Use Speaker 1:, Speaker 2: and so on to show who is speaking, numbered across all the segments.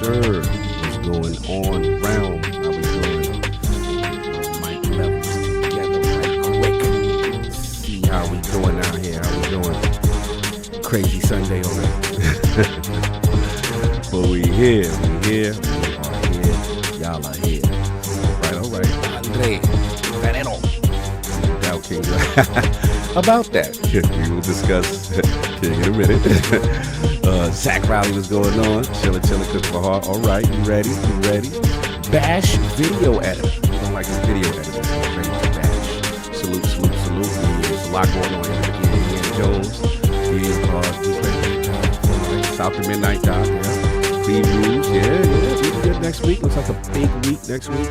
Speaker 1: What's going on round? How we doing? Mic levels together right quick. See how we doing out here. How we doing? Crazy Sunday already. But we here. We are here. Y'all are here. All right. Andre, Ferrero. Dow King. About that, we will discuss in a minute. Zach Rowley was going on. Chillin', cook for heart. All right, you ready? Bash video editor. You don't like his video editor. Ready to bash. Salute. There's a lot going on here. Indiana Jones. He's ready to South to Midnight Doc. Yeah. Previews. Yeah. Be good next week. Looks like a big week next week.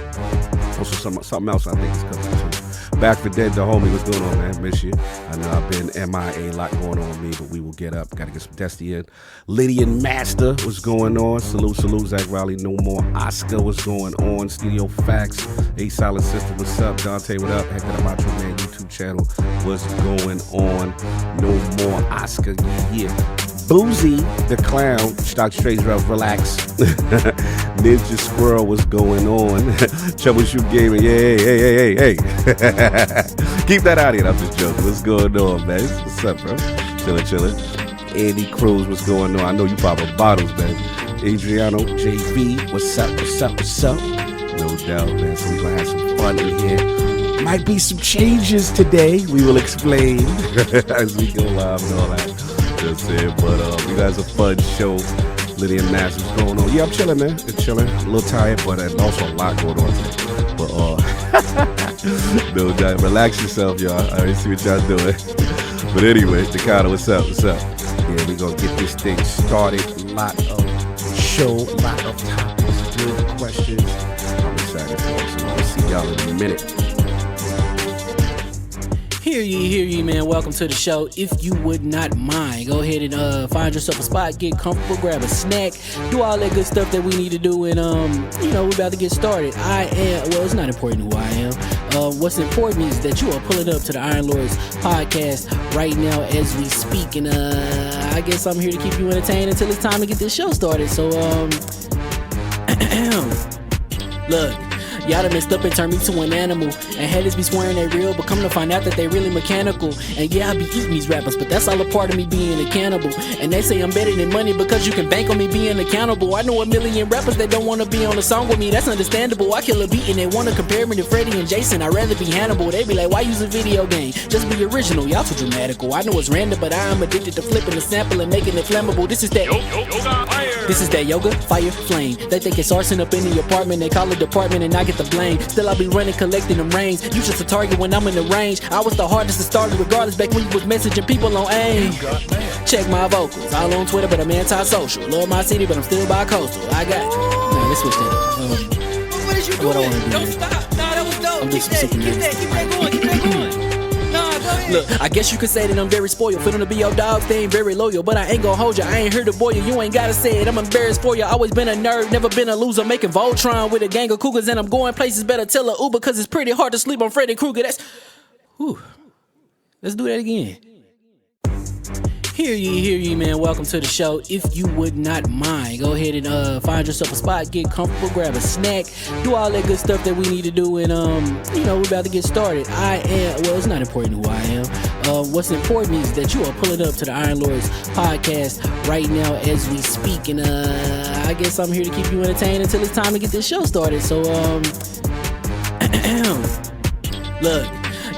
Speaker 1: Also, something else I think is coming too. Back for Dead, the homie. What's going on, man? Miss you. I know I've been MIA, a lot going on with me, but we will get up. Gotta get some Dusty in. Lydian Master, what's going on? Salute. Zach Rowley, no more. Oscar, what's going on? Studio Facts. A Silent System, what's up? Dante, what up? Heck of the Macho Man YouTube channel. What's going on? No more Oscar, yeah. Boozy, the clown, Stock Trades relax. Ninja Squirrel, what's going on? Troubleshoot Gaming, hey. Keep that out of here, I'm just joking. What's going on, man? What's up, bro? Chillin'. Andy Cruz, what's going on? I know you popping bottles, man. Adriano, JV, what's up? No doubt, man. So we gonna have some fun in here. Might be some changes today. We will explain as we go live and all that. Just saying, but we got a fun show. Lydian Master, what's going on? Yeah, I'm chilling, man. I'm chilling. A little tired, but also a lot going on today. But no doubt. Relax yourself, y'all. I already see what y'all doing. But anyway, Takata, what's up? Yeah, we gonna get this thing started. Lot of show, lot of topics, good questions. I'm excited for it. So we'll see y'all in a minute.
Speaker 2: Hear ye, man. Welcome to the show. If you would not mind, go ahead and find yourself a spot, get comfortable, grab a snack, do all that good stuff that we need to do, and we're about to get started. It's not important who I am. What's important is that you are pulling up to the Iron Lords podcast right now as we speak, and I guess I'm here to keep you entertained until it's time to get this show started. So look. Y'all done messed up and turned me to an animal. And haters be swearing they real, but come to find out that they really mechanical. And yeah, I be eating these rappers, but that's all a part of me being a cannibal. And they say I'm better than money because you can bank on me being accountable. I know a million rappers that don't want to be on a song with me, that's understandable. I kill a beat and they want to compare me to Freddie and Jason. I'd rather be Hannibal. They be like, why use a video game? Just be original, y'all too dramatical. I know it's random, but I am addicted to flipping the sample and making it flammable. This is that yoga, fire, flame. They think it's arson up in the apartment. They call it department and I get the blame. Still I be running, collecting them rains. You just a target when I'm in the range. I was the hardest to start regardless back when you was messaging people on AIM. Check my vocals, all on Twitter, but I'm anti-social. Love my city, but I'm still bi-coastal. I got nah, let's switch that up.
Speaker 3: What is you doing? Don't stop. Nah, that was dope. Keep that going.
Speaker 2: Look, I guess you could say that I'm very spoiled. For them to be your dogs, they ain't very loyal. But I ain't gon' hold ya, I ain't here to boil you. You ain't gotta say it, I'm embarrassed for ya. Always been a nerd, never been a loser. Making Voltron with a gang of cougars. And I'm going places, better tell a Uber. Cause it's pretty hard to sleep on Freddy Krueger. Let's do that again. Hear ye, man. Welcome to the show. If you would not mind, go ahead and find yourself a spot, get comfortable, grab a snack, do all that good stuff that we need to do, and we're about to get started. It's not important who I am. What's important is that you are pulling up to the Iron Lords podcast right now as we speak, and I guess I'm here to keep you entertained until it's time to get this show started. So look.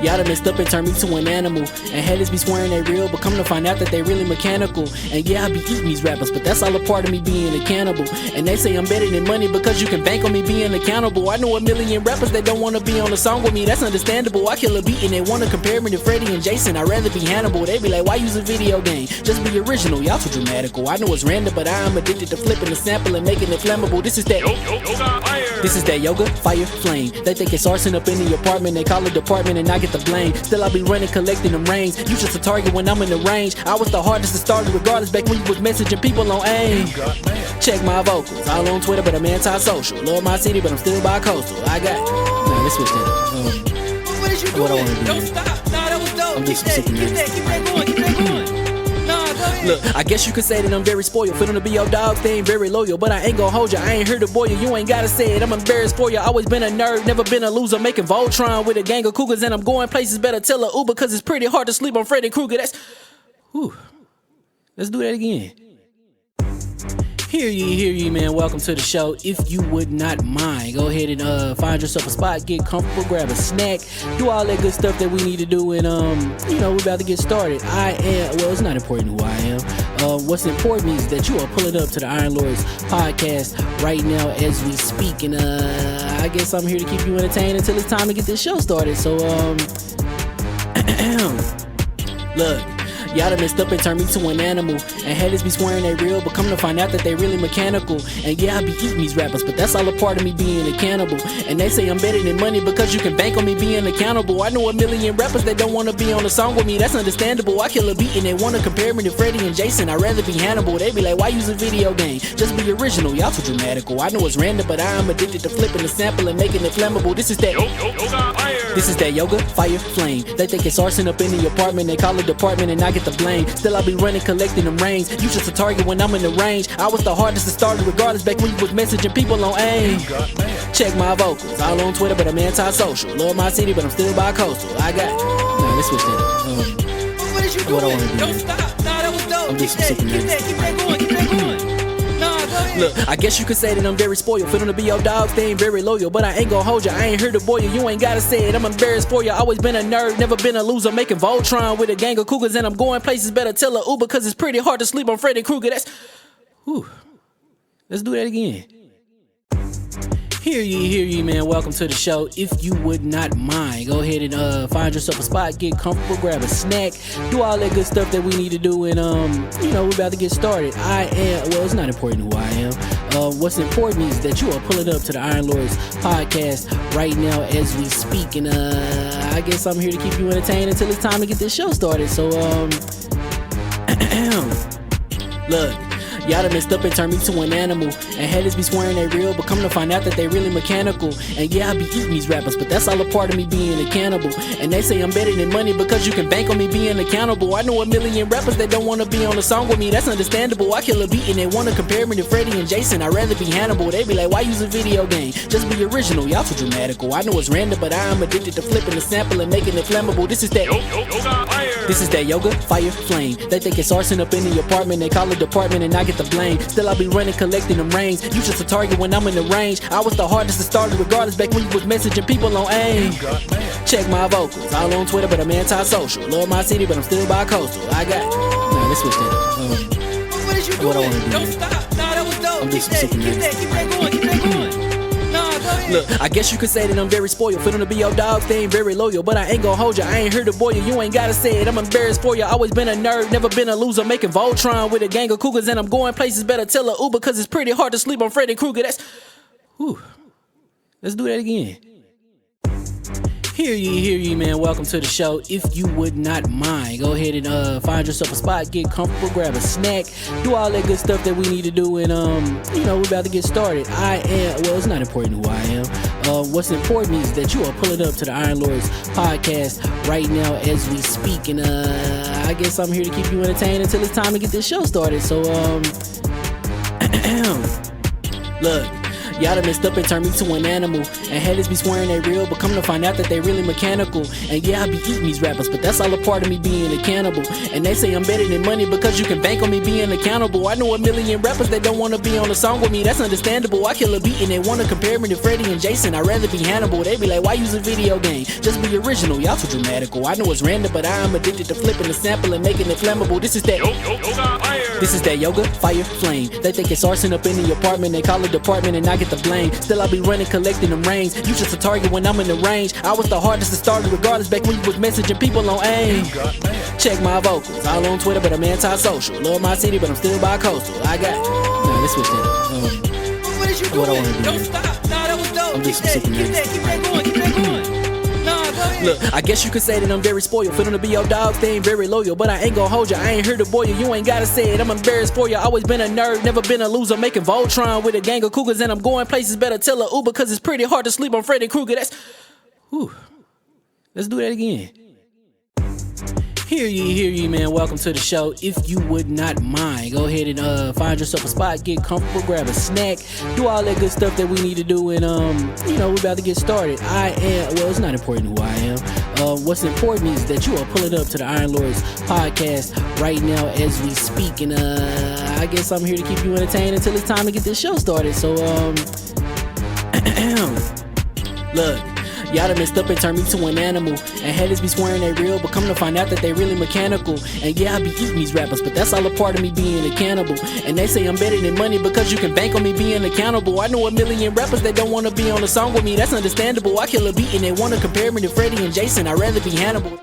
Speaker 2: Y'all done messed up and turned me to an animal. And haters be swearing they real, but come to find out that they really mechanical. And yeah, I be eating these rappers, but that's all a part of me being a cannibal. And they say I'm better than money because you can bank on me being accountable. I know a million rappers that don't wanna be on a song with me, that's understandable. I kill a beat and they wanna compare me to Freddie and Jason. I'd rather be Hannibal. They be like, why use a video game? Just be original, y'all too dramatical. I know it's random, but I am addicted to flipping the sample and making it flammable. This is that yoga, fire, flame. They think it's arson up in the apartment. They call it department and I get the blame. Still I be running, collecting them rains. You just a target when I'm in the range. I was the hardest to start regardless back when you was messaging people on AIM. Check my vocals, all on Twitter, but I'm anti-social. Love my city, but I'm still bi-coastal. I got. Nah, let's switch that.
Speaker 3: What is you doing?
Speaker 2: What I wanna do?
Speaker 3: Don't stop. Nah, that was dope.
Speaker 2: I'm just
Speaker 3: Keep that going. Keep that going. Nah, go ahead.
Speaker 2: Look, I guess you could say that I'm very spoiled. For them to be your dogs, they ain't very loyal. But I ain't gon' hold ya, I ain't here to boil you. You ain't gotta say it, I'm embarrassed for ya. Always been a nerd, never been a loser. Making Voltron with a gang of cougars. And I'm going places, better tell a Uber. Cause it's pretty hard to sleep on Freddy Krueger. That's. Whew. Let's do that again. Hear ye, man. Welcome to the show. If you would not mind, go ahead and find yourself a spot, get comfortable, grab a snack, do all that good stuff that we need to do, and we're about to get started. It's not important who I am. What's important is that you are pulling up to the Iron Lords podcast right now as we speak, and I guess I'm here to keep you entertained until it's time to get this show started. So look. Y'all done messed up and turned me to an animal. And haters be swearing they real, but come to find out that they really mechanical. And yeah, I be eating these rappers, but that's all a part of me being a cannibal. And they say I'm better than money because you can bank on me being accountable. I know a million rappers that don't wanna be on a song with me, that's understandable. I kill a beat and they wanna compare me to Freddie and Jason. I'd rather be Hannibal. They be like, why use a video game? Just be original, y'all too dramatical. I know it's random, but I am addicted to flipping the sample and making it flammable. This is that yoga, fire, flame. They think it's arson up in the apartment. They call it department and I get the blame. Still I be running, collecting them rains. You just a target when I'm in the range. I was the hardest to start regardless back when you was messaging people on AIM. Check my vocals, all on Twitter, but I'm anti-social. Love my city, but I'm still bi-coastal. I got. Nah, let's switch that.
Speaker 3: What is you doing?
Speaker 2: What I wanna do?
Speaker 3: Don't stop. Nah, that was dope.
Speaker 2: I'm just
Speaker 3: Keep that going. Keep that going. Nah, go ahead.
Speaker 2: Look, I guess you could say that I'm very spoiled. For them to be your dogs, they ain't very loyal. But I ain't gon' hold ya, I ain't here to boil you. You ain't gotta say it, I'm embarrassed for ya. Always been a nerd, never been a loser. Making Voltron with a gang of cougars. And I'm going places, better tell a Uber. Cause it's pretty hard to sleep on Freddy Krueger. That's. Whew. Let's do that again. Hear ye, man. Welcome to the show. If you would not mind, go ahead and find yourself a spot, get comfortable, grab a snack, do all that good stuff that we need to do, and we're about to get started. It's not important who I am. What's important is that you are pulling up to the Iron Lords podcast right now as we speak, and I guess I'm here to keep you entertained until it's time to get this show started. So look. Y'all done messed up and turned me to an animal. And haters be swearing they real, but come to find out that they really mechanical. And yeah, I be eating these rappers, but that's all a part of me being a cannibal. And they say I'm better than money because you can bank on me being accountable. I know a million rappers that don't wanna be on a song with me, that's understandable. I kill a beat and they wanna compare me to Freddie and Jason. I'd rather be Hannibal. They be like, why use a video game? Just be original, y'all too dramatical. I know it's random, but I am addicted to flipping the sample and making it flammable. This is that yoga, fire, flame. They think it's arson up in the apartment. They call it department and I get the blame. Still I be running, collecting them rains. You just a target when I'm in the range. I was the hardest to start regardless back when you was messaging people on AIM. Check my vocals, all on Twitter, but I'm anti-social. Love my city, but I'm still bi-coastal. I got. Nah, let's switch that.
Speaker 3: What is you doing?
Speaker 2: What I wanna do?
Speaker 3: Don't stop. Nah, that was dope.
Speaker 2: I'm just
Speaker 3: Keep that going. Nah, go ahead.
Speaker 2: Look, I guess you could say that I'm very spoiled. For them to be your dogs, they ain't very loyal. But I ain't gon' hold ya, I ain't here to boil you. You ain't gotta say it, I'm embarrassed for ya. Always been a nerd, never been a loser. Making Voltron with a gang of cougars. And I'm going places, better tell a Uber. Cause it's pretty hard to sleep on Freddy Krueger. That's. Whew. Let's do that again. Hear ye, man. Welcome to the show. If you would not mind, go ahead and find yourself a spot, get comfortable, grab a snack, do all that good stuff that we need to do, and we're about to get started. It's not important who I am. What's important is that you are pulling up to the Iron Lords podcast right now as we speak, and I guess I'm here to keep you entertained until it's time to get this show started. So look. Y'all done messed up and turned me to an animal. And haters be swearing they real, but come to find out that they really mechanical. And yeah, I be eating these rappers, but that's all a part of me being a cannibal. And they say I'm better than money because you can bank on me being accountable. I know a million rappers that don't wanna be on a song with me, that's understandable. I kill a beat and they wanna compare me to Freddie and Jason. I'd rather be Hannibal. They be like, why use a video game? Just be original, y'all too dramatical. I know it's random, but I am addicted to flipping the sample and making it flammable. This is that yoga, fire, flame. They think it's arson up in the apartment. They call it department and I get the blame. Still I be running, collecting them rings. You just a target when I'm in the range. I was the hardest to start regardless back when you was messaging people on AIM. Check my vocals, all on Twitter, but I'm anti-social. Love my city, but I'm still bi-coastal. I got nah, let's switch that up.
Speaker 3: What is you doing? Don't stop. Nah, that was dope. Keep that going. Keep that going. Nah, go ahead.
Speaker 2: Look, I guess you could say that I'm very spoiled. For them to be your dogs, they ain't very loyal. But I ain't gon' hold ya, I ain't here to boil you. You ain't gotta say it, I'm embarrassed for ya. Always been a nerd, never been a loser. Making Voltron with a gang of cougars. And I'm going places, better tell a Uber. Cause it's pretty hard to sleep on Freddy Krueger. That's... Whew. Let's do that again. Hear ye, man. Welcome to the show. If you would not mind, go ahead and find yourself a spot, get comfortable, grab a snack, do all that good stuff that we need to do, and we're about to get started. It's not important who I am. What's important is that you are pulling up to the Iron Lords podcast right now as we speak, and I guess I'm here to keep you entertained until it's time to get this show started. So look. Y'all done messed up and turned me to an animal. And haters be swearing they real, but come to find out that they really mechanical. And yeah, I be eating these rappers, but that's all a part of me being a cannibal. And they say I'm better than money because you can bank on me being accountable. I know a million rappers that don't wanna be on a song with me, that's understandable. I kill a beat and they wanna compare me to Freddie and Jason, I'd rather be Hannibal.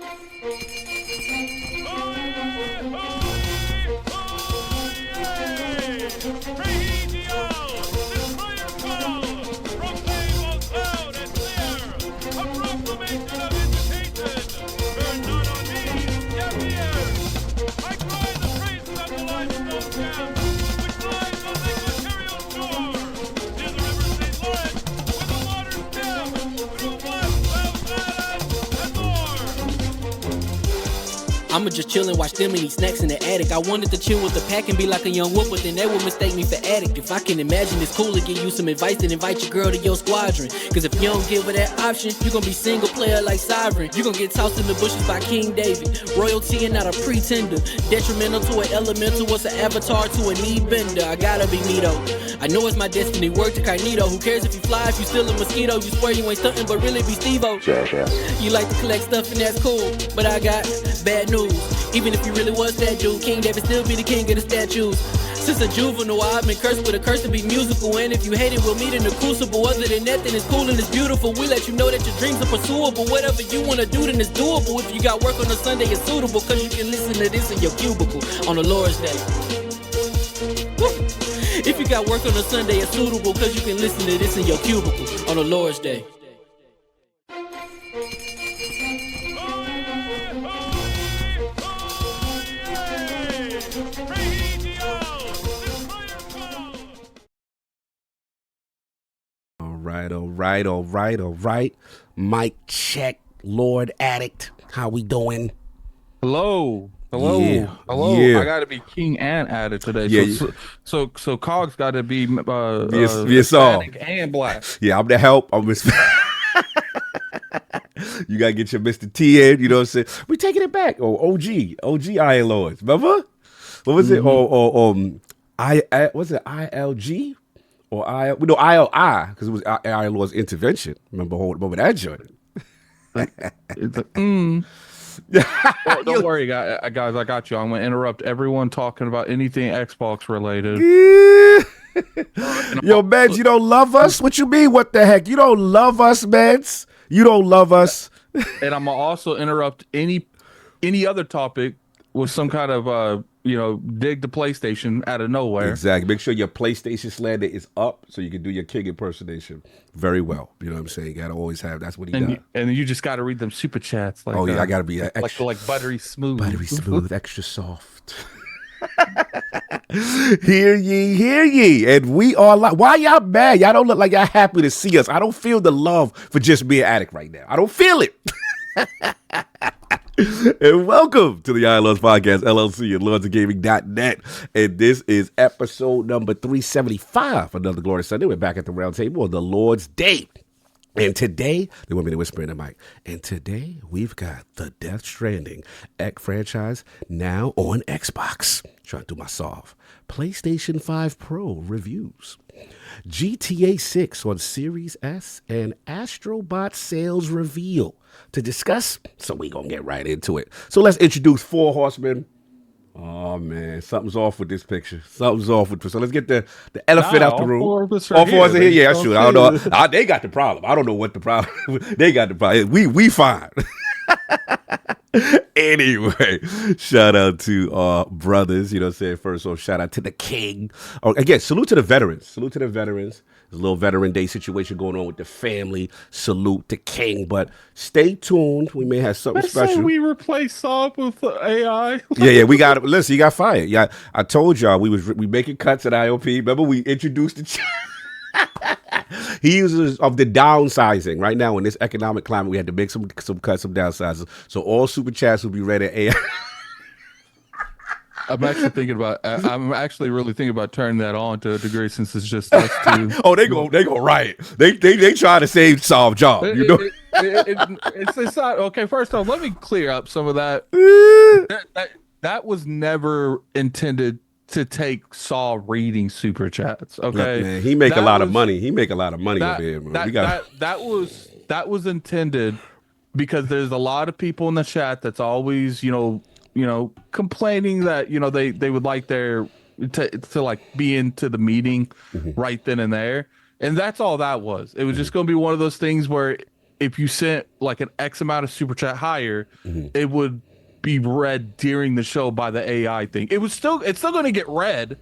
Speaker 2: I'ma just chill and watch them and eat snacks in the attic. I wanted to chill with the pack and be like a young wolf, but then they would mistake me for addict. If I can imagine it's cool to give you some advice, then invite your girl to your squadron. Cause if you don't give her that option, you gon' be single player like Sovereign. You gon' get tossed in the bushes by King David. Royalty and not a pretender. Detrimental to an elemental, what's an avatar to a knee bender? I gotta be me though. I know it's my destiny, work to Cognito. Who cares if you fly, if you still a mosquito? You swear you ain't stuntin', but really be Steve-O. You like to collect stuff and that's cool, but I got bad news. Even if you really was that dude, King David still be the king of the statues. Since a juvenile, I've been cursed with a curse to be musical. And if you hate it, we'll meet in the crucible. Other than that, then it's cool and it's beautiful. We let you know that your dreams are pursuable. Whatever you wanna do, then it's doable. If you got work on a Sunday, it's suitable. Cause you can listen to this in your cubicle on the Lord's Day. Woo. If you got work on a Sunday, it's suitable. Cause you can listen to this in your cubicle on the Lord's Day.
Speaker 1: All right. Mic check, Lord Addict. How we doing?
Speaker 4: Hello.
Speaker 1: Yeah.
Speaker 4: I gotta be king and addict today.
Speaker 1: Yeah.
Speaker 4: So Cogs gotta be
Speaker 1: Hispanic
Speaker 4: and black.
Speaker 1: Yeah, I'm the help. I'm Mr. You gotta get your Mr. T in. You know what I'm saying? We taking it back. OG Iron Lords. Remember? What was it? Was it ILG? Or ILI, because it was Iron Lord's intervention. Remember that joint?
Speaker 4: Well, don't worry, guys. I got you. I'm gonna interrupt everyone talking about anything Xbox related.
Speaker 1: Yo, mans, you don't love us? What you mean? What the heck? You don't love us, mans? You don't love us?
Speaker 4: And I'm gonna also interrupt any other topic with some kind of dig the PlayStation out of nowhere.
Speaker 1: Exactly. Make sure your PlayStation slander is up so you can do your king impersonation very well. You know what I'm saying? You gotta always have. That's what he does.
Speaker 4: And you just gotta read them super chats. Like,
Speaker 1: I gotta be extra,
Speaker 4: like buttery smooth,
Speaker 1: extra soft. Hear ye, and we are like, why y'all mad? Y'all don't look like y'all happy to see us. I don't feel the love for just being addict right now. I don't feel it. And welcome to the ILP Podcast, LLC, and LordsOfGaming.net. And this is episode number 375. Another glorious Sunday. We're back at the round table on the Lord's Day. And today, they want me to whisper in the mic. And today, we've got the DeathStranding franchise now on Xbox. Trying to do my solve. PlayStation 5 Pro reviews. GTA6 on Series S and Astrobot sales reveal to discuss. So we gonna get right into it. So let's introduce four horsemen. Oh man, something's off with this picture. Something's off with this. So let's get the elephant out the room. All four are here. Yeah, that's true. I don't know. They got the problem. I don't know what the problem. They got the problem. We fine. Anyway, shout out to our brothers. You know what I'm saying? First off, shout out to the king. Again, salute to the veterans. Salute to the veterans. There's a little Veteran Day situation going on with the family. Salute the king. But stay tuned. We may have something special.
Speaker 4: We replace Saab with AI.
Speaker 1: Yeah. We got it. Listen, you got fired. Yeah, I told y'all we making cuts at ILP. Remember we introduced the. He uses of the downsizing right now in this economic climate. We had to make some cuts, some downsizes. So all super chats will be read at AI.
Speaker 4: I'm actually really thinking about turning that on to a degree since it's just us two.
Speaker 1: Oh, they go riot. They try to save Solve job. You know,
Speaker 4: it's not okay. First off, let me clear up some of that. That was never intended to take Saul reading super chats. Okay,
Speaker 1: look, man, he make a lot of money. He make a lot of money over here, man.
Speaker 4: That was intended because there's a lot of people in the chat that's always complaining that they would like their to like be into the meeting right then and there, and that's all that was. It was just going to be one of those things where if you sent like an X amount of super chat higher, it would be read during the show by the AI thing. It's still going to get read,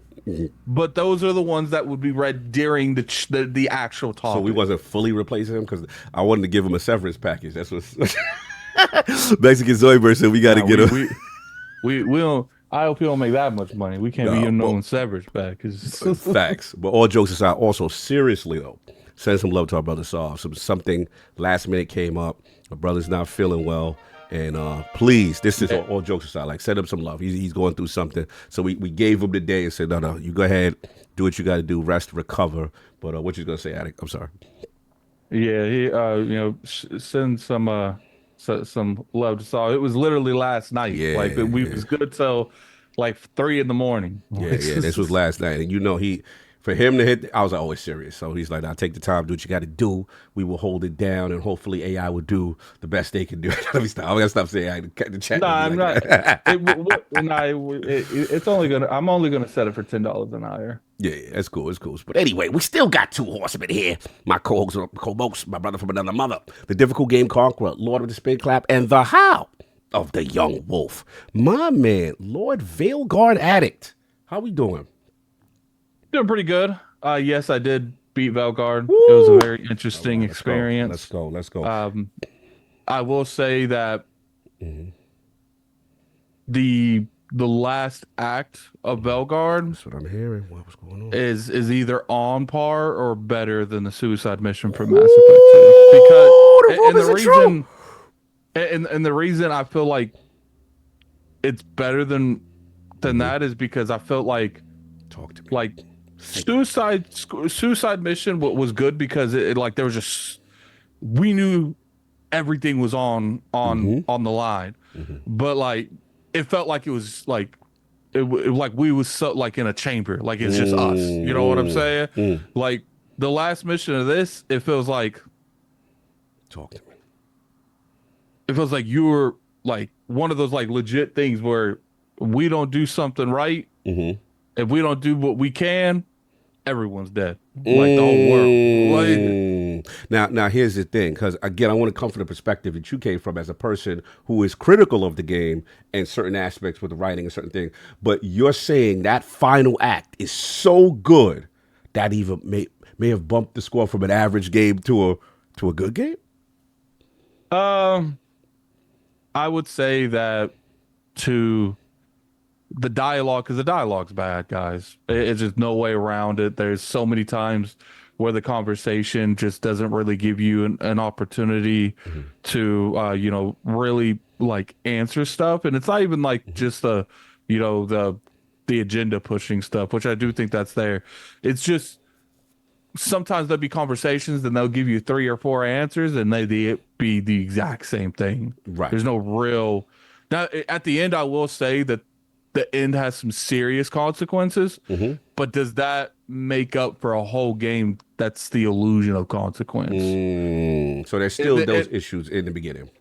Speaker 4: but those are the ones that would be read during the actual talk.
Speaker 1: So we wasn't fully replacing him because I wanted to give him a severance package. That's what Mexican Zoidberg said. We got to get him.
Speaker 4: We don't. ILP don't make that much money. We can't be getting no severance back.
Speaker 1: Facts. But all jokes aside, also seriously though, send some love to our brother Saul. Something last minute came up. My brother's not feeling well. And please, this is all jokes aside. Like, send him some love. He's going through something. So we gave him the day and said, no, you go ahead, do what you got to do, rest, recover. But what you gonna say, Attic? I'm sorry.
Speaker 4: Yeah, he send some love to Saul. It was literally last night. Yeah, like we was good till like 3 a.m.
Speaker 1: Yeah, this was last night, and for him to hit, I was always serious. So he's like, "I'll take the time, do what you got to do. We will hold it down, and hopefully AI will do the best they can do." Let me stop. I gotta stop saying the chat.
Speaker 4: No, I'm not. It's only gonna. I'm only gonna set it for $10 an hour.
Speaker 1: Yeah, that's cool. It's cool. But anyway, we still got two horsemen here. My co-host, my brother from another mother, the difficult game conqueror, Lord of the Spin Clap, and the how of the young wolf, my man, Lord Veilguard Addict. How we doing?
Speaker 4: Doing pretty good. Yes, I did beat Veilguard. It was a very interesting experience.
Speaker 1: Let's go.
Speaker 4: I will say that the last act of Veilguard,
Speaker 1: that's what I'm hearing. What was going on?
Speaker 4: Is either on par or better than the suicide mission from Mass Effect 2. And the reason I feel like it's better than that is because I felt like,
Speaker 1: talk to me.
Speaker 4: Like suicide mission was good because it like there was just, we knew everything was on the line, but like it felt like it was like like we was so like in a chamber, like it's just us. You know what I'm saying? Like the last mission of this, it feels like,
Speaker 1: talk to me.
Speaker 4: It feels like you were like one of those like legit things where we don't do something right. If we don't do what we can, everyone's dead. Like the whole world. Like,
Speaker 1: now here's the thing, because again, I want to come from the perspective that you came from as a person who is critical of the game and certain aspects with the writing and certain things. But you're saying that final act is so good that even may have bumped the score from an average game to a good game.
Speaker 4: I would say that to the dialogue, because the dialogue's bad, guys. It's just no way around it. There's so many times where the conversation just doesn't really give you an opportunity to, you know, really like answer stuff. And it's not even like just the, you know, the agenda pushing stuff, which I do think that's there. It's just sometimes there'll be conversations and they'll give you 3 or 4 answers and they be the exact same thing.
Speaker 1: Right.
Speaker 4: There's no real. Now, at the end, I will say that the end has some serious consequences, but does that make up for a whole game that's the illusion of consequence?
Speaker 1: So there's still those issues in the beginning.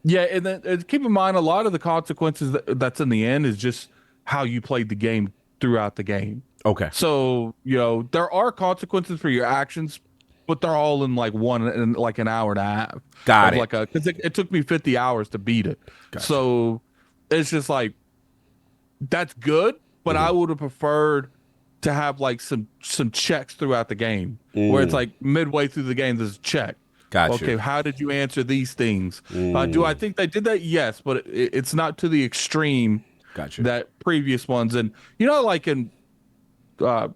Speaker 4: Yeah, and then keep in mind, a lot of the consequences that's in the end is just how you played the game throughout the game.
Speaker 1: Okay.
Speaker 4: So, you know, there are consequences for your actions, but they're all in like an hour and a half.
Speaker 1: Got it.
Speaker 4: Like because it took me 50 hours to beat it.
Speaker 1: Gotcha.
Speaker 4: So it's just like, that's good, but I would have preferred to have like some checks throughout the game where it's like midway through the game, there's a check.
Speaker 1: Gotcha.
Speaker 4: Okay, how did you answer these things? Do I think they did that? Yes, but it's not to the extreme that previous ones. And, you know, like in
Speaker 1: what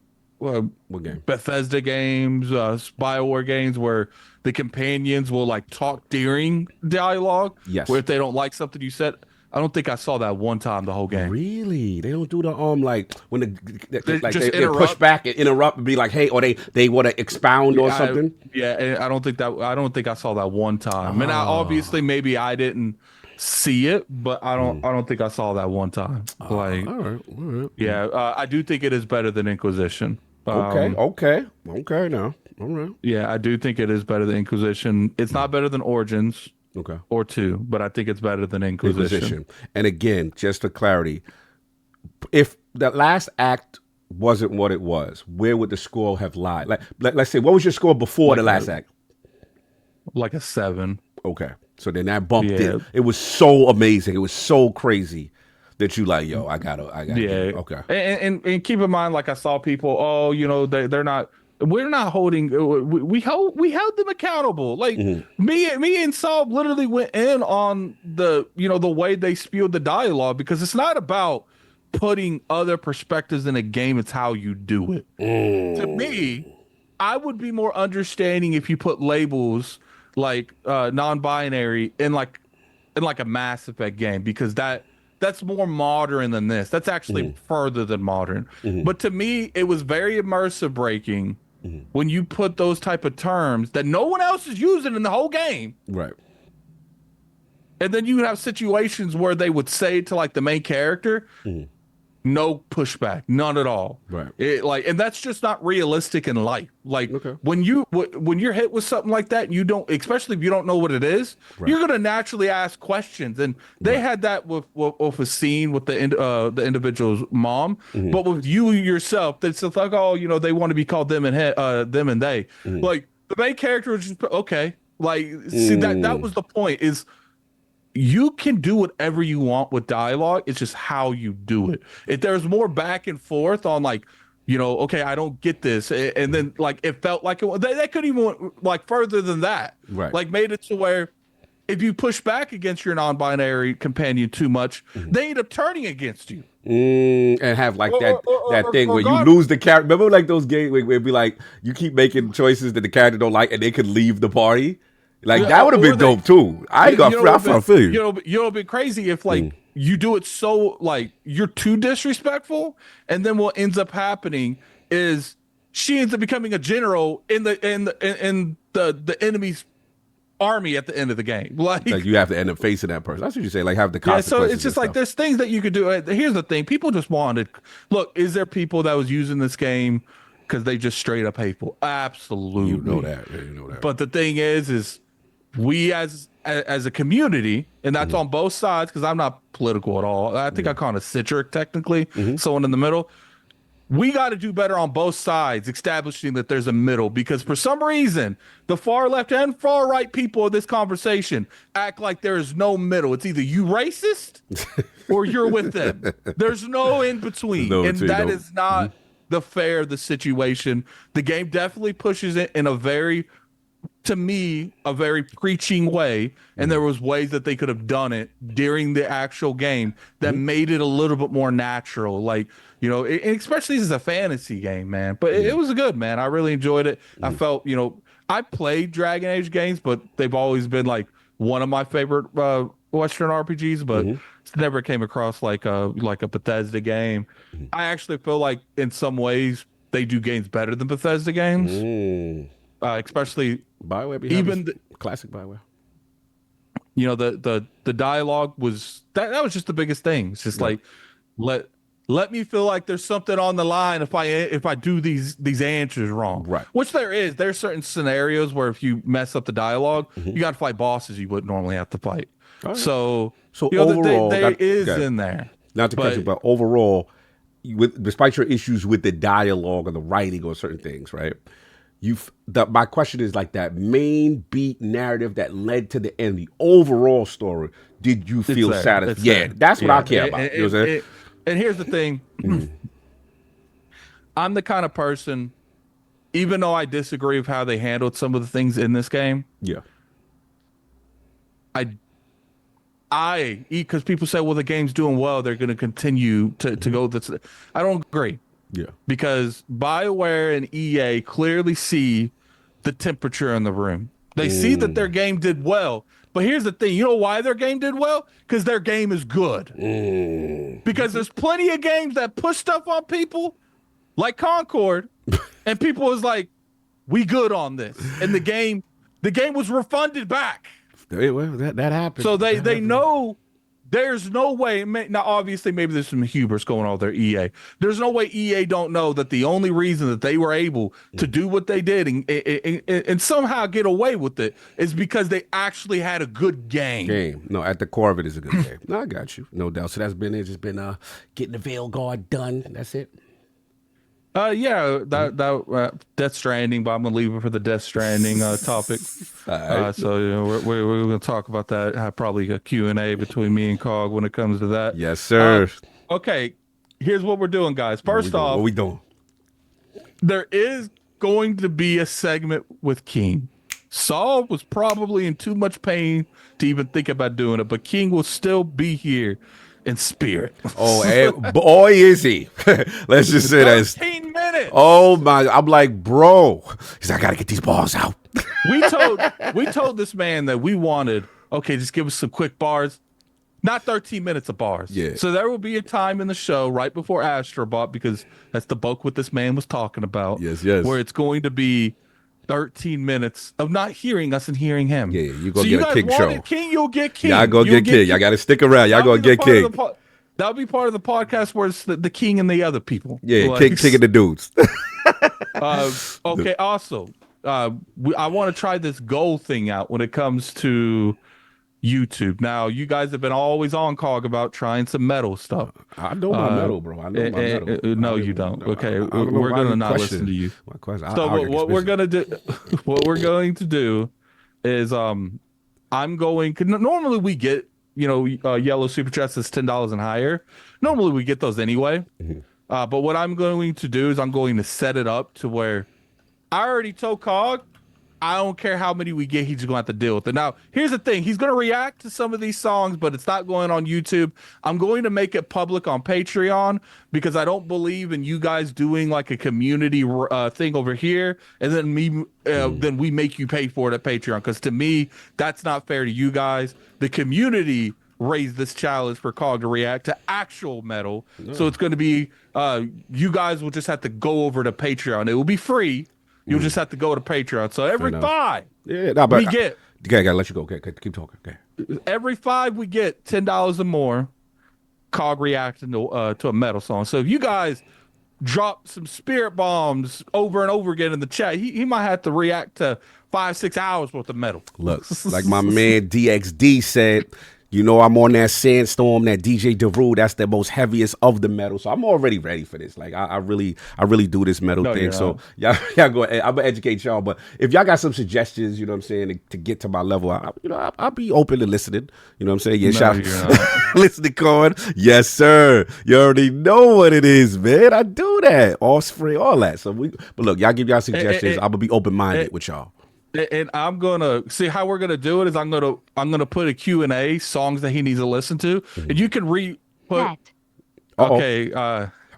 Speaker 1: game?
Speaker 4: Bethesda games, BioWare games, where the companions will like talk during dialogue.
Speaker 1: Yes.
Speaker 4: Where if they don't like something you said, I don't think I saw that one time the whole game.
Speaker 1: Really? They don't do the like when they push
Speaker 4: interrupt.
Speaker 1: back and interrupt and be like, hey, or they want to expound or something.
Speaker 4: And I don't think I saw that one time. And obviously maybe I didn't see it, but I don't think I saw that one time. Like,
Speaker 1: all right.
Speaker 4: Yeah, I do think it is better than Inquisition.
Speaker 1: Okay. Now, all right.
Speaker 4: Yeah, I do think it is better than Inquisition. It's not better than Origins.
Speaker 1: Okay.
Speaker 4: Or 2, but I think it's better than Inquisition.
Speaker 1: And again, just for clarity, if the last act wasn't what it was, where would the score have lied? Like let's say, what was your score before the last act?
Speaker 4: Like a 7.
Speaker 1: Okay. So then that bumped it. It was so amazing. It was so crazy that you like, yo, I gotta.
Speaker 4: Yeah.
Speaker 1: Okay.
Speaker 4: And keep in mind, like I saw people, oh, you know, they're not. We're not holding. We held them accountable. Like me and Saul literally went in on the way they spewed the dialogue, because it's not about putting other perspectives in a game. It's how you do it. To me, I would be more understanding if you put labels like non-binary in like a Mass Effect game, because that's more modern than this. That's actually further than modern. But to me, it was very immersive breaking when you put those type of terms that no one else is using in the whole game.
Speaker 1: Right.
Speaker 4: And then you have situations where they would say to like the main character, no pushback, none at all.
Speaker 1: Right.
Speaker 4: And that's just not realistic in life. Like when you're hit with something like that, and you don't, especially if you don't know what it is, you're gonna naturally ask questions. And they had that with a scene with the individual's mom, but with you yourself, it's like, oh, you know, they want to be called them and they. Like the main character was just okay. Like see that was the point, is you can do whatever you want with dialogue. It's just how you do it. If there's more back and forth on like, you know, okay, I don't get this, and then like it felt like they could even went like further than that.
Speaker 1: Right.
Speaker 4: Like made it to where if you push back against your non-binary companion too much, they end up turning against you.
Speaker 1: And have like that thing where you lose the character. Remember like those games where it'd be like you keep making choices that the character don't like and they could leave the party? Like that would have been dope too. I feel you.
Speaker 4: You know, it'd be crazy if like you do it so like you're too disrespectful, and then what ends up happening is she ends up becoming a general in the enemy's army at the end of the game. Like
Speaker 1: you have to end up facing that person. That's what you say. Like have the consequences.
Speaker 4: So it's just like there's things that you could do. Here's the thing: people just wanted. Look, is there people that was using this game because they just straight up hateful? Absolutely,
Speaker 1: you know that. Yeah, you know that.
Speaker 4: But the thing is we as a community, and that's on both sides, because I'm not political at all. I think I call it citric technically, someone in the middle. We got to do better on both sides, establishing that there's a middle, because for some reason, the far left and far right people of this conversation act like there is no middle. It's either you racist or you're with them. There's no in between. That is not the situation. The game definitely pushes it in a very to me, a very preaching way, and there was ways that they could have done it during the actual game that made it a little bit more natural. Like, you know, especially as a fantasy game, man. But it was good, man. I really enjoyed it. I felt, you know, I played Dragon Age games, but they've always been like one of my favorite Western RPGs, but it's never came across like a Bethesda game. I actually feel like in some ways they do games better than Bethesda games. Especially
Speaker 1: BioWare,
Speaker 4: even the
Speaker 1: classic BioWare.
Speaker 4: You know, the dialogue was that was just the biggest thing. It's just like let me feel like there's something on the line if I do these answers wrong.
Speaker 1: Right.
Speaker 4: Which there is. There's certain scenarios where if you mess up the dialogue, you got to fight bosses you wouldn't normally have to fight. Right. So you know,
Speaker 1: overall,
Speaker 4: there is in there.
Speaker 1: Not to cut you, but overall, despite your issues with the dialogue or the writing or certain things, right? My question is like that main beat narrative that led to the end, the overall story. Did you feel satisfied? Yeah, that's what I care about. You know what I'm saying?
Speaker 4: And here's the thing. I'm the kind of person, even though I disagree with how they handled some of the things in this game.
Speaker 1: Yeah.
Speaker 4: Because people say, well, the game's doing well, they're going to continue to go. I don't agree.
Speaker 1: Yeah.
Speaker 4: Because BioWare and EA clearly see the temperature in the room. They see that their game did well. But here's the thing. You know why their game did well? Because their game is good. Because there's plenty of games that push stuff on people, like Concord, and people was like, we good on this. And the game was refunded back.
Speaker 1: Well, that happened.
Speaker 4: So they know there's no way. Now, obviously, maybe there's some hubris going on with their EA. There's no way EA don't know that the only reason that they were able to do what they did and somehow get away with it is because they actually had a good game.
Speaker 1: No, at the core of it is a good game. No, I got you. No doubt. So that's been it. Just been getting the Veil Guard done. That's it.
Speaker 4: Death Stranding, but I'm gonna leave it for the Death Stranding topic.
Speaker 1: Right.
Speaker 4: So you know, we're gonna talk about that. Probably a Q&A between me and Cog when it comes to that.
Speaker 1: Yes, sir.
Speaker 4: Okay, here's what we're doing, guys. First off,
Speaker 1: what we doing?
Speaker 4: There is going to be a segment with King. Saul was probably in too much pain to even think about doing it, but King will still be here in spirit.
Speaker 1: Oh, and boy, is he. Let's just say that.
Speaker 4: 13 minutes.
Speaker 1: Oh, my. I'm like, bro. He's like, I got to get these balls out.
Speaker 4: We told this man that we wanted, okay, just give us some quick bars. Not 13 minutes of bars.
Speaker 1: Yeah.
Speaker 4: So there will be a time in the show right before Astrobot, because that's the bulk what this man was talking about.
Speaker 1: Yes.
Speaker 4: Where it's going to be 13 minutes of not hearing us and hearing him.
Speaker 1: Yeah, you're going to get a King show.
Speaker 4: King, you'll get King.
Speaker 1: Y'all going to get King. Y'all got to stick around. Y'all going to get King.
Speaker 4: That'll be part of the podcast where it's the King and the other people.
Speaker 1: Yeah, like, King and the dudes.
Speaker 4: Okay, also, I want to try this goal thing out when it comes to YouTube. Now, you guys have been always on Cog about trying some metal stuff.
Speaker 1: I know my metal, bro. I know my metal.
Speaker 4: No, you don't. Okay, we're going to not listen to you. So what we're going to do is I'm going, cause normally we get, yellow super chats that's $10 and higher. Normally we get those anyway. But what I'm going to do is I'm going to set it up to where I already told Cog, I don't care how many we get, he's going to have to deal with it. Now, here's the thing. He's going to react to some of these songs, but it's not going on YouTube. I'm going to make it public on Patreon because I don't believe in you guys doing like a community thing over here, and then then we make you pay for it at Patreon, because to me, that's not fair to you guys. The community raised this challenge for Cog to react to actual metal. So it's going to be, you guys will just have to go over to Patreon. It will be free. You'll just have to go to Patreon. So every $5 we get.
Speaker 1: Okay, I gotta let you go. Okay, keep talking. Okay.
Speaker 4: Every $5 we get, $10 or more, Cog reacting to a metal song. So if you guys drop some spirit bombs over and over again in the chat, he might have to react to 5-6 hours worth of metal.
Speaker 1: Look, like my man DXD said, I'm on that Sandstorm, that DJ Daru. That's the most heaviest of the metal. So I'm already ready for this. Like I really do this metal thing. So y'all go ahead. I'm gonna educate y'all. But if y'all got some suggestions, you know what I'm saying, to get to my level, I'll be open to listening. You know what I'm saying? Yeah, shout listening card. Yes, sir. You already know what it is, man. I do that. Offspring, all that. So but look, y'all give y'all suggestions. I'm gonna be open minded with y'all.
Speaker 4: And I'm gonna see how we're gonna do it. Is I'm gonna put a Q&A, songs that he needs to listen to, and you can put.
Speaker 5: Bet.
Speaker 4: Okay.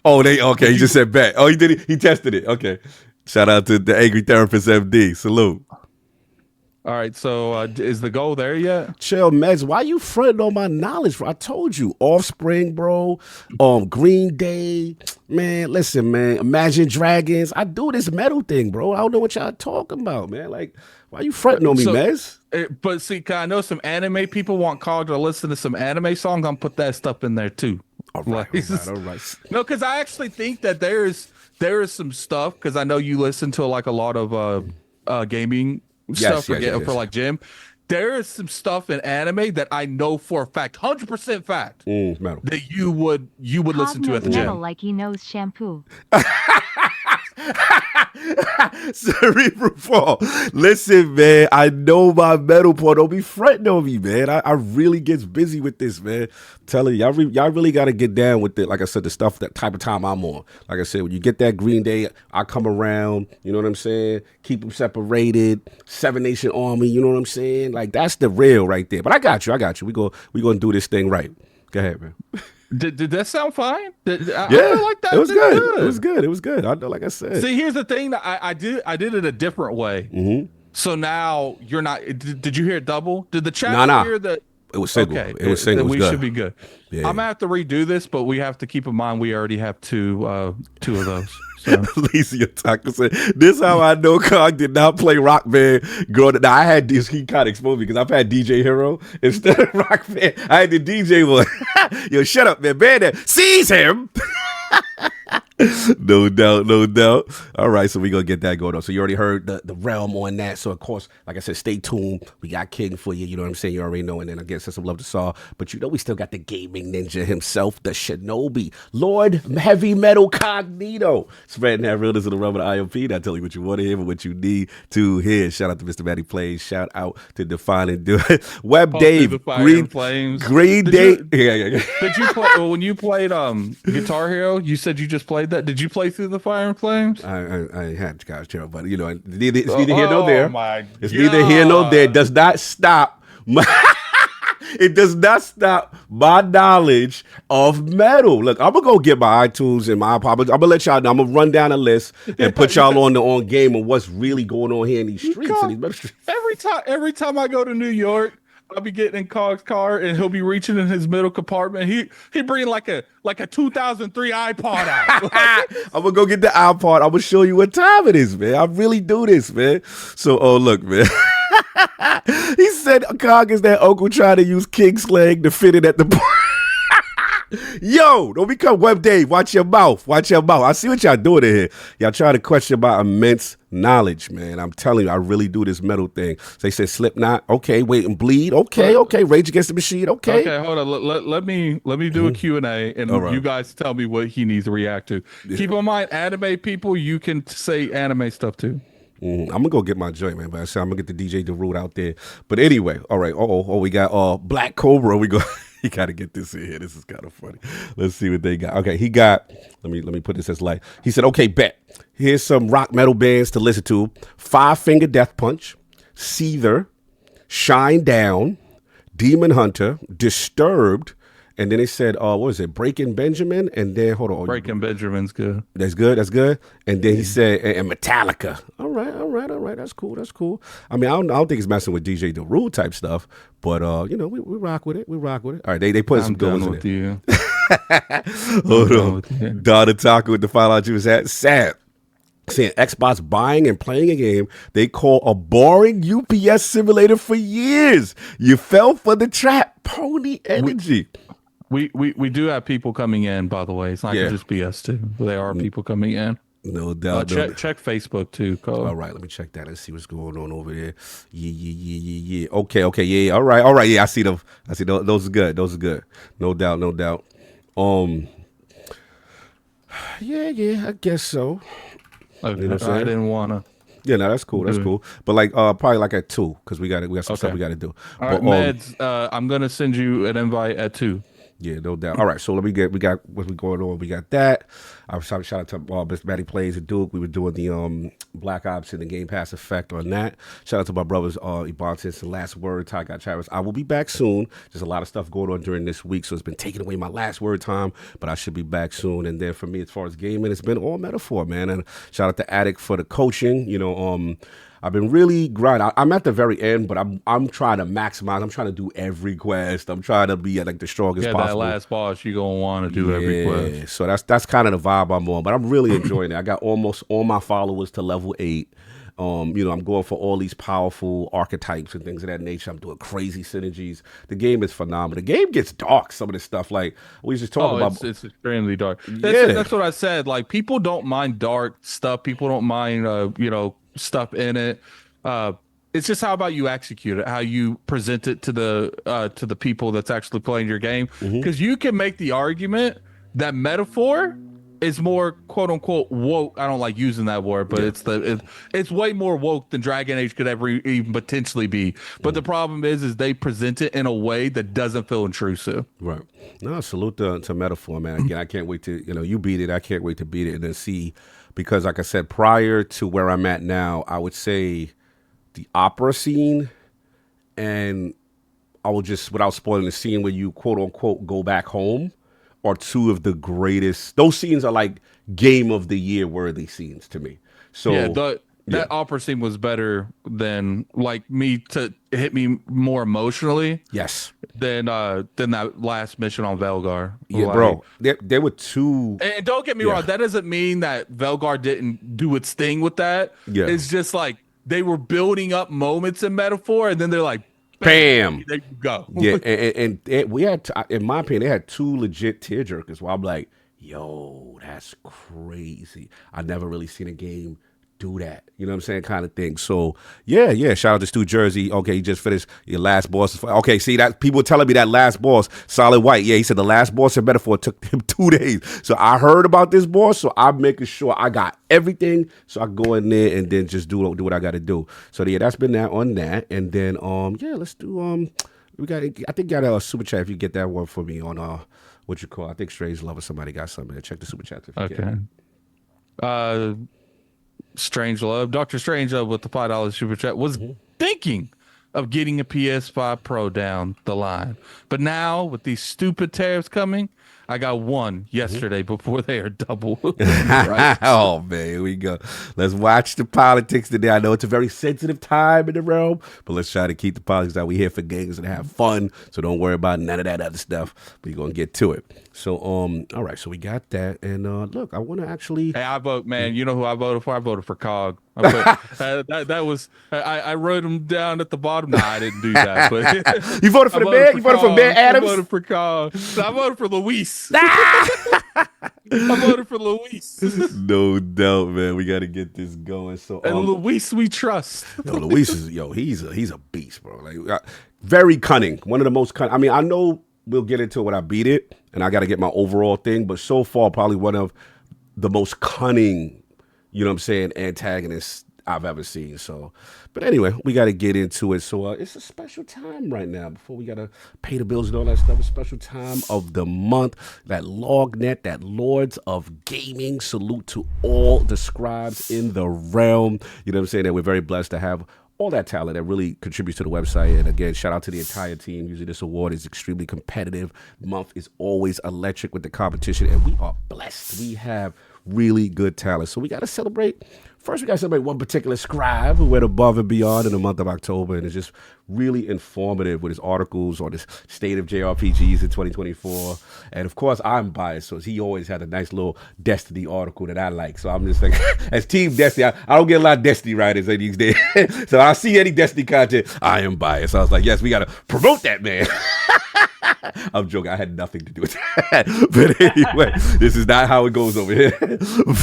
Speaker 1: Okay. He just said bet. Oh, he did it. He tested it. Okay. Shout out to the Angry Therapist MD. Salute.
Speaker 4: All right. So is the goal there yet?
Speaker 6: Chill, Mez. Why you fronting on my knowledge, bro? I told you, Offspring, bro. Green Day, man. Listen, man. Imagine Dragons. I do this metal thing, bro. I don't know what y'all talking about, man. Like, why you fronting on me, Mez?
Speaker 4: But see, I know some anime people want Cog to listen to some anime songs. I'm put that stuff in there too.
Speaker 6: All right.
Speaker 4: No, because I actually think that there is some stuff, because I know you listen to like a lot of gaming stuff for like Jim. There is some stuff in anime that I know for a fact, 100% fact, that you would listen to at the gym.
Speaker 5: Like he knows shampoo.
Speaker 6: Cerebral Fall. Listen, man, I know my metal part. Don't be fretting on me, man. I really gets busy with this, man. I'm telling you, y'all really got to get down with it. Like I said, the stuff, that type of time I'm on. Like I said, when you get that Green Day, I come around, you know what I'm saying? Keep them separated, Seven Nation Army, you know what I'm saying? Like, that's the real right there. But I got you. We gonna do this thing right. Go ahead, man.
Speaker 4: Did that sound fine? I like that.
Speaker 6: It was good. It was good. I know, like I said.
Speaker 4: See, here's the thing that I did it a different way.
Speaker 6: Mm-hmm.
Speaker 4: So now you're not. Did you hear it double? Did the chat hear that?
Speaker 6: It was single.
Speaker 4: Okay,
Speaker 6: it was single.
Speaker 4: We should be good.
Speaker 6: Yeah.
Speaker 4: I'm gonna have to redo this, but we have to keep in mind we already have two of those. So.
Speaker 6: Lazy Otaku said, this is how I know Cog did not play Rock Band growing up. Now, I had this, he kind of exposed me because I've had DJ Hero instead of Rock Band. I had the DJ one. Yo, shut up, man. Bandit seize him. No doubt. All right, so we're going to get that going on. So you already heard the realm on that. So, of course, like I said, stay tuned. We got King for you. You know what I'm saying? You already know. And then, again, send some love to Saw. But you know we still got the gaming ninja himself, the Shinobi, Lord Heavy Metal Cognito. Spreading that realness in the realm of the ILP. Not telling you what you want to hear, but what you need to hear. Shout out to Mr. Matty Plays. Shout out to Define and Do It. Web Dave. Green Day. Yeah.
Speaker 4: Did you play, when you played Guitar Hero, you said you just played that? Did you play Through the Fire and Flames?
Speaker 6: I had Guys Hero, but you know, it's neither here nor there. It's
Speaker 4: God.
Speaker 6: Neither here nor there. It does not stop it does not stop my knowledge of metal. Look, I'm gonna go get my iTunes and my iPod. I'm gonna let y'all know. I'm gonna run down a list and put y'all on game of what's really going on here in these streets. In these metal streets.
Speaker 4: Every time I go to New York, I'll be getting in Cog's car and he'll be reaching in his middle compartment. He bring like a 2003 iPod out.
Speaker 6: I'm gonna go get the iPod. I'm gonna show you what time it is, man. I really do this, man. So, look, man. He said Cog is that uncle trying to use king slang to fit it at the bar. Yo, don't become Web Dave. Watch your mouth. I see what y'all doing in here. Y'all trying to question my immense knowledge, man. I'm telling you, I really do this metal thing. They said Slipknot. Okay, Wait and Bleed. Okay. Rage Against the Machine. Okay,
Speaker 4: hold on. Let me do a Q&A, and you guys tell me what he needs to react to. Yeah. Keep in mind, anime people, you can say anime stuff too.
Speaker 6: I'm gonna go get my joint, man. But I'm gonna get the DJ Darude out there. But anyway, all right. We got Black Cobra. We go. You gotta get this in here. This is kind of funny. Let's see what they got. Okay, he got. Let me put this as light. He said, "Okay, bet. Here's some rock metal bands to listen to: Five Finger Death Punch, Seether, Shine Down, Demon Hunter, Disturbed." And then they said, what was it? Breaking Benjamin. And then, hold on.
Speaker 4: Breaking Benjamin's good.
Speaker 6: That's good. And then he said, and Metallica. All right. That's cool. I mean, I don't think it's messing with DJ Darude type stuff, but, we rock with it. All right, they put some good ones in there. Hold on. Donna Taco with the file out you was at. Sad. Saying Xbox buying and playing a game they call a boring UPS simulator for years. You fell for the trap. Pony energy.
Speaker 4: We do have people coming in, by the way. It's not just BS too. There are people coming in.
Speaker 6: No doubt.
Speaker 4: Check Facebook too, Cole.
Speaker 6: All right, let me check that and see what's going on over there. Yeah. Okay. Yeah. All right. Yeah, I see them. Those are good. No doubt. Yeah. I guess so.
Speaker 4: Okay.
Speaker 6: You know
Speaker 4: I didn't wanna.
Speaker 6: Yeah, no, that's cool. That's cool. But like probably like at 2 because we got some stuff we got to do.
Speaker 4: All right, Meds. I'm gonna send you an invite at 2.
Speaker 6: Yeah, no doubt. All right, so we got what's going on. We got that. I was shout out to Mr. Matty Plays and Duke. We were doing the Black Ops and the Game Pass effect on that. Shout out to my brothers Ebontis and Last Word, Ty got Travis. I will be back soon. There's a lot of stuff going on during this week, so it's been taking away my last word time, but I should be back soon. And then for me, as far as gaming, it's been all metaphor, man. And shout out to Attic for the coaching. You know, I've been really grinding. I'm at the very end, but I'm trying to maximize. I'm trying to do every quest. I'm trying to be like the strongest possible.
Speaker 4: That last boss, you're gonna want to do every quest.
Speaker 6: So that's kind of the vibe I'm on. But I'm really enjoying it. I got almost all my followers to level 8. You know, I'm going for all these powerful archetypes and things of that nature. I'm doing crazy synergies. The game is phenomenal. The game gets dark. Some of this stuff, like we just talk about.
Speaker 4: It's extremely dark. That's what I said. Like people don't mind dark stuff. People don't mind, you know, stuff in it. It's just how about you execute it, how you present it to the people that's actually playing your game. Because you can make the argument that metaphor is more quote unquote woke. I don't like using that word, but it's way more woke than Dragon Age could ever even potentially be. But the problem is they present it in a way that doesn't feel intrusive.
Speaker 6: Right. No, salute to metaphor, man. Again, I can't wait to, you know, you beat it. I can't wait to beat it and then see, because like I said, prior to where I'm at now, I would say the opera scene, and I will just, without spoiling the scene where you quote unquote go back home, are two of the greatest. Those scenes are like game of the year worthy scenes to me. So
Speaker 4: yeah, that opera scene was better than like me to hit me more emotionally.
Speaker 6: Yes.
Speaker 4: Than that last mission on Velgar.
Speaker 6: Yeah,
Speaker 4: like,
Speaker 6: bro. There were two.
Speaker 4: And don't get me wrong, that doesn't mean that Velgar didn't do its thing with that. Yeah. It's just like they were building up moments in metaphor, and then they're like,
Speaker 6: bam,
Speaker 4: there you go.
Speaker 6: Yeah, and we had, in my opinion, they had two legit tearjerkers where I'm like, yo, that's crazy. I never really seen a game do that. You know what I'm saying? Kind of thing. So yeah. Shout out to Stu Jersey. Okay, you just finished your last boss. Okay, see that people telling me that last boss, Solid White. Yeah, he said the last boss in metaphor took him 2 days. So I heard about this boss, so I'm making sure I got everything so I can go in there and then just do what I got to do. So yeah, that's been that on that. And then let's do we got, I think got a super chat if you get that one for me on what you call, I think Strange Love or somebody got something there. Check the super chat if you
Speaker 4: can. Strange Love, Dr. Strange Love with the $5 super chat was thinking of getting a PS5 Pro down the line, but now with these stupid tariffs coming, I got one yesterday before they are double.
Speaker 6: Right? Oh man, here we go. Let's watch the politics today. I know it's a very sensitive time in the realm, but let's try to keep the politics out. We here for games and have fun, so don't worry about none of that other stuff. We're gonna get to it. So all right, so we got that, and look, I want to actually.
Speaker 4: Hey, I vote, man. You know who I voted for? I voted for Cog. That was I wrote him down at the bottom. No, I didn't do that. But
Speaker 6: you voted for the man. You voted for Mayor Adams.
Speaker 4: I voted for Cog. I voted for Luis. I voted for Luis.
Speaker 6: No doubt, man. We got to get this going. So
Speaker 4: and Luis, we trust.
Speaker 6: Yo, Luis is he's a beast, bro. Like very cunning. One of the most cunning. I mean, I know we'll get into it when I beat it, and I got to get my overall thing. But so far, probably one of the most cunning, you know what I'm saying, antagonists I've ever seen. So, but anyway, we got to get into it. So it's a special time right now before we got to pay the bills and all that stuff. A special time of the month. That LogNet, that Lords of Gaming. Salute to all the scribes in the realm. You know what I'm saying? That we're very blessed to have all that talent that really contributes to the website. And again, shout out to the entire team. Usually this award is extremely competitive. The month is always electric with the competition, and we are blessed. We have really good talent. So we got to celebrate. First, we got to celebrate one particular scribe who went above and beyond in the month of October and is just really informative with his articles on the state of JRPGs in 2024. And of course, I'm biased, so he always had a nice little Destiny article that I like. So I'm just like, as Team Destiny, I don't get a lot of Destiny writers these days. So I see any Destiny content, I am biased. So I was like, yes, we got to promote that, man. I'm joking. I had nothing to do with that. But anyway, this is not how it goes over here.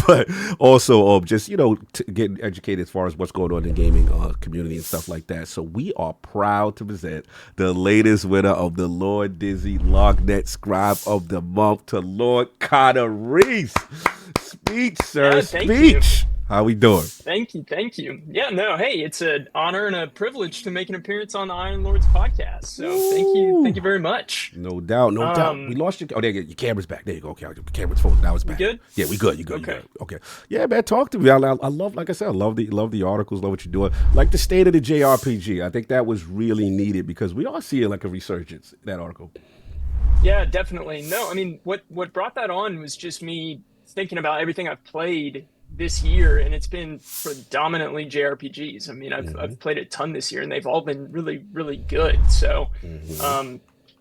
Speaker 6: But also, just, you know, getting educated as far as what's going on in the gaming community and stuff like that. So we are proud to present the latest winner of the Lord Dizzy LogNet Scribe of the Month to Lord Connor Reese. Speech, sir. Speech. How we doing?
Speaker 5: Thank you. Thank you. Yeah, no, hey, it's an honor and a privilege to make an appearance on the Iron Lords podcast. So thank you. Thank you very much.
Speaker 6: No doubt, no doubt. We lost your. Oh, there you go. Your camera's back. There you go. Okay, your camera's folded. Now it's back.
Speaker 5: good?
Speaker 6: Yeah, we good. You good?
Speaker 5: Okay.
Speaker 6: You good. Okay. Yeah, man. Talk to me. I love, like I said, I love the articles. Love what you're doing. Like the state of the JRPG. I think that was really needed because we are seeing like a resurgence. That article.
Speaker 5: Yeah, definitely. No, I mean, what brought that on was just me thinking about everything I've played this year, and it's been predominantly JRPGs. I mean, I've played a ton this year, and they've all been really, really good. So,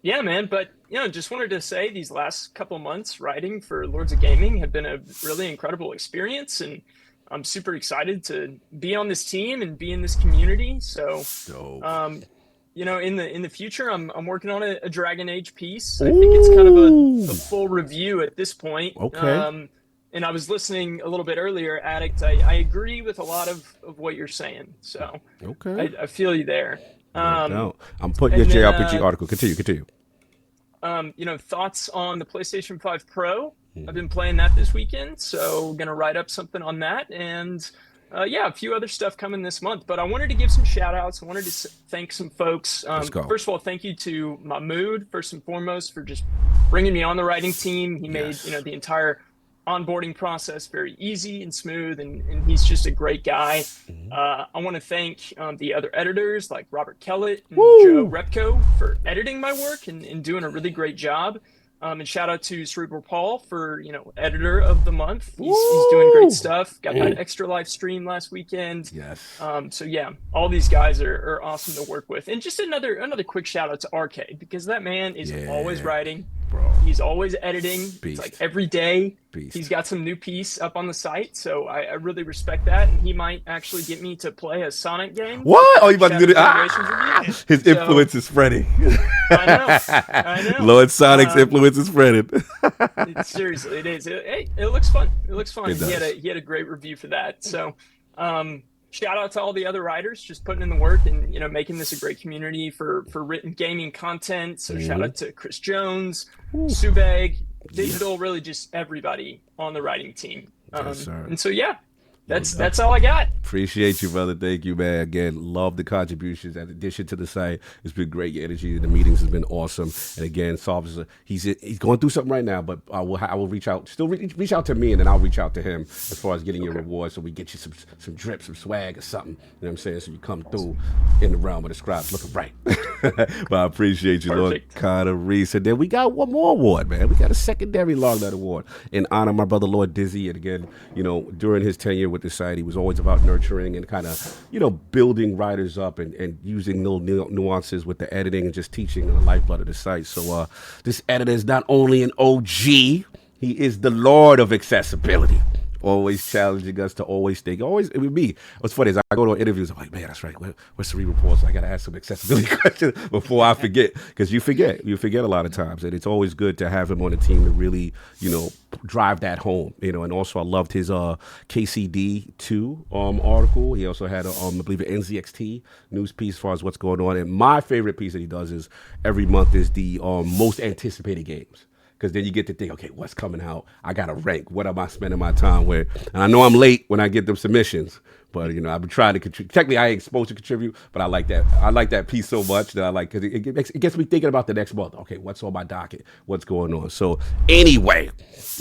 Speaker 5: yeah, man. But just wanted to say these last couple of months writing for Lords of Gaming have been a really incredible experience, and I'm super excited to be on this team and be in this community. So, in the future, I'm working on a Dragon Age piece. I think it's kind of a full review at this point.
Speaker 6: Okay.
Speaker 5: And I was listening a little bit earlier, Addict. I agree with a lot of what you're saying. So
Speaker 6: okay,
Speaker 5: I feel you there.
Speaker 6: No, I'm putting your JRPG article. Continue.
Speaker 5: Thoughts on the PlayStation 5 Pro. I've been playing that this weekend, so gonna write up something on that, and a few other stuff coming this month. But I wanted to give some shout outs. I wanted to thank some folks.
Speaker 6: Let's go.
Speaker 5: First of all, thank you to Mahmood, first and foremost, for just bringing me on the writing team. He made the entire onboarding process very easy and smooth, and he's just a great guy. I want to thank the other editors like Robert Kellett and Joe Repko for editing my work and doing a really great job. And shout out to Cerebral Paul for editor of the month. He's doing great stuff. Got that extra live stream last weekend.
Speaker 6: Yes.
Speaker 5: So yeah, all these guys are awesome to work with. And just another quick shout out to Arcade, because that man is always writing.
Speaker 6: Bro.
Speaker 5: He's always editing.
Speaker 6: Beast.
Speaker 5: It's like every day
Speaker 6: Beast.
Speaker 5: He's got some new piece up on the site. So I really respect that. And he might actually get me to play a Sonic game.
Speaker 6: What? Oh, you about to do that? His influence is spreading.
Speaker 5: I know.
Speaker 6: Lord Sonic's influence is spreading.
Speaker 5: Seriously, it is. It looks fun. It looks fun.
Speaker 6: It
Speaker 5: He had a great review for that. So shout out to all the other writers just putting in the work and making this a great community for written gaming content. So shout out to Chris Jones, Subag, Digital, really just everybody on the writing team. And so that's all I got.
Speaker 6: Appreciate you, brother. Thank you, man. Again, love the contributions. In addition to the site, it's been great. Your energy in the meetings has been awesome. And again, he's going through something right now, but I will reach out. Still reach out to me, and then I'll reach out to him as far as getting your reward, so we get you some drip, some swag, or something. You know what I'm saying? So you come through in the realm of the Scribes looking right. But I appreciate you, Lord Connor Reese. And then we got one more award, man. We got a secondary Lognet Award in honor of my brother Lord Dizzy. And again, during his tenure with the site, he was always about nurturing and kind of building writers up and using little nuances with the editing and just teaching the lifeblood of the site. So this editor is not only an OG, he is the Lord of accessibility. Always challenging us to always think. It would be. What's funny is I go to interviews. I'm like, man, that's right. Where's Cerebral Paul? So I got to ask some accessibility questions before I forget, because you forget a lot of times, and it's always good to have him on the team to really, drive that home. And also I loved his KCD2 article. He also had I believe an NZXT news piece as far as what's going on. And my favorite piece that he does is every month is the most anticipated games. Because then you get to think, okay, what's coming out? I got to rank. What am I spending my time with? And I know I'm late when I get them submissions, but I've been trying to contribute. Technically, I ain't supposed to contribute, but I like that. I like that piece so much that I like, because it gets me thinking about the next month. Okay, what's on my docket? What's going on? So anyway,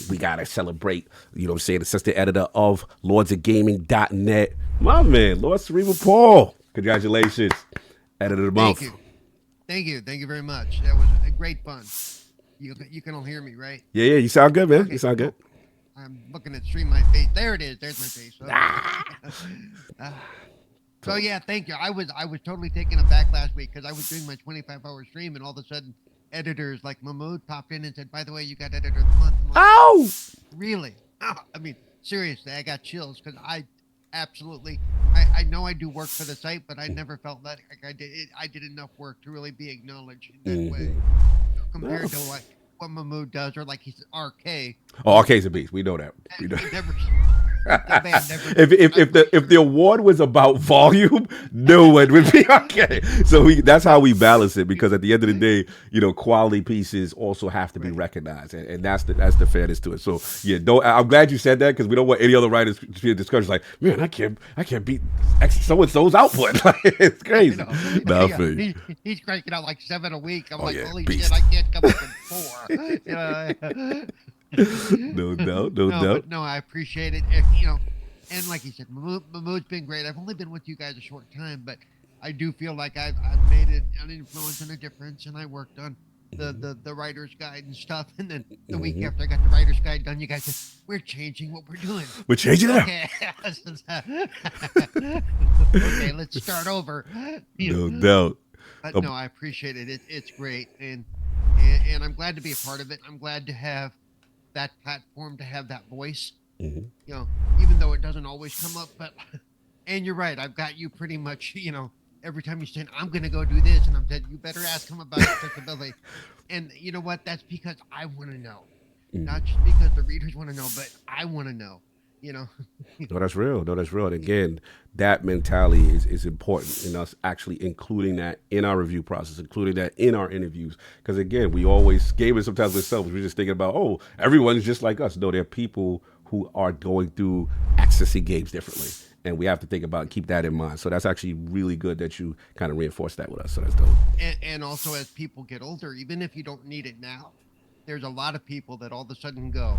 Speaker 6: we got to celebrate, the assistant editor of lordsofgaming.net, my man, Lord Cerebral Paul. Congratulations, editor of the month.
Speaker 7: Thank you very much. That was a great fun. You can all hear me, right?
Speaker 6: Yeah, you sound good, man.
Speaker 7: Okay,
Speaker 6: you sound good.
Speaker 7: I'm looking at stream my face. There it is. There's my face. So yeah, thank you. I was totally taken aback last week because I was doing my 25-hour stream, and all of a sudden, editors like Mahmood popped in and said, "By the way, you got editor of the month." I'm like,
Speaker 6: oh,
Speaker 7: really? I mean, seriously, I got chills because I know I do work for the site, but I never felt that I did enough work to really be acknowledged in that way. Compared to what Mahmood does, or like he's RK.
Speaker 6: Oh, RK's a beast. We know that. If the award was about volume, no one would be okay. So that's how we balance it, because at the end of the day, quality pieces also have to be recognized, and that's the fairness to it. So yeah, I'm glad you said that, because we don't want any other writers to be in discussions like, man, I can't beat so and so's output. It's crazy.
Speaker 7: He's cranking out like 7 a week. I'm like,
Speaker 6: yeah,
Speaker 7: holy
Speaker 6: beast.
Speaker 7: shit, I can't come up with 4.
Speaker 6: No doubt.
Speaker 7: No, I appreciate it. And like you said, Mahmoud's been great. I've only been with you guys a short time, but I do feel like I've made an influence and a difference, and I worked on the writer's guide and stuff. And then the week after I got the writer's guide done, you guys said, we're changing what we're doing.
Speaker 6: We're changing it.
Speaker 7: Okay. Okay, let's start over.
Speaker 6: No doubt.
Speaker 7: But no, I appreciate it. It's great, and I'm glad to be a part of it. I'm glad to have that platform, to have that voice. Even though it doesn't always come up, and you're right. I've got you pretty much. Every time you say, I'm going to go do this, and I'm saying, you better ask him about accessibility. And you know what? That's because I want to know. Not just because the readers want to know, but I want to know. No,
Speaker 6: that's real. And again, that mentality is important in us actually including that in our review process, including that in our interviews. Because again, we always, gamers sometimes ourselves, we're just thinking about, oh, everyone's just like us. No, there are people who are going through accessing games differently. And we have to think about and keep that in mind. So that's actually really good that you kind of reinforce that with us. So that's dope.
Speaker 7: And also, as people get older, even if you don't need it now, there's a lot of people that all of a sudden go,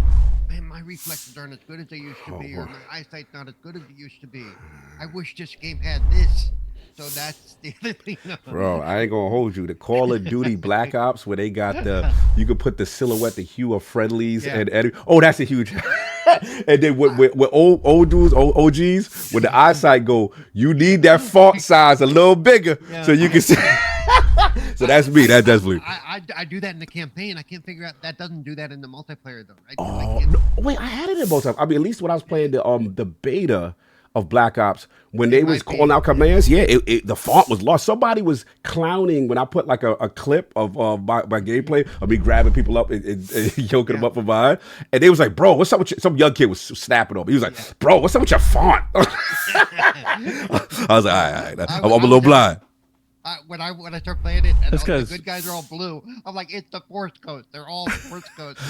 Speaker 7: man, my reflexes aren't as good as they used to be, or my eyesight's not as good as it used to be. I wish this game had this. So that's the other thing.
Speaker 6: Bro, I ain't gonna hold you. The Call of Duty Black Ops, where they got you could put the silhouette, the hue of friendlies, and that's a huge. And then with old dudes, OGs, when the eyesight go, you need that font size a little bigger so you can see. So that's me. That definitely.
Speaker 7: I do that in the campaign. I can't figure out that doesn't do that in the multiplayer though, right?
Speaker 6: No, wait, I had it in both times. I mean, at least when I was playing the beta of Black Ops, when they was calling out commands, the font was lost. Somebody was clowning when I put like a clip of my gameplay of me grabbing people up and yoking them up from behind, and they was like, "Bro, what's up with you?" Some young kid was snapping over. He was like, "Bro, what's up with your font?" I was like, "All right, I'm a little blind."
Speaker 7: When I start playing it, and the good guys are all blue, I'm like, it's the Force Coast. They're all Force Coast.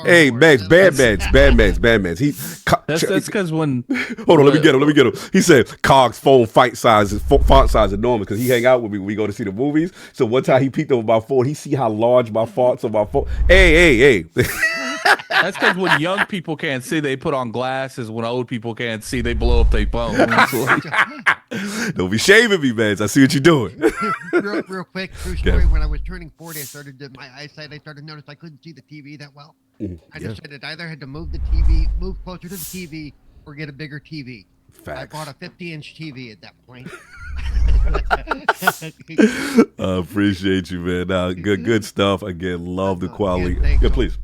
Speaker 6: Hey, Max, bad mans.
Speaker 4: That's because when
Speaker 6: hold on, let me get him. He said Cog's font size is enormous because he hang out with me when we go to see the movies. So one time he peeked over my phone, he see how large my fonts on my phone. Hey.
Speaker 4: That's because when young people can't see, they put on glasses. When old people can't see, they blow up their phone.
Speaker 6: Don't be shaming me, man. I see what you're doing.
Speaker 7: real quick, true story. When I was turning 40, I started to notice I couldn't see the TV that well. I decided I either had to move closer to the TV, or get a bigger TV.
Speaker 6: Facts.
Speaker 7: I bought a 50-inch TV at that point.
Speaker 6: I appreciate you, man. Good stuff. Again, love the quality.
Speaker 7: Yeah,
Speaker 6: please.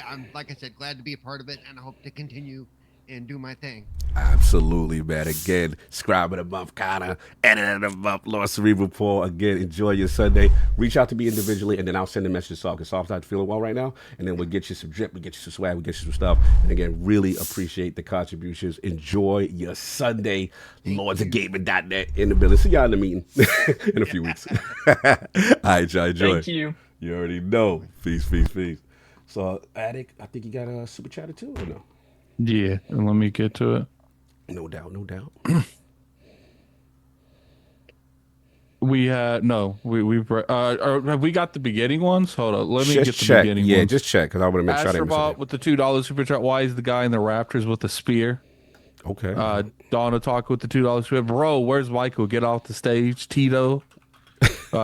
Speaker 7: I'm, like I said, glad to be a part of it, and I hope to continue and do my thing.
Speaker 6: Absolutely, man. Again, Scribe of the month, Connor, editor of the month, Lord Cerebral Paul. Again, enjoy your Sunday. Reach out to me individually, and then I'll send a message to Saul, because Saul's not feeling well right now, and then we'll get you some drip, we'll get you some swag, we'll get you some stuff. And again, really appreciate the contributions. Enjoy your Sunday. LordsOfGaming.net in the building. See y'all in the meeting in a few weeks. All right, y'all, enjoy.
Speaker 5: Thank you.
Speaker 6: You already know. Peace. So, Attic, I think you got a super chatter too, or no?
Speaker 4: Yeah, and let me get to it.
Speaker 6: No doubt.
Speaker 4: We have we got the beginning ones? Hold on, let me get the beginning ones.
Speaker 6: Yeah, just check, because I want to make sure I didn't miss
Speaker 4: Astrobot with the $2 super chat. Why is the guy in the Raptors with the spear?
Speaker 6: Okay.
Speaker 4: Donna talk with the $2 super. Bro, where's Michael? Get off the stage, Tito.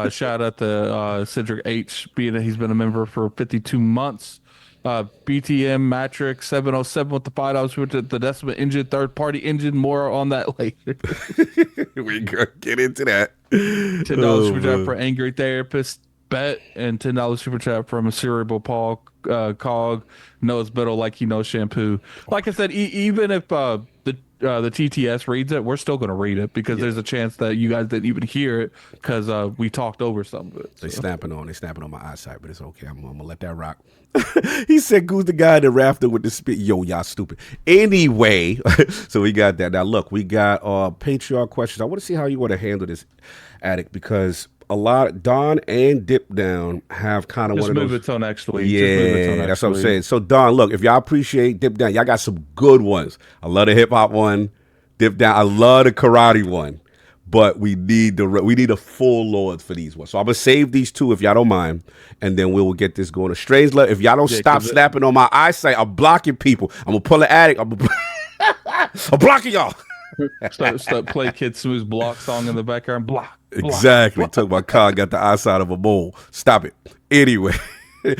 Speaker 4: Shout out to Cedric H, being that he's been a member for 52 months. BTM Matrix 707 with the $5 with the Decima engine, third-party engine. More on that later.
Speaker 6: We gonna get into that.
Speaker 4: $10 super chat for Angry Therapist Bet, and $10 super chat from a Cerebral Paul. Cog knows better like he knows shampoo. Like I said, even if the TTS reads it, we're still going to read it because there's a chance that you guys didn't even hear it because we talked over some of it. So.
Speaker 6: They snapping on my eyesight, but it's okay. I'm gonna let that rock. He said, "Who's the guy in the rafter with the spit?" Yo, y'all stupid. Anyway, so we got that. Now look, we got Patreon questions. I want to see how you want to handle this, Addict, because a lot Don and Dip Down have kind of
Speaker 4: Just
Speaker 6: one of
Speaker 4: move
Speaker 6: those.
Speaker 4: it till next week.
Speaker 6: Yeah, that's what I'm saying. So Don, look, if y'all appreciate Dip Down, y'all got some good ones. I love the hip hop one, Dip Down. I love the karate one, but we need a full Lords for these ones. So I'm gonna save these two if y'all don't mind, and then we will get this going. A Strange Love. If y'all don't stop snapping on my eyesight, I'm blocking people. I'm gonna pull an Addict. I'm blocking y'all.
Speaker 4: Start play Kid Smooth's block song in the background. Block.
Speaker 6: Exactly. Took my car, got the eyesight of a mole. Stop it. Anyway,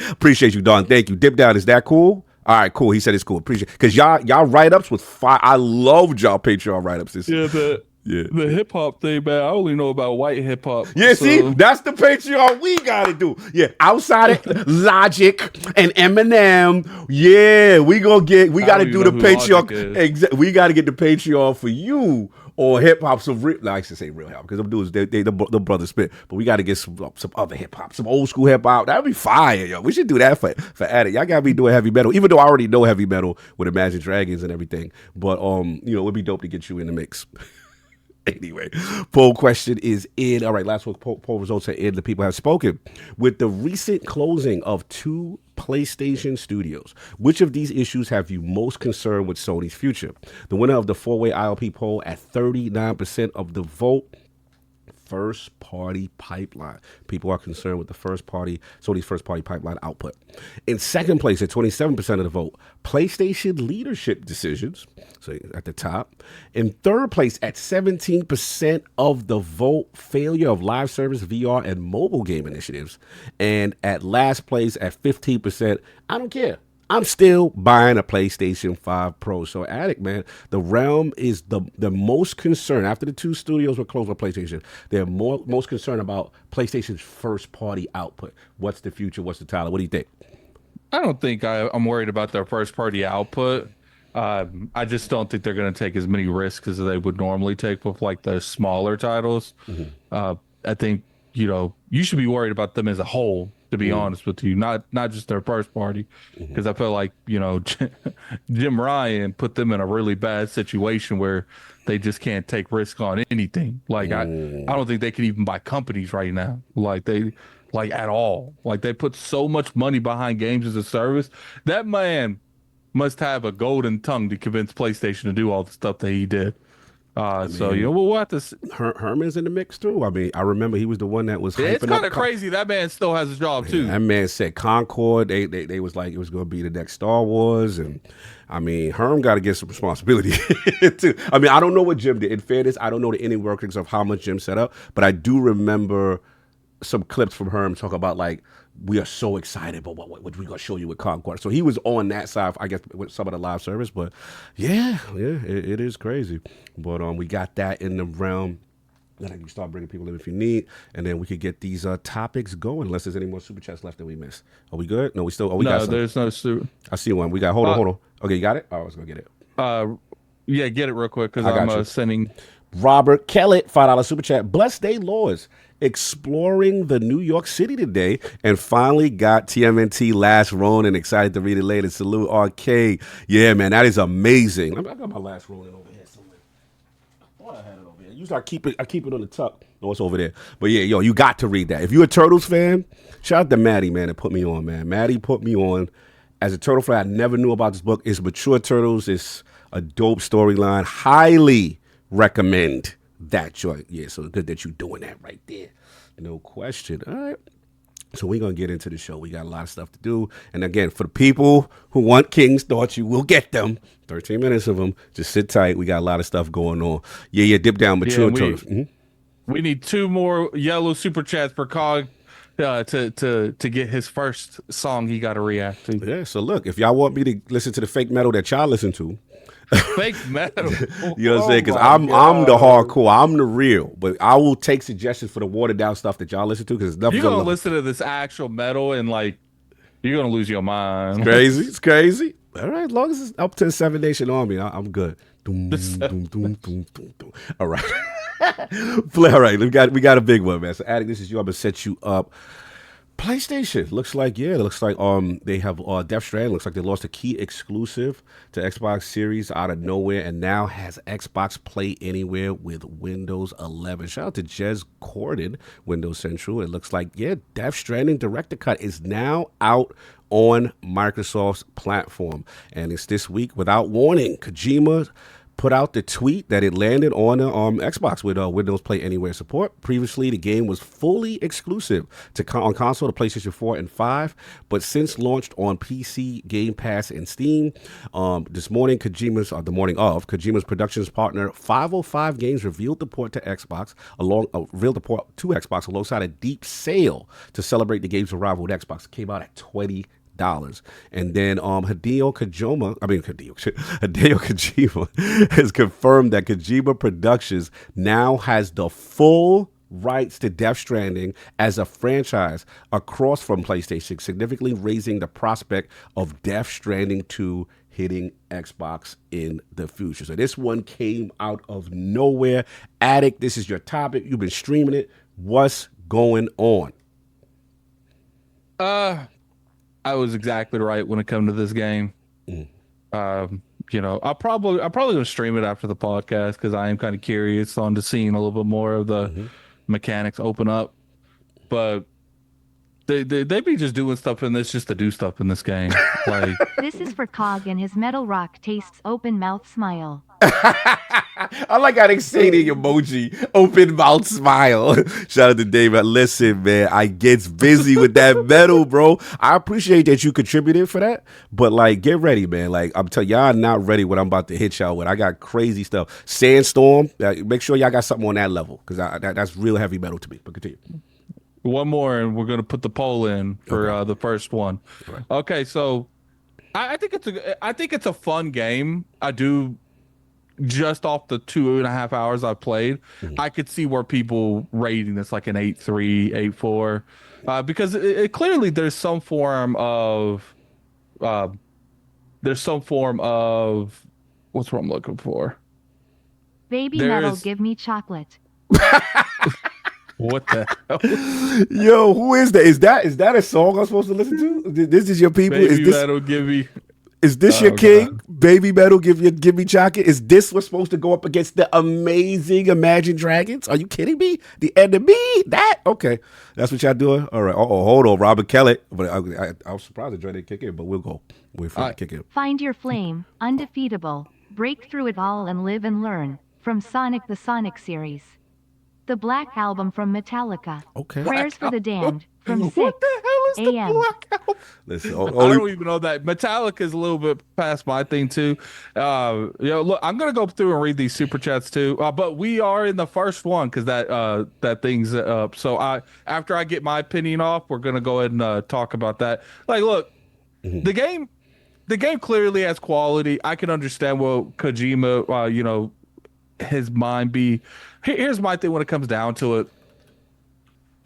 Speaker 6: appreciate you, Don. Thank you. Dip Down, is that cool? All right, cool. He said it's cool. Appreciate it. Because y'all write-ups was fire. I loved y'all Patreon write-ups.
Speaker 4: The hip hop thing, man. I only know about white hip hop.
Speaker 6: Yeah, see, that's the Patreon we gotta do. Yeah, outside of Logic and Eminem. Yeah, we gotta do the Patreon. We gotta get the Patreon for you or hip hop. Some I like to say real hip hop because them dudes, the brothers spit. But we gotta get some other hip hop, some old school hip hop. That'd be fire, yo. We should do that for Addict. Y'all gotta be doing heavy metal, even though I already know heavy metal with Imagine Dragons and everything. But it'd be dope to get you in the mix. Anyway, poll question is in. All right, last week poll results are in. The people have spoken. With the recent closing of 2 PlayStation studios, which of these issues have you most concerned with Sony's future? The winner of the 4-way ILP poll at 39% of the vote. First party pipeline. People are concerned with the Sony's first party pipeline output. In second place at 27% of the vote, PlayStation leadership decisions. So at the top. In third place at 17% of the vote, failure of live service, VR, and mobile game initiatives. And at last place at 15%, I don't care. I'm still buying a PlayStation 5 Pro. So, Addict, man, the realm is the most concerned. After the 2 studios were closed on PlayStation, they're most concerned about PlayStation's first-party output. What's the future? What's the title? What do you think?
Speaker 4: I don't think I'm worried about their first-party output. I just don't think they're going to take as many risks as they would normally take with, like, the smaller titles. I think, you should be worried about them as a whole. To be honest with you, not just their first party, because I feel like Jim Ryan put them in a really bad situation where they just can't take risk on anything. Like I don't think they can even buy companies right now. At all. Like they put so much money behind games as a service. That man must have a golden tongue to convince PlayStation to do all the stuff that he did. We'll have to see.
Speaker 6: Herman's in the mix too. I mean, I remember he was the one that was.
Speaker 4: Yeah, it's kind of crazy. That man still has a job too.
Speaker 6: That man said Concord. They was like it was going to be the next Star Wars, and I mean, Herm got to get some responsibility too. I mean, I don't know what Jim did. In fairness, I don't know the inner workings of how much Jim set up, but I do remember some clips from Herm talk about like we are so excited, but what we gonna show you with Concord. So he was on that side, I guess, with some of the live service. But yeah, it is crazy. But we got that in the realm. Then I can start bringing people in if you need, and then we could get these topics going. Unless there's any more super chats left that we missed. Are we good? No, we still. Oh, we got some.
Speaker 4: There's no super.
Speaker 6: I see one. We got. Hold on. Okay, you got it. Oh, I was gonna get it.
Speaker 4: Yeah, get it real quick because I'm sending.
Speaker 6: Robert Kellett, $5 super chat. Blessed day, Lords. Exploring the New York City today and finally got TMNT Last Ronin. Excited to read it later. Salute Arcade. Yeah, man, that is amazing. I got my Last Ronin over here somewhere. I thought I had it over here. Usually I keep it on the tuck. No, it's over there. But yeah, you got to read that. If you're a Turtles fan, shout out to Maddie, man, that put me on, man. Maddie put me on. As a Turtle fan, I never knew about this book. It's mature Turtles. It's a dope storyline. Highly recommend that joint. Yeah, so good that you're doing that right there. No question. All right. So we're going to get into the show. We got a lot of stuff to do. And again, for the people who want King's Thoughts, you will get them. 13 minutes of them. Just sit tight. We got a lot of stuff going on. Yeah, dip down mature Turtles.
Speaker 4: We need 2 more yellow super chats per Cog to get his first song he got to react to.
Speaker 6: Yeah, so look, if y'all want me to listen to the fake metal that y'all listen to,
Speaker 4: fake metal.
Speaker 6: You know what I'm saying? Because I'm the hardcore. I'm the real. But I will take suggestions for the watered down stuff that y'all listen to. Because
Speaker 4: you're gonna listen to this actual metal and like You're gonna lose your mind.
Speaker 6: It's crazy. All right, as long as it's up to the 7 Nation Army, I'm good. Doom, doom, doom, doom, doom, doom. All right. All right, we got a big one, man. So, Addict, this is you. I'm gonna set you up. PlayStation looks like they have DeathStranding. Looks like they lost a key exclusive to Xbox Series out of nowhere, and now has Xbox Play Anywhere with Windows 11. Shout out to Jez Corden, Windows Central. It looks like DeathStranding Director Cut is now out on Microsoft's platform, and it's this week. Without warning, Kojima put out the tweet that it landed on Xbox with Windows Play Anywhere support. Previously, the game was fully exclusive on console, the PlayStation 4 and 5, but since launched on PC, Game Pass, and Steam, this morning, the morning of, Kojima's productions partner 505 Games revealed the port to Xbox, alongside a deep sale to celebrate the game's arrival with Xbox. It came out at $20. And then Hideo Kojima has confirmed that Kojima Productions now has the full rights to Death Stranding as a franchise across from PlayStation, significantly raising the prospect of Death Stranding 2 hitting Xbox in the future. So this one came out of nowhere. Addict, this is your topic. You've been streaming it. What's going on?
Speaker 4: I was exactly right when it comes to this game. I'll probably gonna stream it after the podcast because I am kind of curious on to seeing a little bit more of the mechanics open up. But they be just doing stuff in this just to do stuff in this game. Like,
Speaker 8: this is for Cog and his metal rock tastes open mouth smile.
Speaker 6: I like how they say the emoji, open mouth smile. Shout out to David. Listen, man, I gets busy with that metal, bro. I appreciate that you contributed for that, but like, get ready, man. Like, I'm telling y'all not ready what I'm about to hit y'all with. I got crazy stuff. Sandstorm, make sure y'all got something on that level because that's real heavy metal to me. But continue.
Speaker 4: One more, and we're gonna put the poll in for the first one. Right. Okay, so I think it's a fun game. I do. Just off the 2.5 hours I've played, I could see where people rating this like an 8.3, 8.4, because it clearly there's some form of what's what I'm looking for.
Speaker 8: Baby metal, give me chocolate.
Speaker 4: What the hell?
Speaker 6: Yo, who is that? Is that a song I'm supposed to listen to? This is your people?
Speaker 4: Baby metal, give me.
Speaker 6: Is this your king? God. Baby metal, give me chocolate. Is this what's supposed to go up against the amazing Imagine Dragons? Are you kidding me? The enemy? That? Okay. That's what y'all doing? All right. Hold on. Robert Kelly. But I was surprised that Dre didn't kick in, but we'll go. We're free to kick in.
Speaker 8: Find your flame, undefeatable. Break through it all and live and learn. From Sonic the Sonic series. The Black Album from Metallica.
Speaker 6: Okay.
Speaker 8: Prayers for the Damned. From 6
Speaker 4: What the hell is the
Speaker 8: a.m.
Speaker 4: Black Album?
Speaker 6: Listen,
Speaker 4: I don't even know that. Metallica is a little bit past my thing too. Look, I'm gonna go through and read these super chats too. But we are in the first one because that thing's up. So after I get my opinion off, we're gonna go ahead and talk about that. Like, look, the game clearly has quality. I can understand what Kojima, his mind be. Here's my thing when it comes down to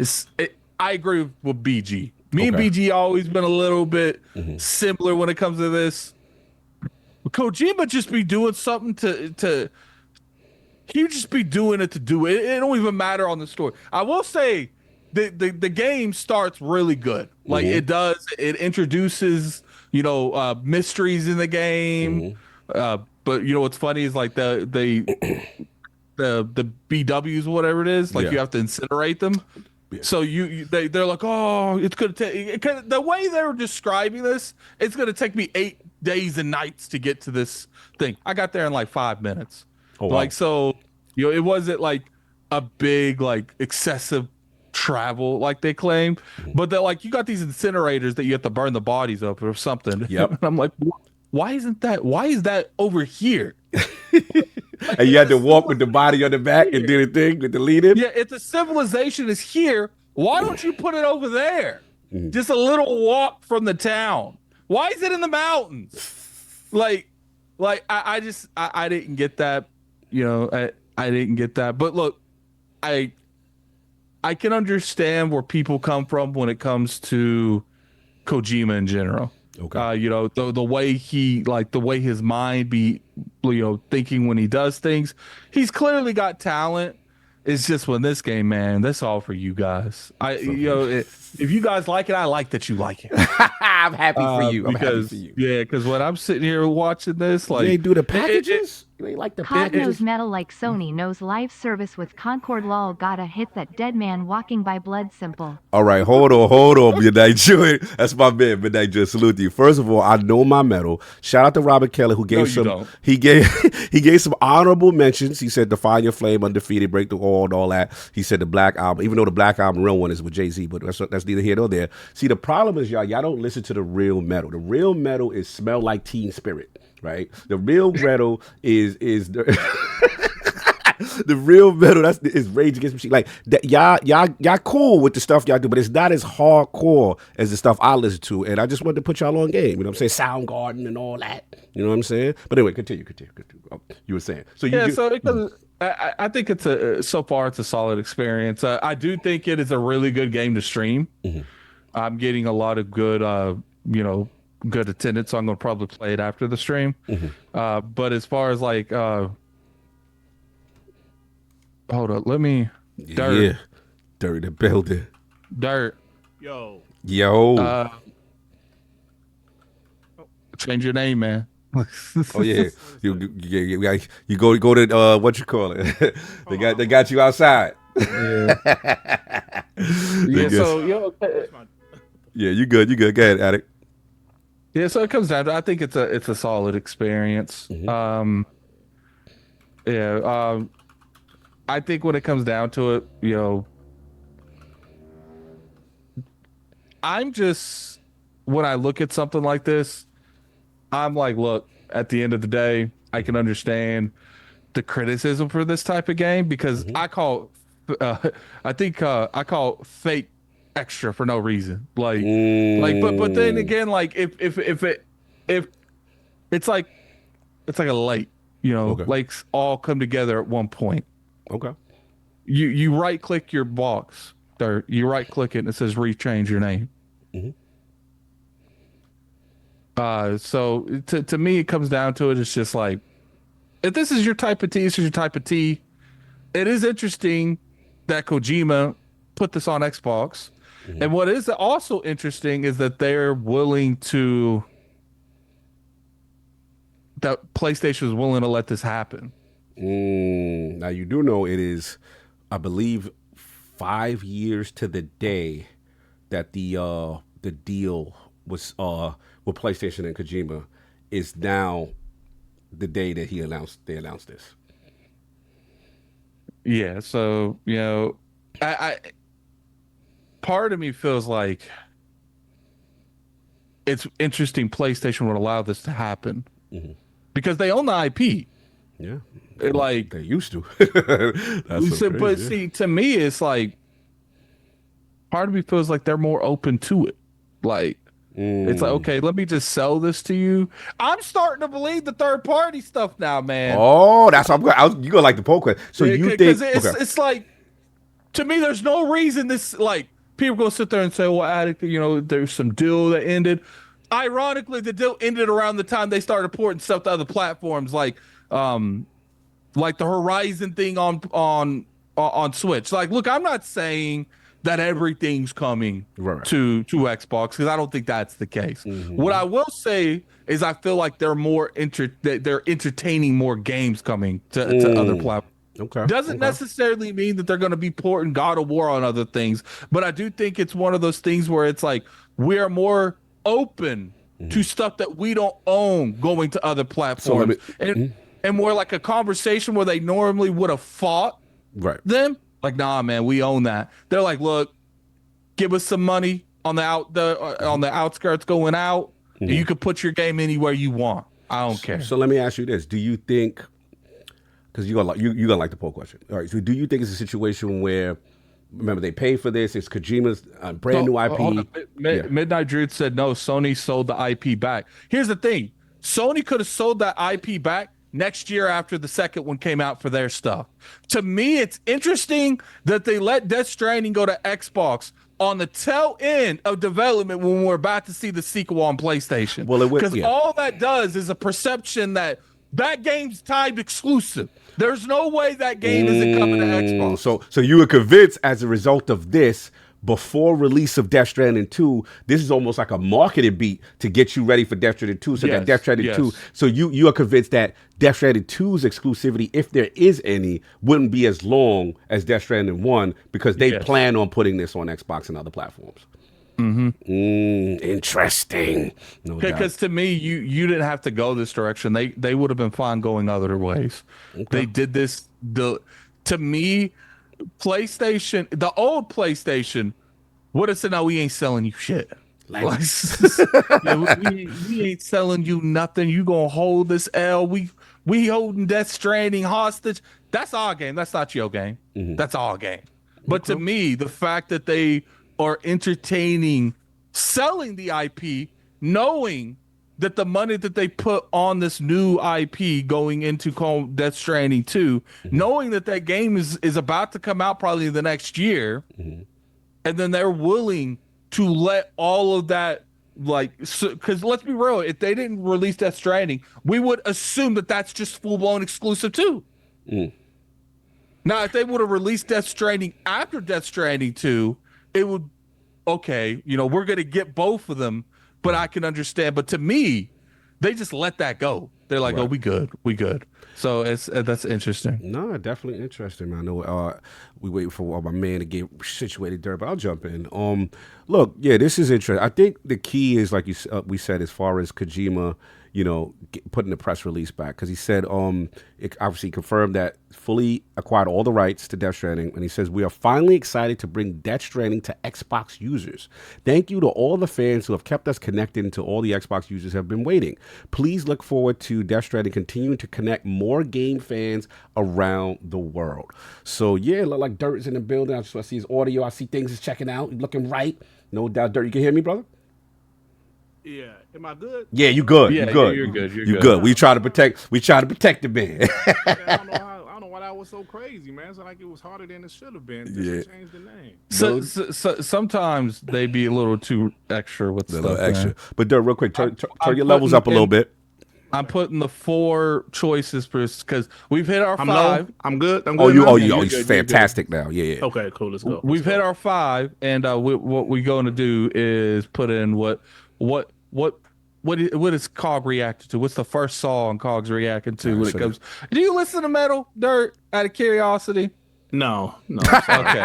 Speaker 4: it. I agree with BG. Me and BG always been a little bit similar when it comes to this. Kojima just be doing something to he just be doing it to do it. It don't even matter on the story. I will say the game starts really good. Like it does. It introduces mysteries in the game. But what's funny is like the BWs, whatever it is, like you have to incinerate them. Yeah. So they're like, oh, it's gonna take. The way they were describing this, it's gonna take me 8 days and nights to get to this thing. I got there in like 5 minutes. Oh, wow. Like, so it wasn't like a big like excessive travel like they claim, but they're like, you got these incinerators that you have to burn the bodies up or something. Yep. And I'm like, why is that over here?
Speaker 6: And you had to walk with the body on the back and do the thing with the lead in?
Speaker 4: Yeah, if the civilization is here, why don't you put it over there? Just a little walk from the town. Why is it in the mountains? Like I didn't get that. I didn't get that. But look, I can understand where people come from when it comes to Kojima in general.
Speaker 6: Okay.
Speaker 4: You know, the way the way his mind be, you know, thinking when he does things. He's clearly got talent. It's just when this game, man, that's all for you guys. If you guys like it, I like that you like it.
Speaker 6: I'm happy for you. I'm happy for you.
Speaker 4: Yeah, because when I'm sitting here watching this, like,
Speaker 6: they do the packages. You ain't like the
Speaker 8: COD knows
Speaker 6: packages.
Speaker 8: metal like Sony knows live service with Concord lol gotta hit that dead man walking by blood simple.
Speaker 6: All right, hold on, Midnight Joy. That's my man, Midnight Joy. Salute to you. First of all, I know my metal. Shout out to Robert Kelly, who gave he gave some honorable mentions. He said Define Your Flame, Undefeated, Break the Wall, and all that. He said the Black Album, even though the Black Album real one is with Jay-Z, but that's neither here nor there. See, the problem is y'all don't listen to the real metal. The real metal is Smell Like Teen Spirit. Right, the real metal is the the real metal is Rage Against the Machine. Like that, y'all cool with the stuff y'all do, but it's not as hardcore as the stuff I listen to. And I just wanted to put y'all on game. You know what I'm saying? Soundgarden and all that. You know what I'm saying? But anyway, continue. Oh, you were saying so.
Speaker 4: I think it's so far it's a solid experience. I do think it is a really good game to stream.
Speaker 6: Mm-hmm.
Speaker 4: I'm getting a lot of good, good attendance, so I'm going to probably play it after the stream.
Speaker 6: Mm-hmm.
Speaker 4: But as far as like, hold up, let me.
Speaker 6: Dirt the building.
Speaker 4: Dirt.
Speaker 3: Yo.
Speaker 4: Change your name, man.
Speaker 6: Oh yeah, you go to what you call it? they got you outside.
Speaker 4: Yeah.
Speaker 6: Yeah, you good. Go ahead, Addict.
Speaker 4: Yeah, so it comes down to I think it's a solid experience.
Speaker 6: Mm-hmm.
Speaker 4: I think when it comes down to it, you know, I'm just when I look at something like this, I'm like, look, at the end of the day, I can understand the criticism for this type of game because I call fake extra for no reason. Like but then again, like if it's like a light, you know, lakes all come together at one point.
Speaker 6: Okay.
Speaker 4: You right click your box there, you right click it and it says rechange your name.
Speaker 6: Mm-hmm.
Speaker 4: So to me it comes down to it, it's just like if this is your type of tea, this is your type of tea. It is interesting that Kojima put this on Xbox. Mm-hmm. And what is also interesting is that they're willing to, that PlayStation is willing to let this happen.
Speaker 6: Now you do know it is, I believe, 5 years to the day that the deal was with PlayStation and Kojima is now the day that they announced this.
Speaker 4: Yeah, so you know, I part of me feels like it's interesting PlayStation would allow this to happen because they own the IP.
Speaker 6: Yeah,
Speaker 4: like
Speaker 6: they used to.
Speaker 4: But see, to me, it's like part of me feels like they're more open to it. Like it's like, okay, let me just sell this to you. I'm starting to believe the third party stuff now, man.
Speaker 6: Oh, that's what you gonna like the poll question. So you think
Speaker 4: it's like, to me, there's no reason this, like, people gonna sit there and say, well, Addict, you know, there's some deal that ended. Ironically, the deal ended around the time they started porting stuff to other platforms, like the Horizon thing on Switch. Like, look, I'm not saying that everything's coming to Xbox because I don't think that's the case. What I will say is I feel like they're they're entertaining more games coming to other platforms.
Speaker 6: Okay.
Speaker 4: Doesn't necessarily mean that they're going to be porting God of War on other things, but I do think it's one of those things where it's like we are more open to stuff that we don't own going to other platforms, and more like a conversation where they normally would have fought them. Like, nah, man, we own that. They're like, look, give us some money on the outskirts going out, and you can put your game anywhere you want. I don't care.
Speaker 6: So let me ask you this: do you think? Because you're gonna like the poll question. All right. So do you think it's a situation where, remember, they pay for this? It's Kojima's brand new IP.
Speaker 4: Midnight Druid said no. Sony sold the IP back. Here's the thing: Sony could have sold that IP back next year after the second one came out for their stuff. To me, it's interesting that they let Death Stranding go to Xbox on the tail end of development when we're about to see the sequel on PlayStation.
Speaker 6: Well,
Speaker 4: because all that does is a perception that game's timed exclusive. There's no way that game isn't coming to Xbox.
Speaker 6: So you were convinced as a result of this, before release of Death Stranding 2, this is almost like a marketing beat to get you ready for Death Stranding 2. So that Death Stranding 2, so you are convinced that Death Stranding 2's exclusivity, if there is any, wouldn't be as long as Death Stranding 1 because they plan on putting this on Xbox and other platforms. Interesting.
Speaker 4: Because to me, you didn't have to go this direction. They would have been fine going other ways. They did this. To me, PlayStation, the old PlayStation, would have said, "No, we ain't selling you shit. We ain't selling you nothing. You gonna hold this L. We holding Death Stranding hostage. That's our game. That's not your game. That's our game." But to me, the fact that they are entertaining selling the IP, knowing that the money that they put on this new IP going into Death Stranding 2, knowing that game is about to come out probably the next year, and then they're willing to let all of that, because let's be real, if they didn't release Death Stranding, we would assume that that's just full-blown exclusive too. Now, if they would have released Death Stranding after Death Stranding 2, it would, okay, we're going to get both of them, but I can understand. But to me, they just let that go. They're like, "Oh, we good. So that's interesting.
Speaker 6: No, definitely interesting, man. I know we waiting for my man to get situated there, but I'll jump in. Look, this is interesting. I think the key is, like we said, as far as Kojima, putting the press release back, because he said it obviously confirmed that fully acquired all the rights to Death Stranding, and he says, "We are finally excited to bring Death Stranding to Xbox users. Thank you to all the fans who have kept us connected and to all the Xbox users have been waiting. Please look forward to Death Stranding continuing to connect more game fans around the world." So look like Dirt is in the building. I see his audio. I see things is checking out, looking right. No doubt, Dirt. You can hear me, brother?
Speaker 9: Yeah, am I good?
Speaker 6: Yeah, you good.
Speaker 4: Yeah,
Speaker 6: you good.
Speaker 4: You're good.
Speaker 6: You're good. We try to protect the man.
Speaker 9: I don't know why that was so crazy, man. It's like it was harder than it should have been. Just change the name.
Speaker 4: So sometimes they be a little too extra with the stuff.
Speaker 6: Extra. But Dirt, real quick, turn your levels up a little bit.
Speaker 4: I'm putting the 4 choices because we've hit our 5.
Speaker 9: I'm good.
Speaker 6: You're fantastic now. Yeah.
Speaker 9: Okay, cool. Let's go.
Speaker 4: We've hit our 5, and what we're going to do is put in what is Cog reacting to? What's the first song Cog's reacting to when it comes? Do you listen to metal, Dirt? Out of curiosity.
Speaker 9: No.
Speaker 4: Okay.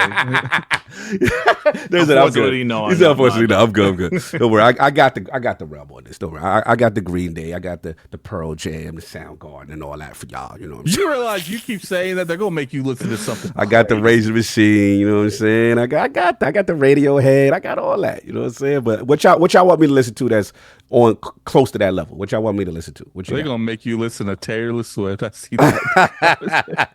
Speaker 6: There's an unfortunately no. I'm good. Don't worry. I got the realm on this. Don't worry. I got the Green Day. I got the Pearl Jam, the Soundgarden, and all that for y'all. You know what I'm saying?
Speaker 4: You realize you keep saying that they're gonna make you listen to something.
Speaker 6: I got the Razor Machine. You know what I'm saying? I got the Radiohead. I got all that. You know what I'm saying? But what y'all want me to listen to that's on close to that level? What y'all want me to listen to? They're
Speaker 4: gonna make you listen to Taylor Swift. I see that.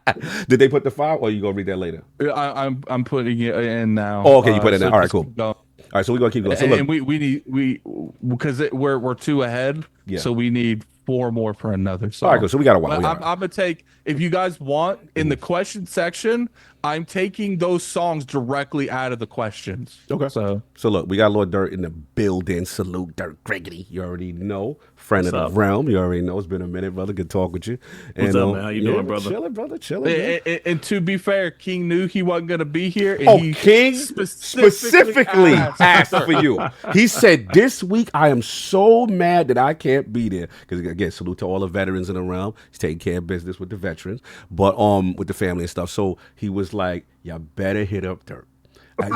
Speaker 6: Did they put the 5, or you gonna read that later?
Speaker 4: I'm putting it in now.
Speaker 6: Oh, okay, you put it in. All right, cool. All right, so we're gonna keep going. So look,
Speaker 4: and we because we're 2 ahead, so we need 4 more for another song.
Speaker 6: All right, cool. So we got a while.
Speaker 4: I'm gonna take, if you guys want, in the question section, I'm taking those songs directly out of the questions.
Speaker 6: Okay. So look, we got Lord Dirt in the building. Salute, Dirt Gregory. You already know. Friend of the realm. You already know. It's been a minute, brother. Good talk with you.
Speaker 9: What's up, man? How you doing, brother?
Speaker 6: Chilling, brother. Chilling.
Speaker 4: And to be fair, King knew he wasn't going to be here.
Speaker 6: And King specifically asked for you. He said, "This week I am so mad that I can't be there." Because again, salute to all the veterans in the realm. He's taking care of business with the veterans, but with the family and stuff. So he was like, "You better hit up Dirt."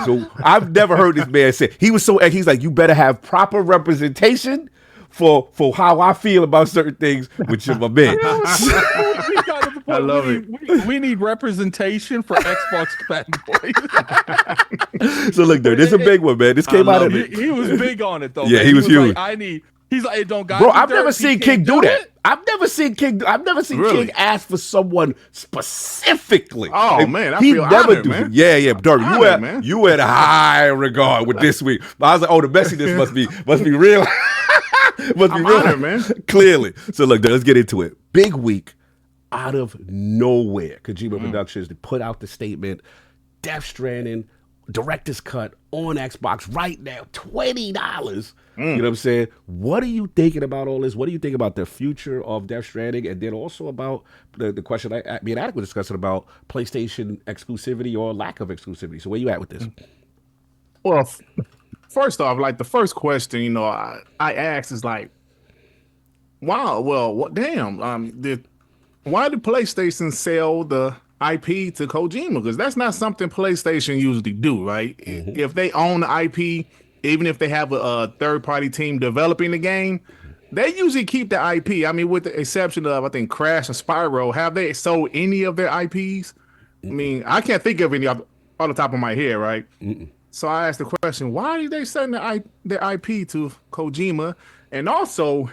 Speaker 6: So I've never heard this man say. He's like, "You better have proper representation for how I feel about certain things," which is my man.
Speaker 4: I love it. We need representation for Xbox fanboys.
Speaker 6: So look, there, this is a big one, man. This came out of it.
Speaker 4: He was big on it though.
Speaker 6: Yeah,
Speaker 4: man.
Speaker 6: he was huge.
Speaker 4: Like, he's like, "It don't got."
Speaker 6: Bro, I've never seen King do that. I've never seen King ask for someone specifically.
Speaker 9: Oh man, I feel honored, man.
Speaker 6: Yeah, Dirt, you had a high regard with this week. But I was like, oh, the messiness must be real. Must be real,
Speaker 9: honored, man.
Speaker 6: Clearly. So look, let's get into it. Big week out of nowhere, Kojima Productions to put out the statement, Death Stranding, director's cut on Xbox right now, $20. You know what I'm saying? What are you thinking about all this? What do you think about the future of Death Stranding? And then also about the question me and Attic were discussing about PlayStation exclusivity or lack of exclusivity. So where you at with this?
Speaker 9: Well, first off, like the first question, you know, I asked is like, wow, well, what? Damn, why did PlayStation sell the IP to Kojima? Because that's not something PlayStation usually do, right? If they own the IP, even if they have a third-party team developing the game, they usually keep the IP. I mean, with the exception of, I think, Crash and Spyro, have they sold any of their IPs? I mean, I can't think of any off the top of my head, right? So I asked the question, why are they selling their IP to Kojima? And also,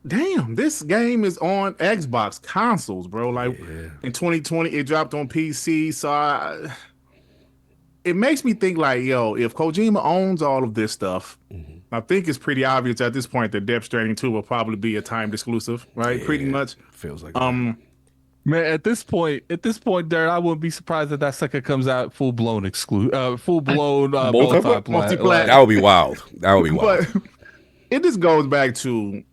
Speaker 9: damn, this game is on Xbox consoles, bro. Like in 2020, it dropped on PC. So it makes me think like, yo, if Kojima owns all of this stuff, I think it's pretty obvious at this point that Death Stranding 2 will probably be a timed exclusive, right?
Speaker 6: Yeah,
Speaker 9: pretty much.
Speaker 6: Feels like
Speaker 4: Man, at this point, Darren, I wouldn't be surprised if that sucker comes out full blown
Speaker 9: multi-plat.
Speaker 6: that would be wild. That would be wild.
Speaker 9: But it just goes back to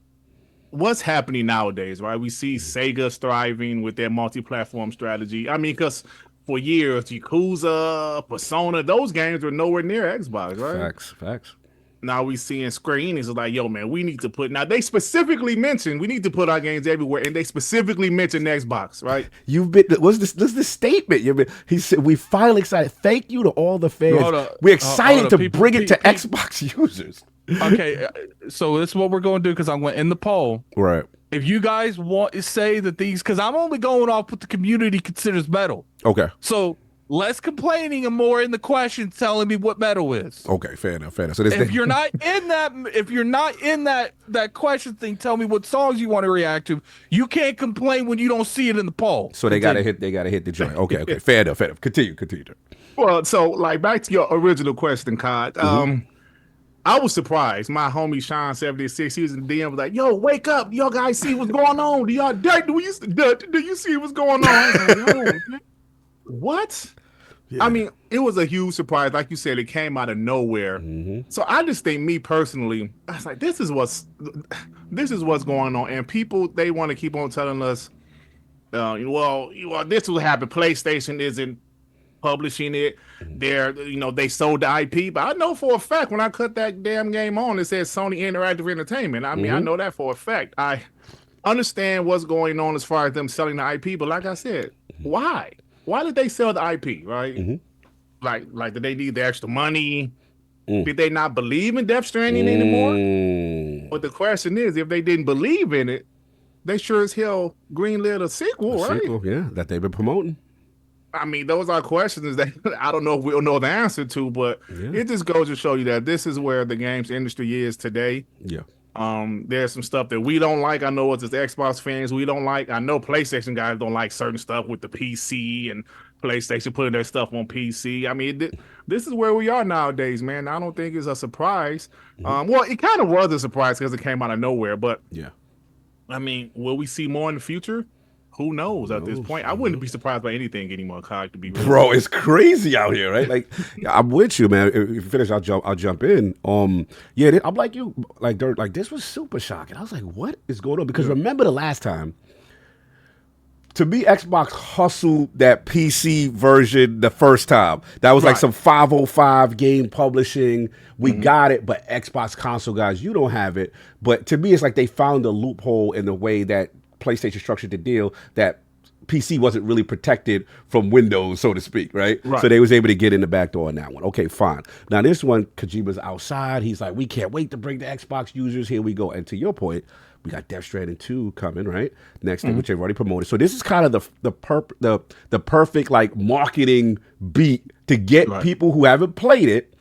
Speaker 9: what's happening nowadays, right? We see Sega thriving with their multi-platform strategy. I mean, because for years, Yakuza, Persona, those games were nowhere near Xbox, right?
Speaker 6: Facts.
Speaker 9: Now we seeing Square Enix is like, yo, man, we need to put. Now they specifically mentioned we need to put our games everywhere, and they specifically mentioned Xbox, right?
Speaker 6: What's this statement? He said, we finally excited. Thank you to all the fans. We're excited to bring it to Xbox users.
Speaker 4: Okay, so this is what we're going to do because I went in the poll.
Speaker 6: Right.
Speaker 4: If you guys want to say that these, because I'm only going off what the community considers metal.
Speaker 6: Okay.
Speaker 4: So less complaining and more in the questions telling me what metal is.
Speaker 6: Okay, fair enough. So
Speaker 4: if you're not in that question thing, tell me what songs you want to react to. You can't complain when you don't see it in the poll.
Speaker 6: So they gotta hit the joint. Okay. Fair enough. Continue.
Speaker 9: Well, so like back to your original question, Cod. I was surprised. My homie Sean 76, he was in the DM, was like, "Yo, wake up! Y'all guys see what's going on? Do you see what's going on?" I was like, "Oh, what?" Yeah. I mean, it was a huge surprise. Like you said, it came out of nowhere. So I just think, me personally, I was like, this is what's going on. And people, they want to keep on telling us, well, this will happen. PlayStation isn't publishing it. They sold the IP. But I know for a fact when I cut that damn game on, it says Sony Interactive Entertainment. I mean, I know that for a fact. I understand what's going on as far as them selling the IP. But like I said, why? Why did they sell the IP, right? Like, did they need the extra money? Did they not believe in Death Stranding anymore? But the question is, if they didn't believe in it, they sure as hell greenlit a sequel, right?
Speaker 6: Yeah, that they've been promoting.
Speaker 9: I mean, those are questions that I don't know if we'll know the answer to, but it just goes to show you that this is where the games industry is today.
Speaker 6: Yeah.
Speaker 9: There's some stuff that we don't like. I know as Xbox fans we don't like. I know PlayStation guys don't like certain stuff with the PC and PlayStation putting their stuff on PC. I mean, this is where we are nowadays, man. I don't think it's a surprise. Well, it kind of was a surprise because it came out of nowhere, but I mean, will we see more in the future? Who knows at this point? I wouldn't be surprised by anything anymore, Cog, to be real.
Speaker 6: Bro, it's crazy out here, right? Like, I'm with you, man. If you finish, I'll jump in. I'm like you, like Dirk. Like, this was super shocking. I was like, what is going on? Because remember the last time, to me, Xbox hustled that PC version the first time. That was like some 505 game publishing. We got it, but Xbox console guys, you don't have it. But to me, it's like they found a loophole in the way that PlayStation structured the deal that PC wasn't really protected from Windows, so to speak, right? So they was able to get in the back door on that one. Okay, fine. Now this one, Kojima's outside. He's like, we can't wait to bring the Xbox users. Here we go. And to your point, we got Death Stranding 2 coming, right? Next thing, which they've already promoted. So this is kind of the perfect like marketing beat to get people who haven't played it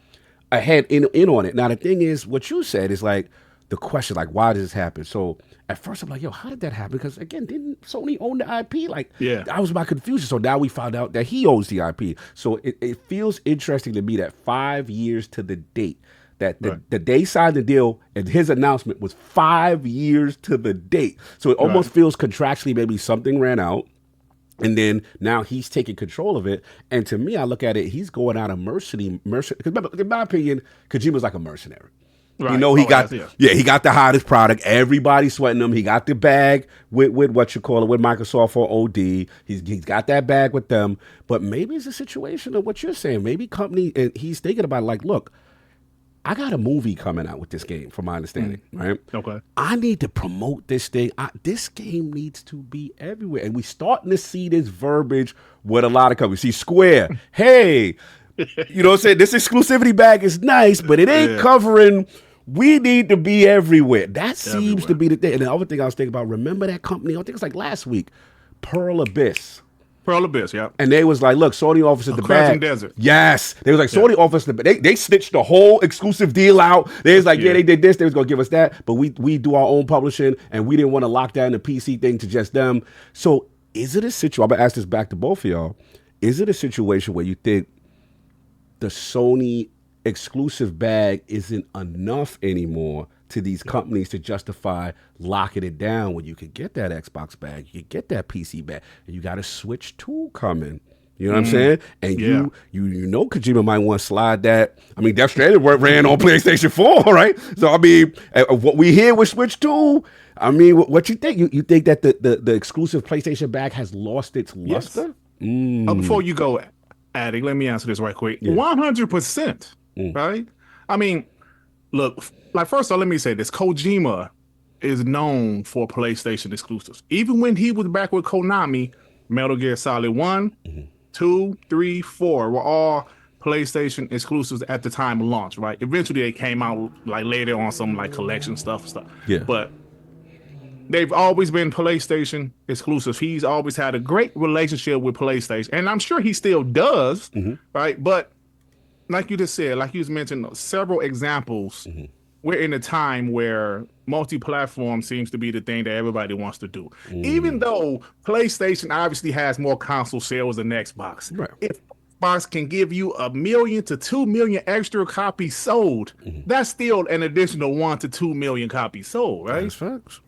Speaker 6: ahead in on it. Now the thing is, what you said is like the question, like, why does this happen? So at first I'm like, yo, how did that happen? Because again, didn't Sony own the IP? Like, that was my confusion. So now we found out that he owns the IP. So it feels interesting to me that 5 years to the date, that the day signed the deal and his announcement was 5 years to the date. So it almost feels contractually maybe something ran out. And then now he's taking control of it. And to me, I look at it, he's going out of mercenary. Because in my opinion, Kojima's like a mercenary.
Speaker 9: Right.
Speaker 6: You know, he got he got the hottest product. Everybody's sweating him. He got the bag with what you call it, with Microsoft for OD. He's got that bag with them. But maybe it's a situation of what you're saying. Maybe company, and he's thinking about like, look, I got a movie coming out with this game, from my understanding, right?
Speaker 9: Okay.
Speaker 6: I need to promote this thing. This game needs to be everywhere. And we starting to see this verbiage with a lot of companies. See, Square, hey, you know what I'm saying? This exclusivity bag is nice, but it ain't covering. We need to be everywhere. That seems to be the thing. And the other thing I was thinking about, remember that company? I think it's like last week, Pearl Abyss.
Speaker 9: Pearl Abyss, yeah.
Speaker 6: And they was like, look, Sony offers the bag.
Speaker 9: Desert.
Speaker 6: Yes. They was like, Sony offers the bag. They snitched the whole exclusive deal out. They was like, they did this. They was going to give us that. But we do our own publishing, and we didn't want to lock down the PC thing to just them. So is it a situation, I'm going to ask this back to both of y'all. Is it a situation where you think the Sony exclusive bag isn't enough anymore to these companies to justify locking it down when you could get that Xbox bag, you could get that PC bag, and you got a Switch 2 coming. You know what I'm saying? And you know Kojima might want to slide that. I mean, Death Stranding ran on PlayStation 4, right? So, I mean, what we hear with Switch 2, I mean, what you think? You think that the exclusive PlayStation bag has lost its luster?
Speaker 9: Before you go, Addict, let me answer this right quick. 100%, right? I mean, look, like, first of all, let me say this. Kojima is known for PlayStation exclusives. Even when he was back with Konami, Metal Gear Solid 1, 2, 3, 4 were all PlayStation exclusives at the time of launch, right? Eventually, they came out like later on some like collection stuff. Yeah. But they've always been PlayStation exclusives. He's always had a great relationship with PlayStation, and I'm sure he still does, right? But like you just said, like you just mentioned, several examples. We're in a time where multi-platform seems to be the thing that everybody wants to do. Even though PlayStation obviously has more console sales than Xbox. Right. If Xbox can give you 1 million to 2 million extra copies sold, that's still an additional 1 to 2 million copies sold, right?
Speaker 6: That's facts.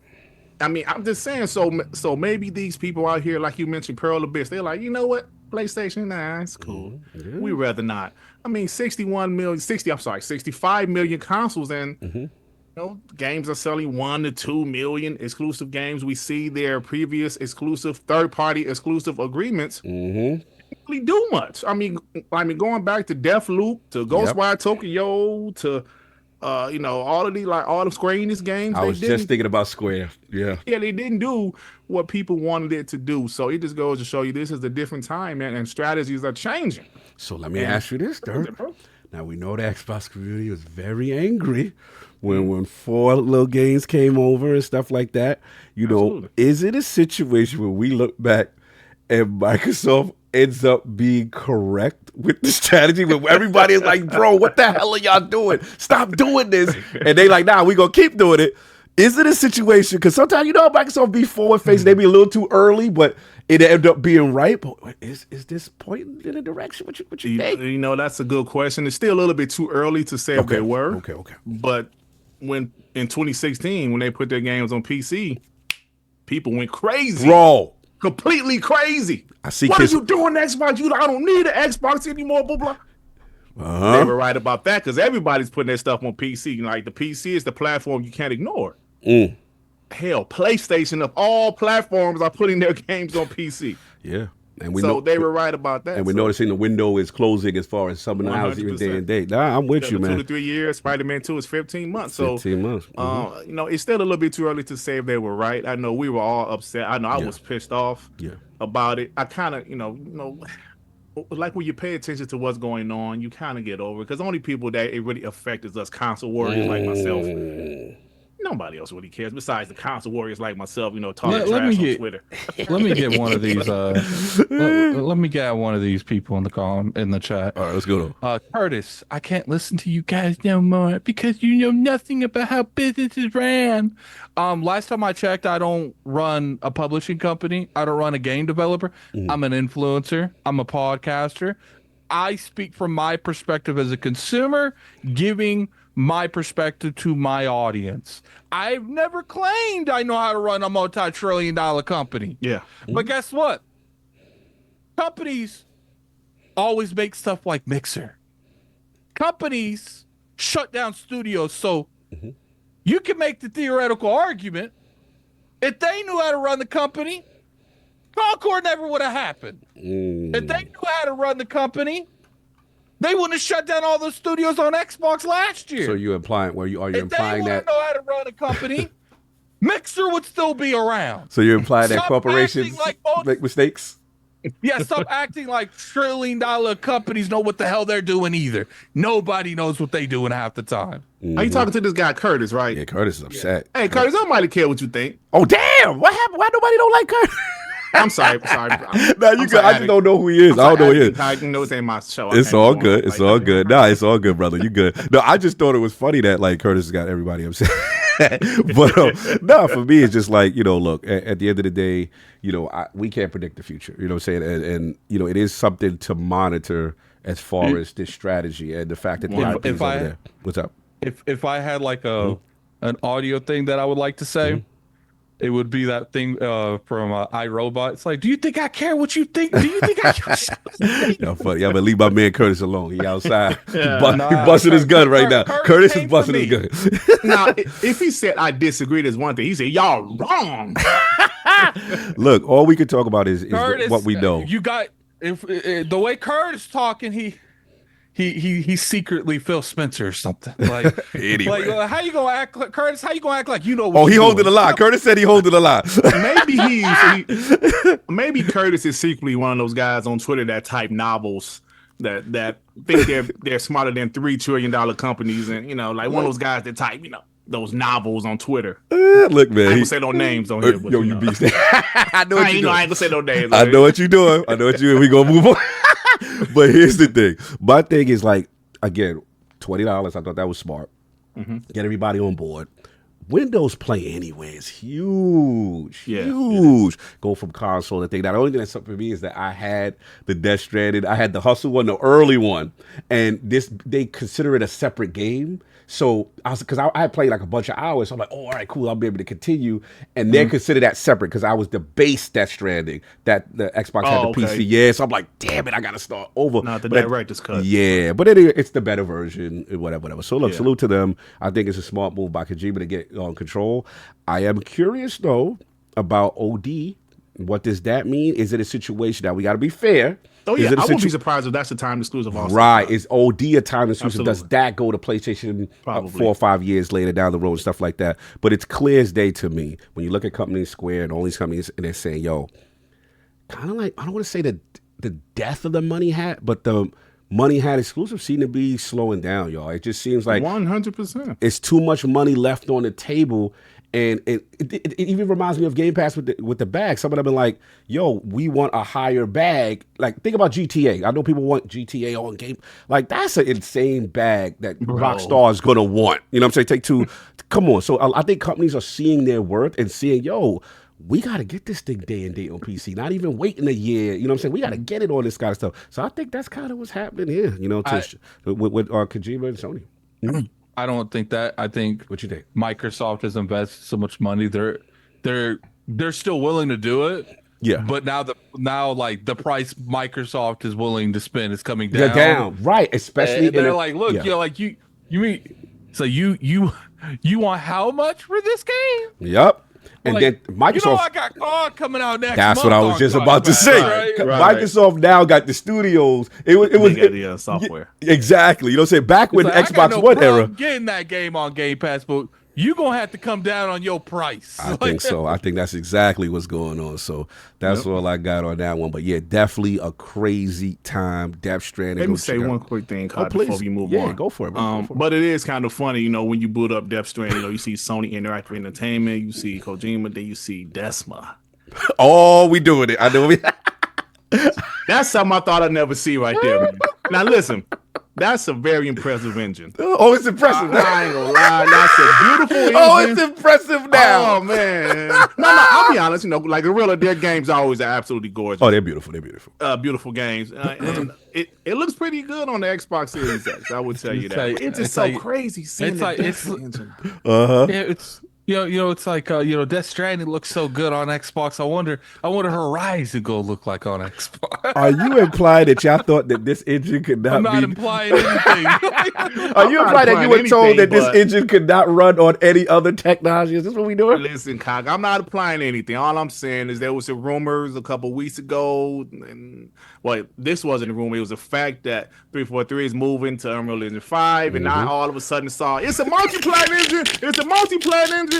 Speaker 9: I mean, I'm just saying, so maybe these people out here, like you mentioned, Pearl Abyss, they're like, you know what? PlayStation, nah, it's cool. We rather not. I mean, 65 million consoles, and you know, games are selling 1 to 2 million exclusive games. We see their previous exclusive, third-party exclusive agreements. Really do much. I mean, going back to Deathloop, to Ghostwire Tokyo, to you know, all of the Square Enix games.
Speaker 6: I was just thinking about Square. Yeah, they
Speaker 9: didn't do what people wanted it to do. So it just goes to show you this is a different time, and strategies are changing.
Speaker 6: So let me ask you this, Dirk. Now we know the Xbox community was very angry when 4 little games came over and stuff like that. You know, is it a situation where we look back and Microsoft ends up being correct with the strategy, where everybody is like, bro, what the hell are y'all doing? Stop doing this. And they like, nah, we gonna keep doing it. Is it a situation, because sometimes, you know, Microsoft be forward facing, they be a little too early, but it end up being right. But is this pointing in a direction? What you think?
Speaker 9: You know, that's a good question. It's still a little bit too early to say if they were.
Speaker 6: Okay.
Speaker 9: But when in 2016, when they put their games on PC, people went crazy.
Speaker 6: Bro.
Speaker 9: Completely crazy.
Speaker 6: I see.
Speaker 9: What are you doing, Xbox? I don't need an Xbox anymore. Blah blah. They were right about that, because everybody's putting their stuff on PC. Like, the PC is the platform you can't ignore. Hell, PlayStation of all platforms are putting their games on PC.
Speaker 6: Yeah. And
Speaker 9: they were right about that.
Speaker 6: And we're noticing the window is closing as far as some of the houses even day and date. Nah, I'm with you, man.
Speaker 9: 2 to 3 years. Spider-Man 2 is 15 months.
Speaker 6: 15 months.
Speaker 9: You know, it's still a little bit too early to say if they were right. I know we were all upset. I know I was pissed off about it. I kind of, you know, like when you pay attention to what's going on, you kind of get over it, because only people that it really affects is us console warriors like myself. Nobody else really cares besides the console warriors like myself, you know, talking trash on Twitter.
Speaker 4: Let me get one of these. Let me get one of these people in the chat.
Speaker 6: All right, let's go.
Speaker 4: Curtis, I can't listen to you guys no more because you know nothing about how businesses ran. Last time I checked, I don't run a publishing company. I don't run a game developer. I'm an influencer. I'm a podcaster. I speak from my perspective as a consumer, giving my perspective to my audience. I've never claimed I know how to run a multi-trillion-dollar company.
Speaker 9: Yeah.
Speaker 4: But guess what? Companies always make stuff like Mixer. Companies shut down studios, so you can make the theoretical argument. If they knew how to run the company, Concord never would have happened. If they knew how to run the company, they wouldn't have shut down all those studios on Xbox last year.
Speaker 6: So you're implying, are you implying that?
Speaker 4: If they know how to run a company, Mixer would still be around.
Speaker 6: So you're implying that
Speaker 4: Stop
Speaker 6: corporations
Speaker 4: acting like
Speaker 6: make mistakes?
Speaker 4: Yeah, stop acting like trillion-dollar companies know what the hell they're doing either. Nobody knows what they doing half the time.
Speaker 9: Are you talking to this guy Curtis, right?
Speaker 6: Yeah, Curtis is upset.
Speaker 9: Hey, Curtis, I might care what you think.
Speaker 6: Oh, damn! What happened? Why nobody don't like Curtis?
Speaker 9: I'm sorry.
Speaker 6: No, you good. I just don't know who he is. I don't know who he is.
Speaker 9: I know it's in my show.
Speaker 6: It's all good. It's all good. Nah, it's all good, brother. You good. No, I just thought it was funny that like Curtis got everybody upset. But no, for me, it's just like, you know, look, at the end of the day, you know, we can't predict the future. You know what I'm saying? And you know, it is something to monitor as far as this strategy and the fact that the IP is over there. What's up?
Speaker 4: If I had like an audio thing that I would like to say, it would be that thing from iRobot. It's like, do you think I care what you think? Do you think I care?
Speaker 6: No, funny. Yeah, but leave my man Curtis alone. He outside. He busting his gun right now. Curtis is busting his gun.
Speaker 9: Now, if he said I disagree, there's one thing. He said y'all wrong.
Speaker 6: Look, all we can talk about is
Speaker 4: Curtis,
Speaker 6: what we know.
Speaker 4: You got if the way Curtis talking, he secretly Phil Spencer or something. Like,
Speaker 6: anyway.
Speaker 4: Like, how you gonna act, like, Curtis? How you gonna act like you know? What
Speaker 6: Oh, he holding a lie. Curtis said he holding a lie.
Speaker 9: Maybe Curtis is secretly one of those guys on Twitter that type novels that think they're smarter than $3 trillion companies, and you know, like one of those guys that type, you know, those novels on Twitter.
Speaker 6: Look, man,
Speaker 9: I ain't gonna say no names on here. But,
Speaker 6: yo, you beast. I know what you doing.
Speaker 9: I ain't gonna say no names.
Speaker 6: I know what you doing. I know what you doing. We gonna move on. But here's the thing. My thing is like, again, $20. I thought that was smart. Get everybody on board. Windows Play Anywhere is huge. Huge. Go from console to thing. Now, the only thing that's up for me is that I had the DeathStranding. I had the Hustle one, the early one. And they consider it a separate game. So because I had played like a bunch of hours, so I'm like, oh, all right, cool, I'll be able to continue. And they consider that separate because I was the base Stranding that the Xbox had the PC. Yeah, so I'm like, damn it, I gotta start over.
Speaker 9: Not the director's cut.
Speaker 6: Yeah, but it's the better version, whatever. So look, salute to them. I think it's a smart move by Kojima to get on control. I am curious though about OD. What does that mean? Is it a situation that we got to be fair?
Speaker 9: Oh yeah, I wouldn't be surprised if that's the time exclusive. Also,
Speaker 6: right? Is OD a time exclusive? Absolutely. Does that go to PlayStation 4 or 5 years later down the road and stuff like that? But it's clear as day to me when you look at companies Square and all these companies, and they're saying, "Yo, kind of like I don't want to say the death of the money hat, but the money hat exclusive seem to be slowing down, y'all. It just seems like
Speaker 9: 100%.
Speaker 6: It's too much money left on the table." And it even reminds me of Game Pass with the bag. Some of them are like, yo, we want a higher bag. Like, think about GTA. I know people want GTA on Game. Like, that's an insane bag that Rockstar is going to want. You know what I'm saying? Take-Two. Come on. So I think companies are seeing their worth and seeing, yo, we got to get this thing day and date on PC. Not even waiting a year. You know what I'm saying? We got to get it on this kind of stuff. So I think that's kind of what's happening here, you know, with Kojima and Sony.
Speaker 4: I don't think that. I think
Speaker 6: what you think.
Speaker 4: Microsoft has invested so much money. They're still willing to do it.
Speaker 6: Yeah.
Speaker 4: But now like the price Microsoft is willing to spend is coming down.
Speaker 6: They're down, right? Especially
Speaker 4: and they're like, look, you know, like you mean so you want how much for this game?
Speaker 6: Yep. And
Speaker 4: like,
Speaker 6: then Microsoft,
Speaker 4: you know, I got COD coming out next.
Speaker 6: That's
Speaker 4: month
Speaker 6: what I was just about to say.
Speaker 9: Right.
Speaker 6: Microsoft now got the studios. It was
Speaker 9: the software.
Speaker 6: Exactly. You know what I'm saying? Back when the Xbox One era,
Speaker 4: getting that game on Game Pass, but you gonna have to come down on your price.
Speaker 6: I think so. I think that's exactly what's going on. So that's all I got on that one. But yeah, definitely a crazy time. DeathStranding.
Speaker 9: Let me say one quick thing, before we move on.
Speaker 6: Yeah, go for it.
Speaker 9: But it is kind of funny, you know, when you boot up DeathStranding, you know, you see Sony Interactive Entertainment, you see Kojima, then you see Desma.
Speaker 6: Oh, we doing it. I know.
Speaker 9: That's something I thought I'd never see right there. Man. Now listen, That's a very impressive engine.
Speaker 6: Oh, it's impressive.
Speaker 9: I ain't gonna lie. That's a beautiful engine.
Speaker 6: Oh, it's impressive now.
Speaker 9: Oh man. No, I'll be honest. Like Gorilla, their games are always absolutely gorgeous.
Speaker 6: Oh, they're beautiful. They're beautiful.
Speaker 9: Beautiful games. And it looks pretty good on the Xbox Series X. I would tell you that. It's just so crazy seeing the engine.
Speaker 6: Uh-huh.
Speaker 4: Yeah, it's it's like Death Stranding looks so good on Xbox. I wonder Horizon gonna look like on Xbox.
Speaker 6: Are you implying that y'all thought that this engine could not
Speaker 4: I'm not
Speaker 6: be?
Speaker 4: implying anything.
Speaker 6: Are you implying that you were told that this
Speaker 9: but-
Speaker 6: engine could not run on any other technology? Is this what we doing?
Speaker 9: Listen, Cog, I'm not applying anything. All I'm saying is there was some rumors a couple weeks ago, and well, this wasn't a rumor. It was a fact that 343 is moving to Unreal Engine 5, and I all of a sudden saw it's a multi-player engine. It's a multi-player engine.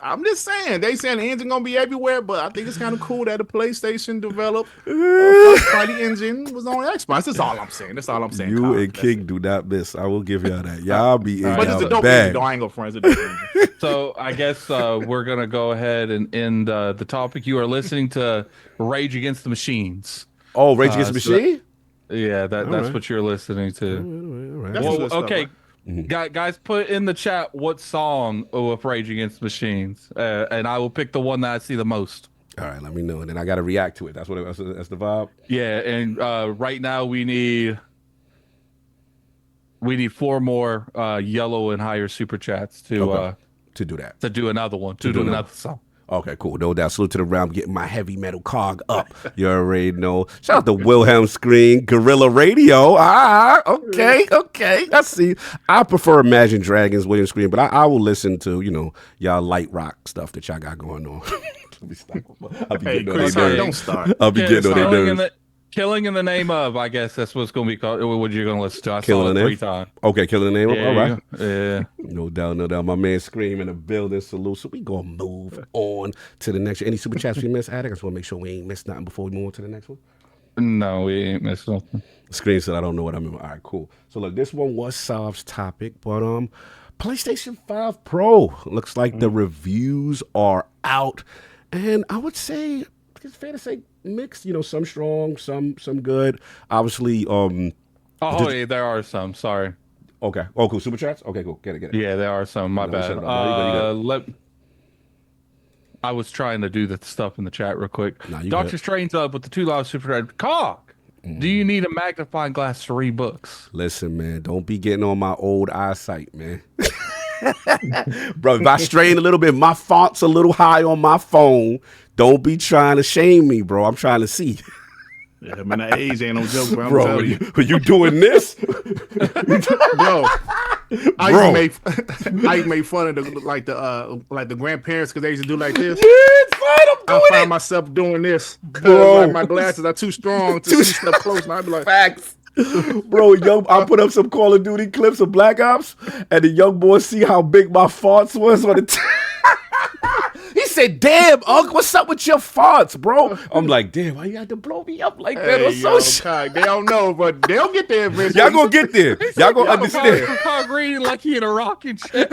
Speaker 9: I'm just saying, they saying the engine gonna be everywhere, but I think it's kind of cool that the PlayStation developed first-party engine was on Xbox. That's all I'm saying. That's all I'm saying.
Speaker 6: You
Speaker 9: Cog.
Speaker 6: and King do not miss. I will give y'all that. Y'all be in
Speaker 9: But it's a
Speaker 6: y'all
Speaker 9: dope
Speaker 6: bag.
Speaker 9: engine, though. I ain't gonna front. It's a dope engine.
Speaker 4: So I guess we're gonna go ahead and end the topic. You are listening to Rage Against the Machines.
Speaker 6: Oh, Rage Against the Machine?
Speaker 4: Yeah, that's
Speaker 6: right.
Speaker 4: what you're listening to.
Speaker 6: All right.
Speaker 9: That's
Speaker 4: Well,
Speaker 9: good stuff,
Speaker 4: okay, guys, put in the chat what song of Rage Against the Machines, and I will pick the one that I see the most.
Speaker 6: All right, let me know, and then I got to react to it. That's the vibe.
Speaker 4: Yeah, and right now we need 4 more yellow and higher super chats to
Speaker 6: do that.
Speaker 4: to do another one, to do another song.
Speaker 6: Okay, cool. No doubt. Salute to the round, getting my heavy metal cog up. You already know. Shout out to Wilhelm Screen, Gorilla Radio. Okay. I see. I prefer Imagine Dragons, William Screen, but I will listen to, y'all light rock stuff that y'all got going on. Let me stop. I'll be
Speaker 9: Hey,
Speaker 6: getting on
Speaker 9: Chris,
Speaker 6: their nerves.
Speaker 9: don't start.
Speaker 6: I'll be getting on their nerves.
Speaker 4: Killing in the name of, I guess that's what's going to be called. What you're going to listen to. I
Speaker 6: Killing
Speaker 4: saw
Speaker 6: the
Speaker 4: it
Speaker 6: name?
Speaker 4: 3 times.
Speaker 6: Okay, Killing the Name.
Speaker 4: Yeah,
Speaker 6: All right.
Speaker 4: Yeah.
Speaker 6: No doubt. My man Scream in the building. Salute. So we going to move on to the next. Any super chats we missed, Attic? I just want to make sure we ain't missed nothing before we move on to the next one.
Speaker 4: No, we ain't missed nothing.
Speaker 6: Screen said, I don't know what I mean. All right, cool. So look, this one was Sav's topic, but PlayStation 5 Pro. Looks like the reviews are out. And I would say, it's fair to say, mixed, some strong, some good. Obviously,
Speaker 4: yeah, there are some. Sorry.
Speaker 6: Okay. Oh, cool. Super chats? Okay, cool. Get it.
Speaker 4: Yeah, there are some. My bad. I was trying to do the stuff in the chat real quick.
Speaker 6: Nah, you
Speaker 4: Dr.
Speaker 6: good.
Speaker 4: Strange up with the $2 super chat. Cog, do you need a magnifying glass to read books?
Speaker 6: Listen, man, don't be getting on my old eyesight, man. Bro, if I strain a little bit, my font's a little high on my phone. Don't be trying to shame me, bro. I'm trying to see.
Speaker 9: Yeah, man, that age ain't no joke, bro. I'm
Speaker 6: Bro,
Speaker 9: telling you.
Speaker 6: are you doing this?
Speaker 9: Bro, I used to make fun of the grandparents because they used to do like this.
Speaker 6: Yeah, fine, I'm doing
Speaker 9: find myself doing this
Speaker 6: Bro.
Speaker 9: because like my glasses are too strong to see stuff close. And I'd be like,
Speaker 6: Facts. Bro, I put up some Call of Duty clips of Black Ops, and the young boys see how big my fonts was on the He said, damn, Unc, what's up with your fonts, bro? I'm like, damn, why you had to blow me up like that?
Speaker 9: hey,
Speaker 6: I'm
Speaker 9: yo,
Speaker 6: so
Speaker 9: Kai, they don't know, but they'll get there eventually.
Speaker 6: Y'all gonna get there. Y'all gonna understand.
Speaker 4: Cog reading like he in a rocking chair.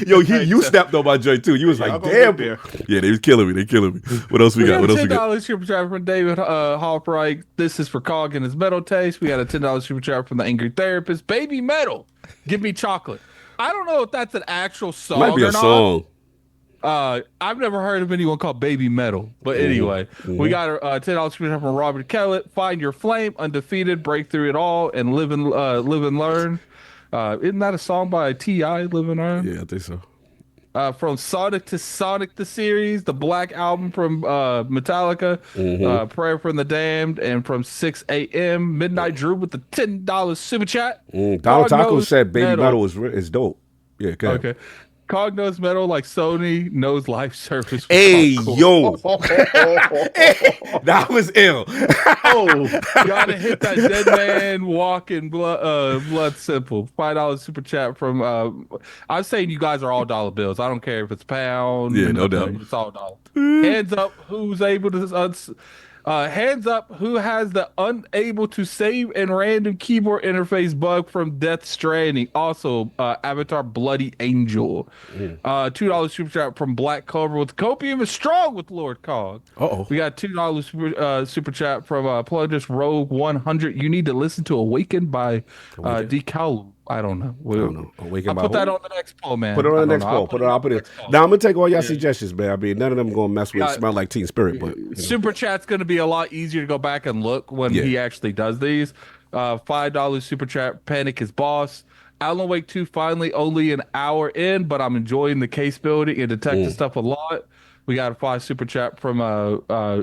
Speaker 6: Yo, you stepped on my joint too. You was like,
Speaker 9: gonna
Speaker 6: damn.
Speaker 9: get
Speaker 6: Yeah, they was killing me. They killing me. What else we got? What else we got?
Speaker 4: $10 super chat from David Hallbright. This is for Cog and his metal taste. We got a $10 super chat from the Angry Therapist. Baby Metal, give me chocolate. I don't know if that's an actual song.
Speaker 6: Might be
Speaker 4: or
Speaker 6: a
Speaker 4: not.
Speaker 6: song.
Speaker 4: I've never heard of anyone called Baby Metal, but anyway, we got a $10 super chat from Robert Kellett. Find your flame, undefeated, break through it all, and live and learn. Isn't that a song by T.I. Live and Learn?
Speaker 6: Yeah, I think so.
Speaker 4: From Sonic to Sonic the series, the Black Album from Metallica, Prayer from the Damned, and from 6 a.m. Midnight Drew with the $10 super chat.
Speaker 6: Donald Taco said Baby Metal is dope. Yeah, okay.
Speaker 4: Cog knows metal like Sony knows life service.
Speaker 6: Hey, yo. That was ill.
Speaker 4: Gotta hit that dead man walking blood simple. $5 super chat from I'm saying you guys are all dollar bills. I don't care if it's pound.
Speaker 6: Yeah, no doubt.
Speaker 4: It's all dollar. Hands up, who's able to Hands up, who has the unable to save and random keyboard interface bug from DeathStranding? Also, Avatar Bloody Angel. $2 super chat from Black Cobra with Copium is strong with Lord Cog. We got $2 super chat from Plugist Rogue 100. You need to listen to Awakened by Decal. I don't know. I'll put that on the next poll, man.
Speaker 6: Put it on the next poll. I'll put it. Now I'm gonna take all y'all suggestions, man. I mean, none of them gonna mess with Smell Like Teen Spirit, but
Speaker 4: Super Chat's gonna be a lot easier to go back and look when he actually does these. $5 super chat. Panic is boss. Alan Wake 2 finally only an hour in, but I'm enjoying the case building and detective stuff a lot. We got a 5 super chat from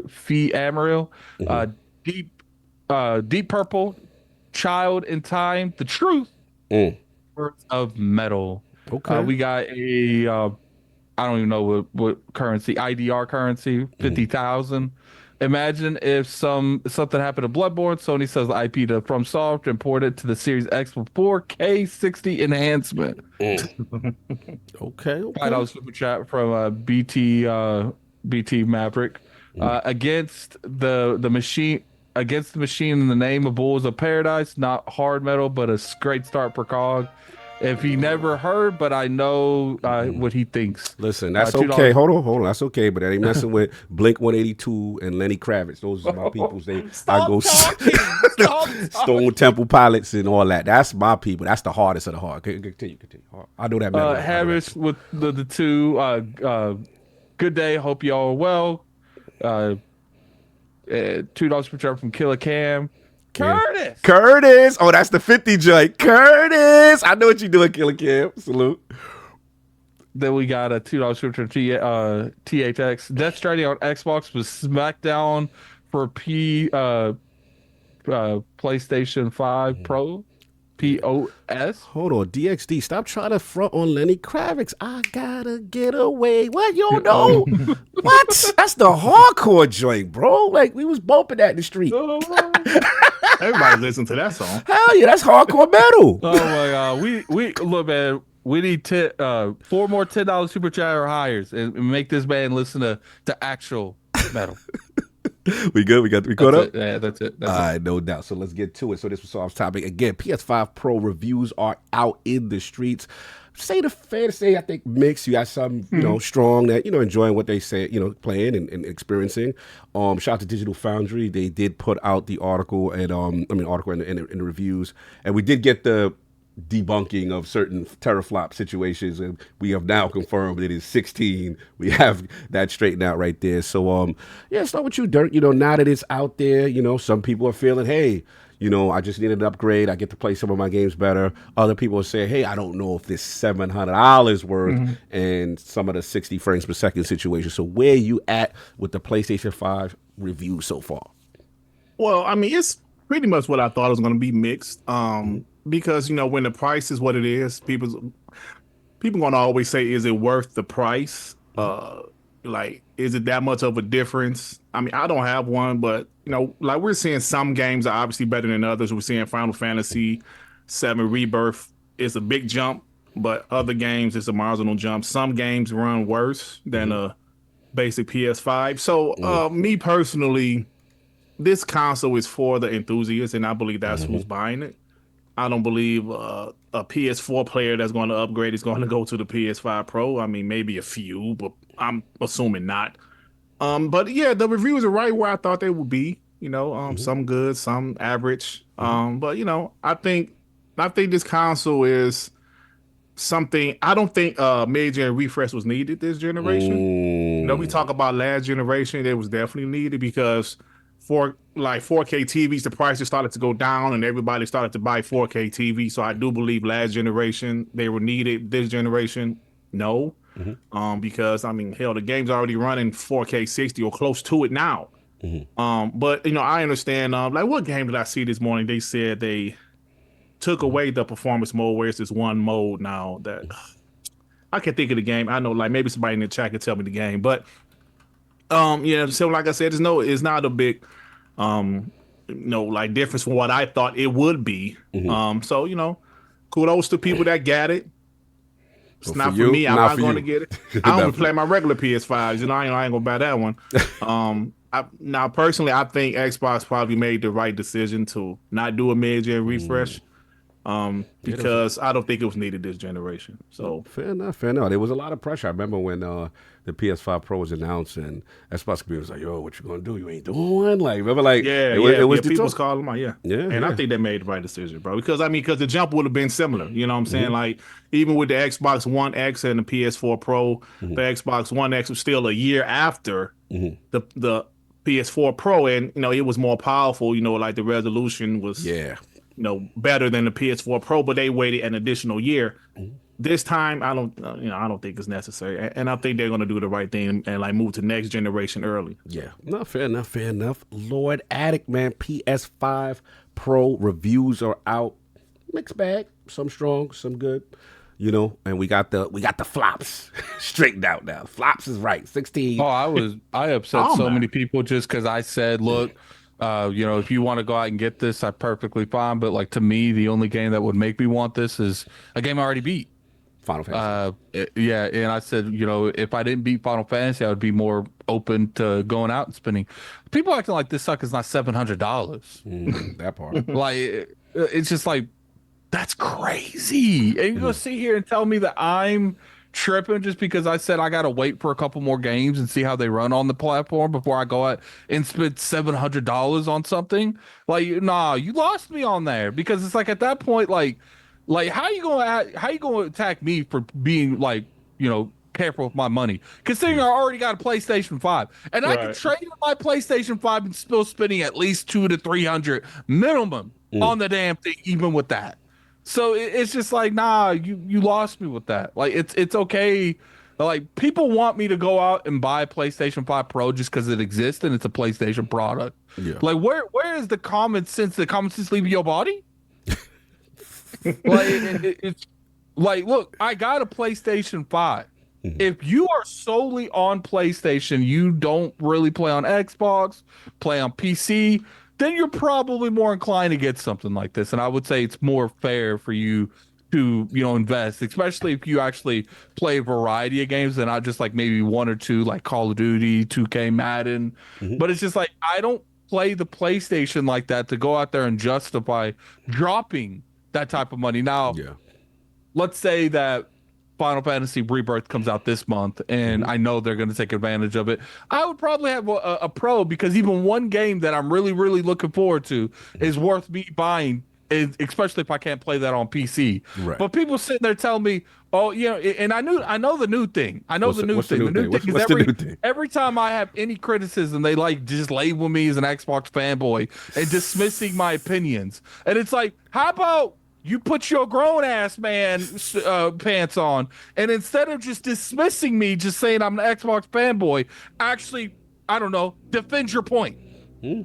Speaker 4: Fee Amarillo. Deep Purple, Child in Time, The Truth. Words of Metal. We got a I don't even know what currency, IDR currency, 50,000. Imagine if something happened to Bloodborne, Sony sells the IP to FromSoft and port it to the Series X with 4K 60 enhancement. $5 super chat from BT Maverick. Against the machine in the name of Bulls of Paradise, not hard metal, but a great start for Cog. If he never heard, but I know what he thinks.
Speaker 6: Listen, that's okay. Hold on. That's okay, but that ain't messing with Blink 182 and Lenny Kravitz. Those are my peoples. I go Stone Temple Pilots and all that. That's my people. That's the hardest of the hard. Continue. I know that.
Speaker 4: Harris with the 2. Good day. Hope y'all are well. $2 per chart from Killer Cam. Curtis.
Speaker 6: Oh, that's the 50 joint. Curtis. I know what you're doing, Killer Cam. Salute.
Speaker 4: Then we got a $2 super from THX. DeathStranding on Xbox was SmackDown for PlayStation 5 Pro. POS.
Speaker 6: Hold on, DXD. Stop trying to front on Lenny Kravitz. I gotta get away. What? You don't know? What? That's the hardcore joint, bro. Like, we was bumping that in the street.
Speaker 9: Everybody listen to that song.
Speaker 6: Hell yeah, that's hardcore metal.
Speaker 4: Oh my god. We look, man. We need 4 more $10 super chat or hires and make this man listen to actual metal.
Speaker 6: We good? We caught up?
Speaker 4: Yeah, that's it.
Speaker 6: All right, no doubt. So let's get to it. So this was Solve's topic. Again, PS5 Pro reviews are out in the streets. Fair to say, I think mixed. You got some, strong that, enjoying what they say, playing and experiencing. Shout out to Digital Foundry. They did put out the article and article in the reviews. And we did get the debunking of certain teraflop situations, and we have now confirmed it is 16. We have that straightened out right there. So start with you, Dirk. Now that it's out there, some people are feeling, hey, I just need an upgrade. I get to play some of my games better. Other people are saying, hey, I don't know if this $700 worth and some of the 60 frames per second situation. So where are you at with the PlayStation 5 review so far?
Speaker 9: Well, I mean, it's pretty much what I thought it was going to be mixed. Because when the price is what it is, people going to always say, is it worth the price? Is it that much of a difference? I mean, I don't have one, but we're seeing some games are obviously better than others. We're seeing Final Fantasy VII Rebirth is a big jump, but other games it's a marginal jump. Some games run worse than a basic PS5. So me personally, this console is for the enthusiasts, and I believe that's who's buying it. I don't believe a PS4 player that's going to upgrade is going to go to the PS5 Pro. I mean, maybe a few, but I'm assuming not. But yeah, the reviews are right where I thought they would be. Some good, some average. But I think this console is something. I don't think mid-gen refresh was needed this generation. We talk about last generation, it was definitely needed because for 4K TVs, the prices started to go down and everybody started to buy 4K TV. So I do believe last generation they were needed. This generation, no. Because I mean, hell, the game's already running 4K 60 or close to it now. But I understand. What game did I see this morning? They said they took away the performance mode, where it's this one mode now that I can't think of the game. I know, maybe somebody in the chat can tell me the game, but so like I said, it's not a big difference from what I thought it would be. So kudos to people that got it. It's not for me. I'm not going to get it. I only play my regular PS5s. I ain't gonna buy that one. Now personally, I think Xbox probably made the right decision to not do a mid-gen refresh. Because I don't think it was needed this generation. So
Speaker 6: fair enough. There was a lot of pressure. I remember when the PS5 Pro was announced and Xbox community was like, "Yo, what you gonna do? You ain't doing one." Like, remember, like, it was
Speaker 9: people was calling them out, and I think they made the right decision, bro. Because because the jump would have been similar. You know what I'm saying? Like, even with the Xbox One X and the PS4 Pro, the Xbox One X was still a year after the PS4 Pro, and it was more powerful. Like the resolution was better than the PS4 Pro, but they waited an additional year. This time, I don't think it's necessary, and I think they're gonna do the right thing and like move to next generation early.
Speaker 6: Yeah, no, fair enough. Lord Addict, man, PS5 Pro reviews are out. Mixed bag, some strong, some good. And we got the flops straightened out now. Flops is right, 16.
Speaker 4: I upset many people just because I said, look. If you want to go out and get this, I'm perfectly fine. But like to me, the only game that would make me want this is a game I already beat.
Speaker 6: Final Fantasy.
Speaker 4: And I said, if I didn't beat Final Fantasy, I would be more open to going out and spending. People acting like this sucker's not $700.
Speaker 6: That part.
Speaker 4: Like it's just like that's crazy. And you're gonna sit here and tell me that I'm tripping just because I said I gotta wait for a couple more games and see how they run on the platform before I go out and spend $700 on something. Like, nah, you lost me on there, because it's like at that point, like how you gonna attack me for being like careful with my money, considering I already got a PlayStation 5 and I can trade in my PlayStation 5 and still spending at least $200 to $300 minimum on the damn thing, even with that. So it's just like, nah, you lost me with that. Like, it's okay. Like, people want me to go out and buy a PlayStation 5 Pro just because it exists and it's a PlayStation product. Yeah. Like, where is the common sense? The common sense leaving your body? Like, it's like, look, I got a PlayStation 5. If you are solely on PlayStation, you don't really play on Xbox, play on PC, then you're probably more inclined to get something like this. And I would say it's more fair for you to, invest, especially if you actually play a variety of games and not just like maybe one or two, like Call of Duty, 2K, Madden. But it's just like, I don't play the PlayStation like that to go out there and justify dropping that type of money. Now, let's say that Final Fantasy Rebirth comes out this month, and I know they're going to take advantage of it. I would probably have a Pro, because even one game that I'm really, really looking forward to is worth me buying, especially if I can't play that on PC. Right. But people sitting there telling me, oh, and I know the new thing. I know the new thing. The new thing is every time I have any criticism, they like just label me as an Xbox fanboy and dismissing my opinions. And it's like, how about you put your grown ass man pants on, and instead of just dismissing me, just saying I'm an Xbox fanboy, actually, I don't know, defend your point.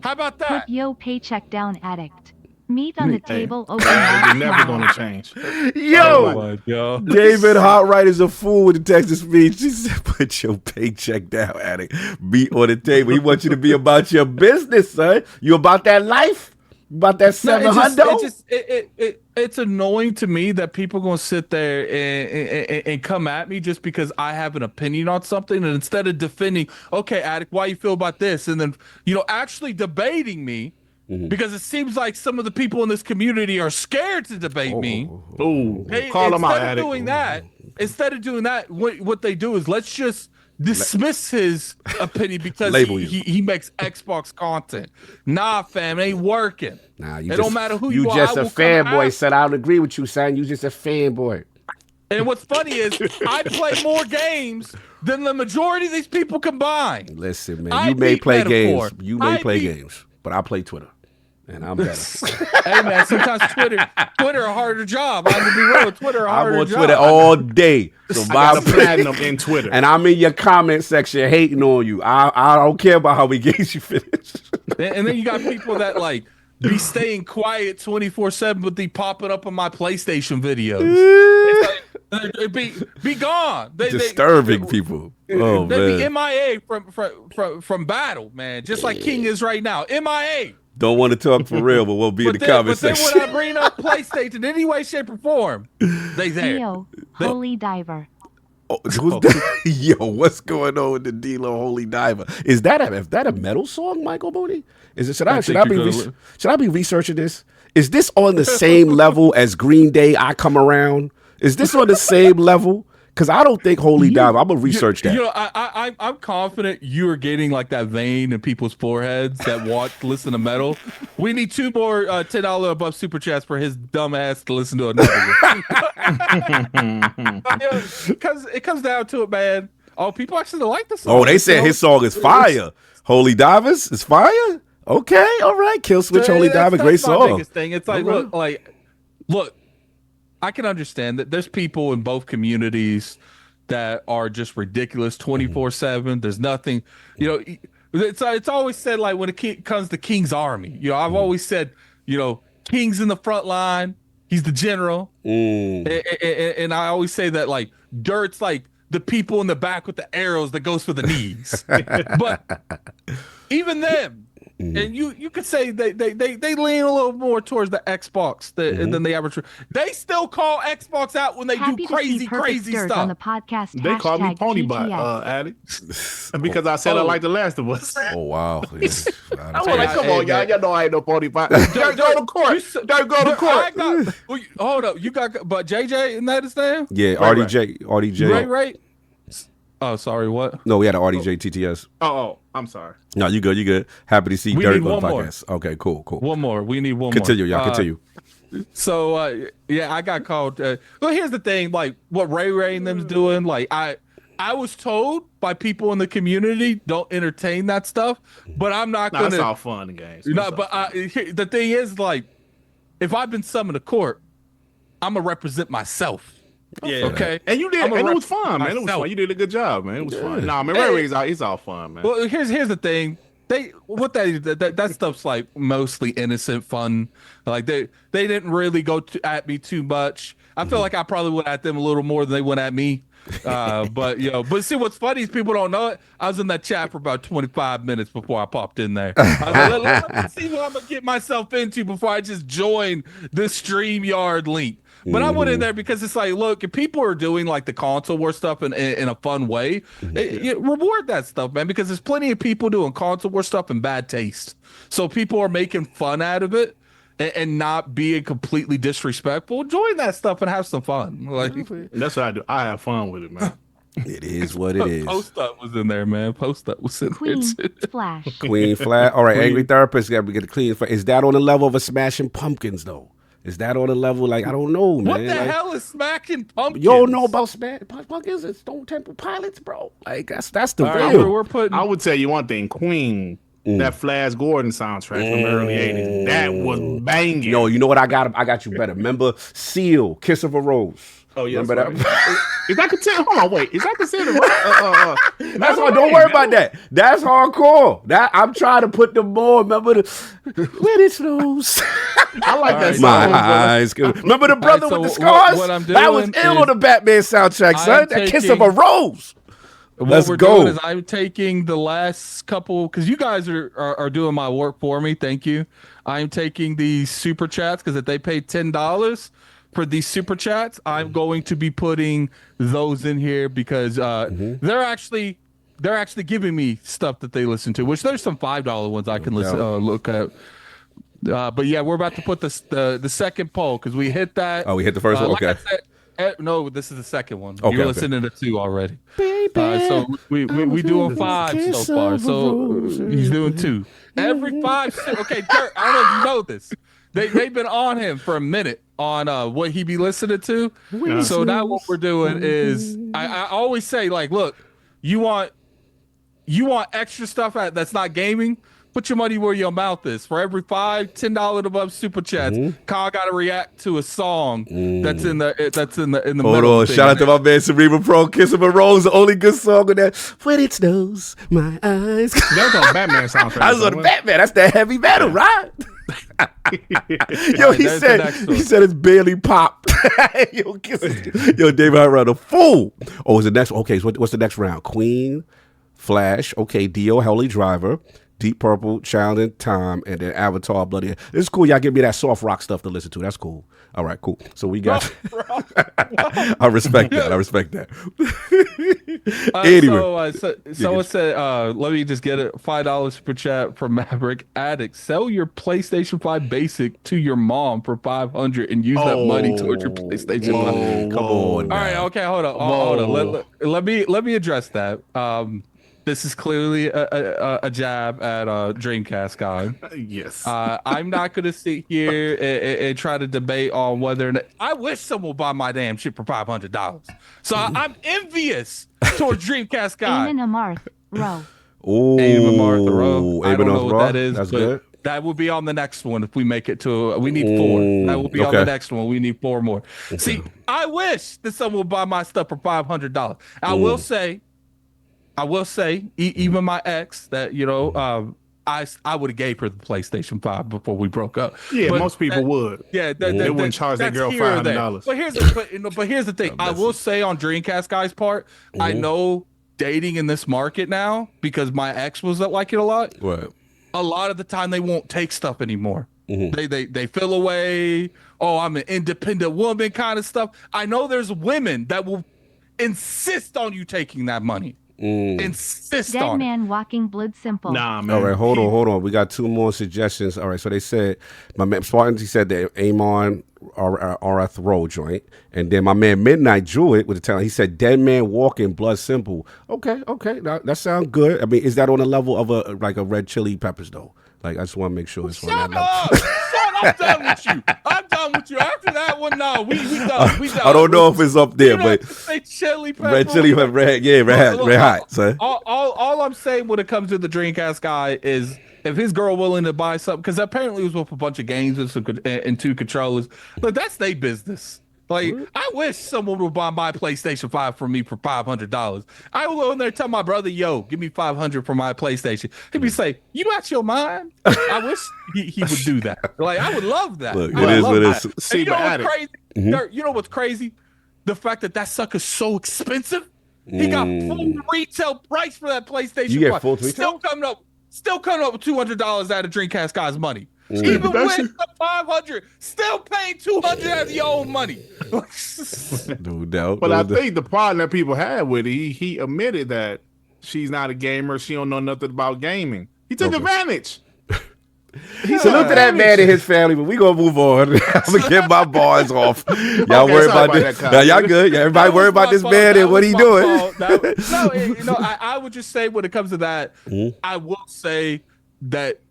Speaker 4: How about that?
Speaker 8: Put yo paycheck down, addict. Meat on the table, open
Speaker 9: They're never going to change.
Speaker 6: Yo, David Hartwright is a fool with the Texas speech. He said, put your paycheck down, addict. Meat on the table. He wants you to be about your business, son. You about that life? About that $700?
Speaker 4: It's annoying to me that people are going to sit there and come at me just because I have an opinion on something, and instead of defending, okay, addict, why you feel about this, and then actually debating me, because it seems like some of the people in this community are scared to debate me.
Speaker 9: Call them out, addict.
Speaker 4: Instead of doing that, what they do is let's just dismiss his opinion because he makes Xbox content. Nah, fam, it ain't working.
Speaker 6: Nah,
Speaker 4: it don't matter who you are.
Speaker 6: You just a fanboy, son. I don't agree with you, son. You just a fanboy.
Speaker 4: And what's funny is I play more games than the majority of these people combined.
Speaker 6: Listen, man, you may play games. You may play games, but I play Twitter. And I'm better.
Speaker 4: Hey, man, sometimes Twitter a harder job. I'm gonna be real. Twitter a harder job.
Speaker 6: I'm on Twitter all day. So
Speaker 9: I got a platinum in Twitter.
Speaker 6: And I'm in your comment section hating on you. I don't care about how many games you finish.
Speaker 4: And then you got people that like be staying quiet 24/7, but they popping up on my PlayStation videos. It's like, be gone.
Speaker 6: Disturbing people. Oh,
Speaker 4: they be MIA from battle, man. Just like King is right now. MIA.
Speaker 6: Don't want to talk for real, but we'll be in the comment section.
Speaker 4: But then when I bring up PlayStation in any way, shape, or form, they there.
Speaker 8: Holy diver.
Speaker 6: Yo, what's going on with the D-Lo Holy Diver? Is that a metal song, Michael Mooney? Is it? Should I be researching this? Is this on the same level as Green Day? I Come Around. Is this on the same level? Because I don't think Holy Diver. I'm gonna research that.
Speaker 4: You know, I'm confident you are getting like that vein in people's foreheads that listen to metal. We need 2 more $10 above super chats for his dumb ass to listen to another one. Because it comes down to it, man. Oh, people actually like the song.
Speaker 6: Oh, they said his song is fire. Holy Divers is fire. Okay, all right. Kill Switch, Holy Diver, great song.
Speaker 4: Biggest thing. It's like, look. I can understand that there's people in both communities that are just ridiculous 24/7. There's nothing, you know, it's always said like when it comes to King's Army, you know, I've always said, you know, King's in the front line. He's the general. And I always say that like Dirt's like the people in the back with the arrows that goes for the knees. But even them, and you could say they lean a little more towards the Xbox than the average. They still call Xbox out when they do crazy stuff.
Speaker 8: On the podcast,
Speaker 9: they call me Ponybot, Addy, because I said I like The Last of Us.
Speaker 6: Oh wow!
Speaker 9: I was like, come on, y'all know I ain't no Ponybot. Don't go to court. Don't go to court.
Speaker 4: Hold up, you got but JJ in that his name?
Speaker 6: Yeah, RDJ.
Speaker 4: Right. Oh, sorry, what?
Speaker 6: No, we had an RDJ TTS.
Speaker 9: Oh, I'm sorry.
Speaker 6: No, you good. Happy to see Dirk on the podcast. Okay, cool.
Speaker 4: One more. We need one
Speaker 6: continue,
Speaker 4: more.
Speaker 6: Y'all continue.
Speaker 4: So, yeah, I got called. Well, here's the thing. Like, what Ray and them's doing, like, I was told by people in the community, don't entertain that stuff, but I'm not going to.
Speaker 9: That's all fun and games.
Speaker 4: No, but the thing is, like, if I've been summoned to court, I'm going to represent myself.
Speaker 9: Yeah.
Speaker 4: Okay.
Speaker 9: And you did, and it was fun, man. It was fun. You did a good job, man. It was fun. Nah, man, it's all fun, man.
Speaker 4: Well, here's the thing. That stuff's like mostly innocent fun. Like they didn't really go at me too much. I feel like I probably went at them a little more than they went at me. But see what's funny is people don't know it. I was in that chat for about 25 minutes before I popped in there. I was like, let me see what I'm gonna get myself into before I just join this StreamYard link. But I went in there because it's like, look, if people are doing like the console war stuff in a fun way, reward that stuff, man, because there's plenty of people doing console war stuff in bad taste. So people are making fun out of it and not being completely disrespectful. Join that stuff and have some fun. Like
Speaker 9: that's what I do. I have fun with it, man.
Speaker 6: It is what it is.
Speaker 4: Post up was in there, man. Post up was in
Speaker 8: Queen
Speaker 4: there.
Speaker 8: Flash.
Speaker 6: Queen Flash. All right, Angry Therapist. Got to get the clean. Is that on the level of a Smashing Pumpkins though? Is that on the level? Like, I don't know, man.
Speaker 4: What the hell is Smacking Pumpkins?
Speaker 6: You don't know about Smacking Pumpkins? It's Stone Temple Pilots, bro. Like, that's the
Speaker 4: real.
Speaker 9: I would tell you one thing. Queen, that Flash Gordon soundtrack from the early 80s, that was banging.
Speaker 6: Yo, you know what I got? I got you better. Remember Seal, Kiss of a Rose?
Speaker 9: Oh, yeah.
Speaker 6: Remember that?
Speaker 9: Is that considered? Hold on, wait. Is that considered right?
Speaker 6: That's hard. Don't worry about that. That's hardcore. I'm trying to put them more. Remember when it snows.
Speaker 9: I like that song.
Speaker 6: My eyes. Remember the brother with the scars? That was ill on the Batman soundtrack, son. That Kiss of a Rose. Let's go.
Speaker 4: Doing is I'm taking the last couple because you guys are doing my work for me. Thank you. I'm taking the super chats because if they pay $10 for these super chats, I'm going to be putting those in here because they're actually giving me stuff that they listen to, which there's some $5 ones I can look at. But yeah, we're about to put the second poll because we hit that.
Speaker 6: Oh, we hit the first one. Okay.
Speaker 4: No, this is the second one.
Speaker 6: Okay,
Speaker 4: You're listening to 2 already. So we doing 5 so far. So he's doing 2. Every 5. Okay, Dirk, I don't know if you know this. They've been on him for a minute on what he be listening to. So now what we're doing is I always say, like, look, you want extra stuff that's not gaming. Put your money where your mouth is. For every $10 above super chats, Kyle got to react to a song that's in the
Speaker 6: Hold
Speaker 4: middle.
Speaker 6: On, shout out to my man Cerebral Pro, Kiss of a Rose, the only good song on that. When it snows, my eyes.
Speaker 9: That was on Batman soundtrack.
Speaker 6: That was on Batman. That's that heavy metal, right? Yo, he said it's barely popped. Yo, David Hyde a fool. Oh, is the next? Okay, so what's the next round? Queen, Flash. Okay, Dio, Holy Driver. Deep Purple, Child in Time, and then Avatar, Bloody. This is cool. Y'all give me that soft rock stuff to listen to. That's cool. All right, cool. So we got. I respect that.
Speaker 1: Anyway.
Speaker 4: Someone said, let me just get it. $5 per chat from Maverick Addict. Sell your PlayStation 5 Basic to your mom for $500 and use that money towards your PlayStation 5.
Speaker 6: Come on.
Speaker 4: All right, okay, hold on. Let me address that. This is clearly a jab at Dreamcast guy.
Speaker 9: Yes.
Speaker 4: I'm not going to sit here and try to debate on whether or not, I wish someone would buy my damn shit for $500. So I'm envious towards Dreamcast guy.
Speaker 8: Amen Amarth, Row.
Speaker 6: Ooh,
Speaker 4: Amen Martha Rowe. I don't know what that is.
Speaker 6: That's
Speaker 4: but
Speaker 6: good.
Speaker 4: that will be on the next one if we make it to. We need 4. That will be on the next one. We need 4 more. Okay. See, I wish that someone would buy my stuff for $500. I will say, even my ex, that I would have gave her the PlayStation 5 before we broke up.
Speaker 9: Yeah, but most people would.
Speaker 4: Yeah,
Speaker 9: they wouldn't charge that girl $500.
Speaker 4: But here's the thing. I will say on Dreamcast guy's part, I know dating in this market now because my ex was like it a lot.
Speaker 6: Right.
Speaker 4: A lot of the time they won't take stuff anymore. They feel away. Oh, I'm an independent woman kind of stuff. I know there's women that will insist on you taking that money. Insist
Speaker 8: Dead
Speaker 4: on
Speaker 8: man walking blood simple.
Speaker 9: Nah, man.
Speaker 6: All right, hold on. We got 2 more suggestions. All right, so they said, my man Spartans, he said the Amon RF Row joint. And then my man Midnight Druid with the talent, he said Dead Man Walking Blood Simple. Okay. That sounds good. I mean, is that on the level of a red chili peppers though? Like, I just want to make sure it's on that level.
Speaker 4: I'm done with you. After that one, no, we done.
Speaker 6: I don't know if it's up there, but
Speaker 4: say chili pepper.
Speaker 6: red chili pepper, red hot. Son.
Speaker 4: All I'm saying when it comes to the Dreamcast guy is if his girl willing to buy something, because apparently it was with a bunch of games and 2 controllers, but that's their business. Like, I wish someone would buy my PlayStation 5 for me for $500. I will go in there tell my brother, yo, give me $500 for my PlayStation. He'd be say, you out your mind? I wish he would do that. Like, I would love that.
Speaker 6: Look, it is what it is.
Speaker 4: See, you know what's crazy? You know what's crazy? The fact that sucker's so expensive. He got full retail price for that PlayStation 5.
Speaker 6: You get full retail?
Speaker 4: Still coming up with $200 out of Dreamcast guy's money. Even with the $500, still paying $200 out of your own money.
Speaker 6: No doubt.
Speaker 9: But I think the problem that people had with it, he admitted that she's not a gamer. She don't know nothing about gaming. He took advantage.
Speaker 6: Salute to that man and his family, but we gonna move on. I'm gonna get my bars off. Y'all worry about this. Y'all good? Everybody worry about this man and what he doing.
Speaker 4: I would just say when it comes to that, I will say that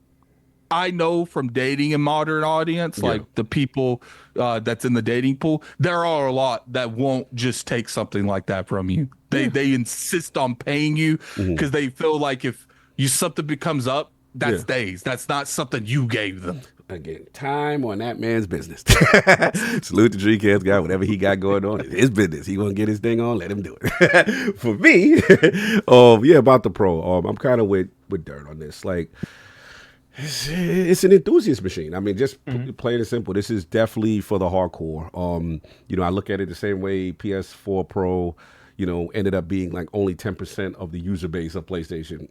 Speaker 4: I know from dating a modern audience, like the people that's in the dating pool, there are a lot that won't just take something like that from you. They insist on paying you because they feel like if something becomes up, that's theirs. That's not something you gave them.
Speaker 6: Again, time on that man's business. Salute the Dreamcast guy. Whatever he got going on, it's his business. He want to get his thing on, let him do it. For me, about the Pro, I'm kind of with Dirt on this. Like, it's an enthusiast machine. I mean, just plain and simple. This is definitely for the hardcore. I look at it the same way PS4 Pro, ended up being like only 10% of the user base of PlayStation,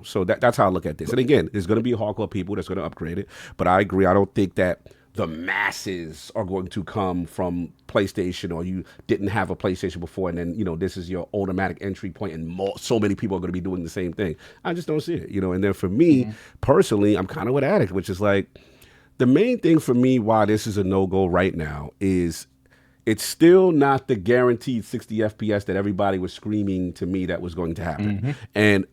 Speaker 6: so that's how I look at this. And again, there's going to be hardcore people that's going to upgrade it, but I agree. I don't think that the masses are going to come from PlayStation, or you didn't have a PlayStation before, and then, this is your automatic entry point, and so many people are going to be doing the same thing. I just don't see it, and then for me, personally, I'm kind of with Addict, which is like, the main thing for me why this is a no-go right now is it's still not the guaranteed 60 FPS that everybody was screaming to me that was going to happen. And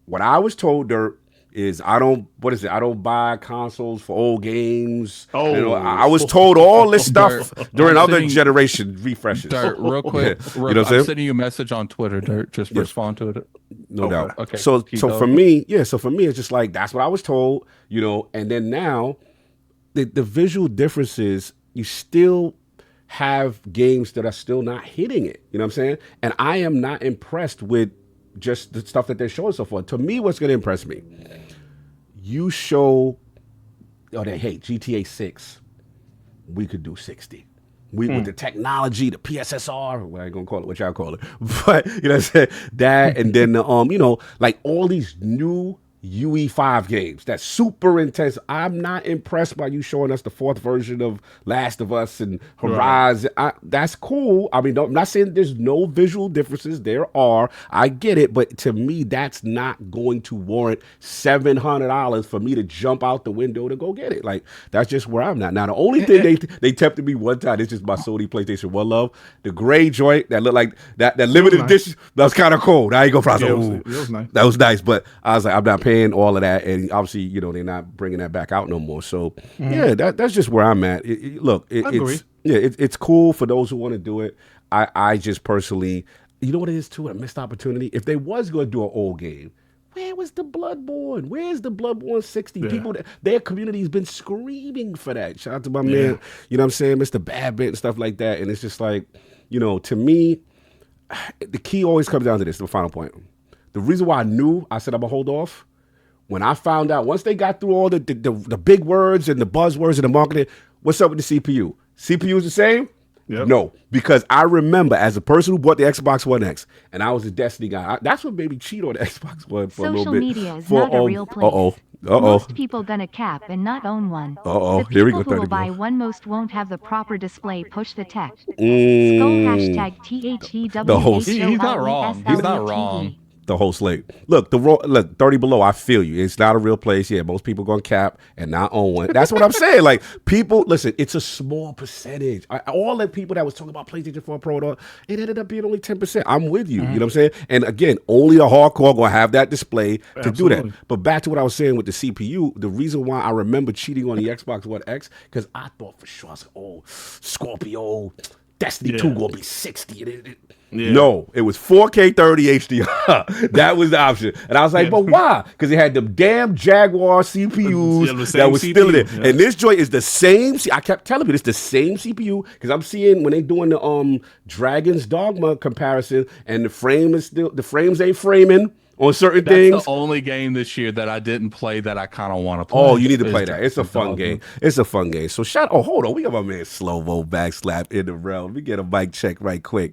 Speaker 6: what I was told, Dirt, is I don't buy consoles for old games. I was told all this stuff during other generation refreshes.
Speaker 4: Dirt, real quick. I'm sending you a message on Twitter, Dirt. Just respond to it.
Speaker 6: No doubt.
Speaker 4: Okay.
Speaker 6: So for me, it's just like, that's what I was told, and then now the visual differences, you still have games that are still not hitting it. You know what I'm saying? And I am not impressed with just the stuff that they're showing so far. To me, what's going to impress me? You show, GTA 6, we could do 60. With the technology, the PSSR, well, I ain't going to call it what y'all call it. But, what I'm saying? That, and then, like all these new UE5 games. That's super intense. I'm not impressed by you showing us the 4th version of Last of Us and Horizon. That's cool. I mean, I'm not saying there's no visual differences. There are. I get it. But to me, that's not going to warrant $700 for me to jump out the window to go get it. Like, that's just where I'm at. Now, the only thing they tempted me one time, it's just my Sony PlayStation 1 love, the gray joint that looked like that limited edition, that was kind of cool. Now you go for
Speaker 9: it was nice.
Speaker 6: That was nice. But I was like, I'm not paying all of that, and obviously, you know, they're not bringing that back out no more. So, yeah, that's just where I'm at. It's cool for those who want to do it. I just personally, you know what it is too, a missed opportunity. If they was going to do an old game, where was the Bloodborne? Where's the Bloodborne 60?
Speaker 9: Yeah.
Speaker 6: People, their community's been screaming for that. Shout out to my man, you know what I'm saying, Mr. Badbit and stuff like that. And it's just like, you know, to me, the key always comes down to this, the final point. The reason why I said I'm going to hold off, when I found out, once they got through all the big words and the buzzwords and the marketing, what's up with the CPU? CPU is the same?
Speaker 9: Yep.
Speaker 6: No, because I remember as a person who bought the Xbox One X, and I was a Destiny guy, that's what made me cheat on the Xbox One for a little bit.
Speaker 8: Social media is not a real place. Most people gonna cap and not own one. The
Speaker 6: Here we go.
Speaker 8: people who will buy one most won't have the proper display. Push the text. Skull hashtag THEWHOLESLESLESLE.
Speaker 6: The whole
Speaker 4: He's not wrong. He's not wrong.
Speaker 6: The whole slate. Look, 30 below, I feel you. It's not a real place. Yeah, most people going to cap and not own one. That's what I'm saying. Like, people, listen, it's a small percentage. All the people that was talking about PlayStation 4 Pro, it ended up being only 10%. I'm with you. You know what I'm saying? And again, only a hardcore going to have that display to do that. But back to what I was saying with the CPU, the reason why I remember cheating on the Xbox One X, because I thought for sure, I was like, oh, Scorpio, Destiny 2 going to be 60. No, it was 4K 30 HDR. That was the option. And I was like, but why? Because it had them damn Jaguar CPUs that was still in it. Yeah. And this joint is the same. I kept telling you, it's the same CPU. Because I'm seeing when they doing the Dragon's Dogma comparison, and the frames ain't framing on certain things.
Speaker 4: That's the only game this year that I didn't play that I kind of want to play.
Speaker 6: Oh, you need to play that. It's a fun game. It's a fun game. So hold on. We got my man Slow-Mo backslap in the realm. Let me get a mic check right quick.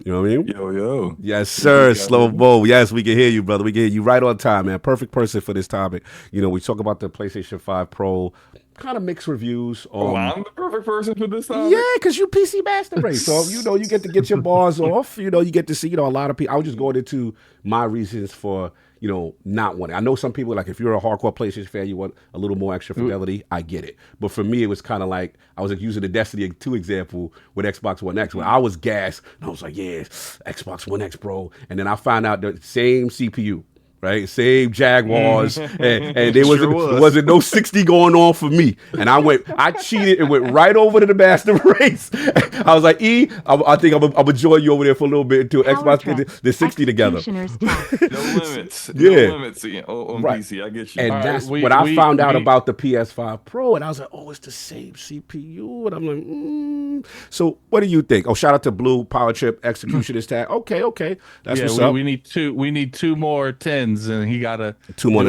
Speaker 6: You know what I mean?
Speaker 10: Yo.
Speaker 6: Yes, sir. Slow-Mo. Yes, we can hear you, brother. We can hear you right on time, man. Perfect person for this topic. You know, we talk about the PlayStation 5 Pro, kind of mixed reviews.
Speaker 10: I'm the perfect person for this topic?
Speaker 6: Yeah, because you PC master race. So, you know, you get to get your bars off. You know, you get to see, you know, a lot of people. I was just going into my reasons for, you know, not wanting. I know some people, like, if you're a hardcore PlayStation fan, you want a little more extra fidelity. I get it. But for me, it was kind of like, I was like using the Destiny 2 example with Xbox One X, when I was gassed, and I was like, yeah, Xbox One X, bro. And then I found out the same CPU, right? Same Jaguars, and there wasn't no 60 going on for me. And I cheated and went right over to the master race. I was like, I think I'm gonna join you over there for a little bit until Xbox get the 60 together.
Speaker 10: No limits. No limits on PC. I get you.
Speaker 6: And that's what I found out about the PS5 Pro, and I was like, oh, it's the same CPU. And I'm like, So what do you think? Oh, shout out to Blue Power Chip Executionist Tag. Okay. That's what's up.
Speaker 4: We need two more 10s. And he got to
Speaker 6: 2 more.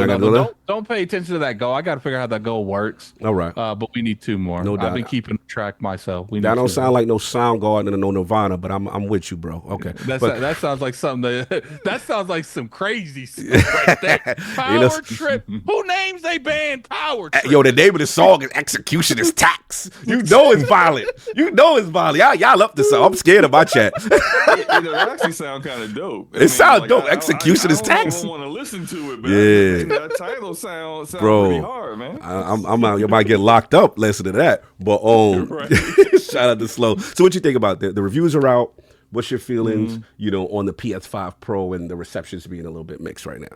Speaker 4: Don't pay attention to that goal. I got to figure out how that goal works.
Speaker 6: All right,
Speaker 4: but we need 2 more.
Speaker 6: No doubt.
Speaker 4: I've been keeping track myself.
Speaker 6: That don't sound like no Soundgarden and no Nirvana, but I'm with you, bro. Okay,
Speaker 4: that sounds like something. That sounds like some crazy stuff right there. Power Trip. Who names a band Power Trip?
Speaker 6: Yo, the name of the song is Executionist Tax. You know it's violent. Y'all up to something. I'm scared of my chat.
Speaker 10: It actually sound kind of dope.
Speaker 6: It sounds dope. Executionist Tax.
Speaker 10: I don't want to listen to it, but that title sounds pretty hard, man.
Speaker 6: I'm out. You might get locked up listening to that. But shout out to Slow. So what you think about the reviews are out? What's your feelings, you know, on the PS5 Pro and the reception's being a little bit mixed right now?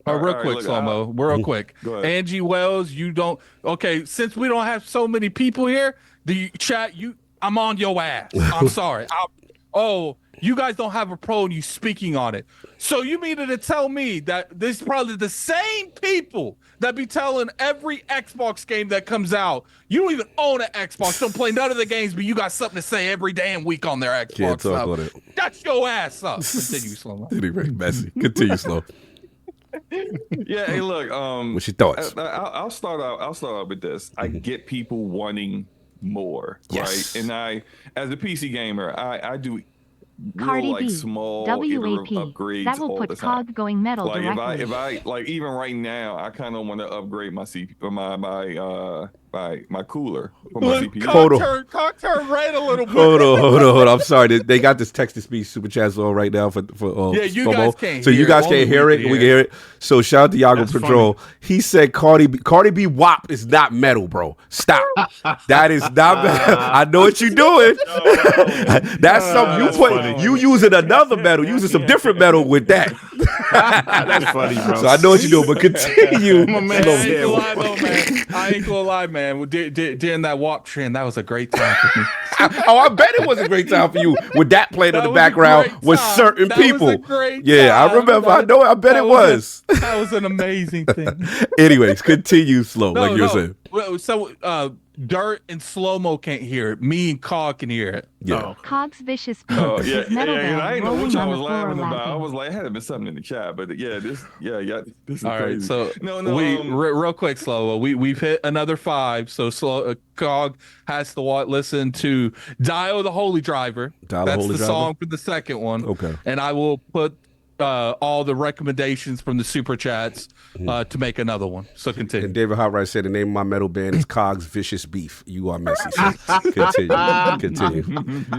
Speaker 4: Real quick, Slow-Mo. Real quick. Angie Wells, you don't. Okay, since we don't have so many people here, the chat, I'm on your ass. I'm sorry. You guys don't have a pro and you speaking on it. So you mean to tell me that this is probably the same people that be telling every Xbox game that comes out, you don't even own an Xbox, don't play none of the games, but you got something to say every damn week on their Xbox.
Speaker 6: Can't talk on it.
Speaker 4: Shut your ass up. Continue, Slow-Mo.
Speaker 6: Very messy. Continue, Slow.
Speaker 10: Yeah, hey, look.
Speaker 6: What's your thoughts?
Speaker 10: I'll start out with this. I get people wanting more, right? And as a PC gamer, I do
Speaker 8: Cardi
Speaker 10: like
Speaker 8: B,
Speaker 10: small
Speaker 8: WAP.
Speaker 10: upgrades
Speaker 8: That will
Speaker 10: all
Speaker 8: put
Speaker 10: the time.
Speaker 8: COG going metal
Speaker 10: Like
Speaker 8: directly.
Speaker 10: if I like even right now, I kind of want to upgrade my my cooler for my
Speaker 4: Look,
Speaker 10: CPU.
Speaker 4: cock turn red a little bit.
Speaker 6: Hold on. I'm sorry. They got this text to speech super chats on right now for
Speaker 4: Yeah, you
Speaker 6: FOMO.
Speaker 4: guys can't
Speaker 6: so
Speaker 4: hear
Speaker 6: you guys
Speaker 4: it.
Speaker 6: can't
Speaker 4: Only
Speaker 6: hear
Speaker 4: we
Speaker 6: it.
Speaker 4: can
Speaker 6: We can
Speaker 4: hear
Speaker 6: hear it. So shout out to Yago
Speaker 9: That's
Speaker 6: Patrol. He said Cardi B WAP is not metal, bro. Stop. That is not metal. I know what you're doing. That's something you
Speaker 9: that's
Speaker 6: put.
Speaker 9: funny.
Speaker 6: You using another metal, using some different metal with that.
Speaker 9: That's funny, bro.
Speaker 6: So I know what you're doing, but continue.
Speaker 9: My man
Speaker 6: Slow.
Speaker 4: I ain't
Speaker 9: said,
Speaker 4: gonna lie though, man. I ain't gonna lie, man. During that WAP trend, that was a great time for me.
Speaker 6: Oh, I bet it was a great time for you with that playing in
Speaker 4: That
Speaker 6: the
Speaker 4: was a
Speaker 6: background
Speaker 4: great
Speaker 6: with
Speaker 4: time.
Speaker 6: certain
Speaker 4: That was
Speaker 6: people.
Speaker 4: a great
Speaker 6: Yeah, I
Speaker 4: time.
Speaker 6: remember. I know. I bet it was.
Speaker 4: That was an amazing thing.
Speaker 6: Anyways, continue slow, like you were saying.
Speaker 4: Well, so Dirt and Slow Mo can't hear it. Me and Cog can hear it.
Speaker 6: Yeah.
Speaker 8: COG's vicious beat
Speaker 10: Oh
Speaker 8: with
Speaker 10: yeah,
Speaker 8: his metal
Speaker 10: I
Speaker 8: band
Speaker 10: didn't know
Speaker 8: rolling
Speaker 10: which I
Speaker 8: on the
Speaker 10: was
Speaker 8: floor
Speaker 10: laughing about. I
Speaker 8: laughing.
Speaker 10: was like, it had to be something in the chat, but this is
Speaker 4: All right,
Speaker 10: crazy.
Speaker 4: so
Speaker 10: no,
Speaker 4: real quick, Slow. We've hit another 5. So Slow Cog has to listen to Dial the Holy Driver.
Speaker 6: Dial the
Speaker 4: That's
Speaker 6: Holy
Speaker 4: the
Speaker 6: Driver?
Speaker 4: song for the second one.
Speaker 6: Okay.
Speaker 4: And I will put all the recommendations from the super chats to make another one. So continue.
Speaker 6: And David Hotwright said the name of my metal band is Cog's Vicious Beef. You are messy. So continue.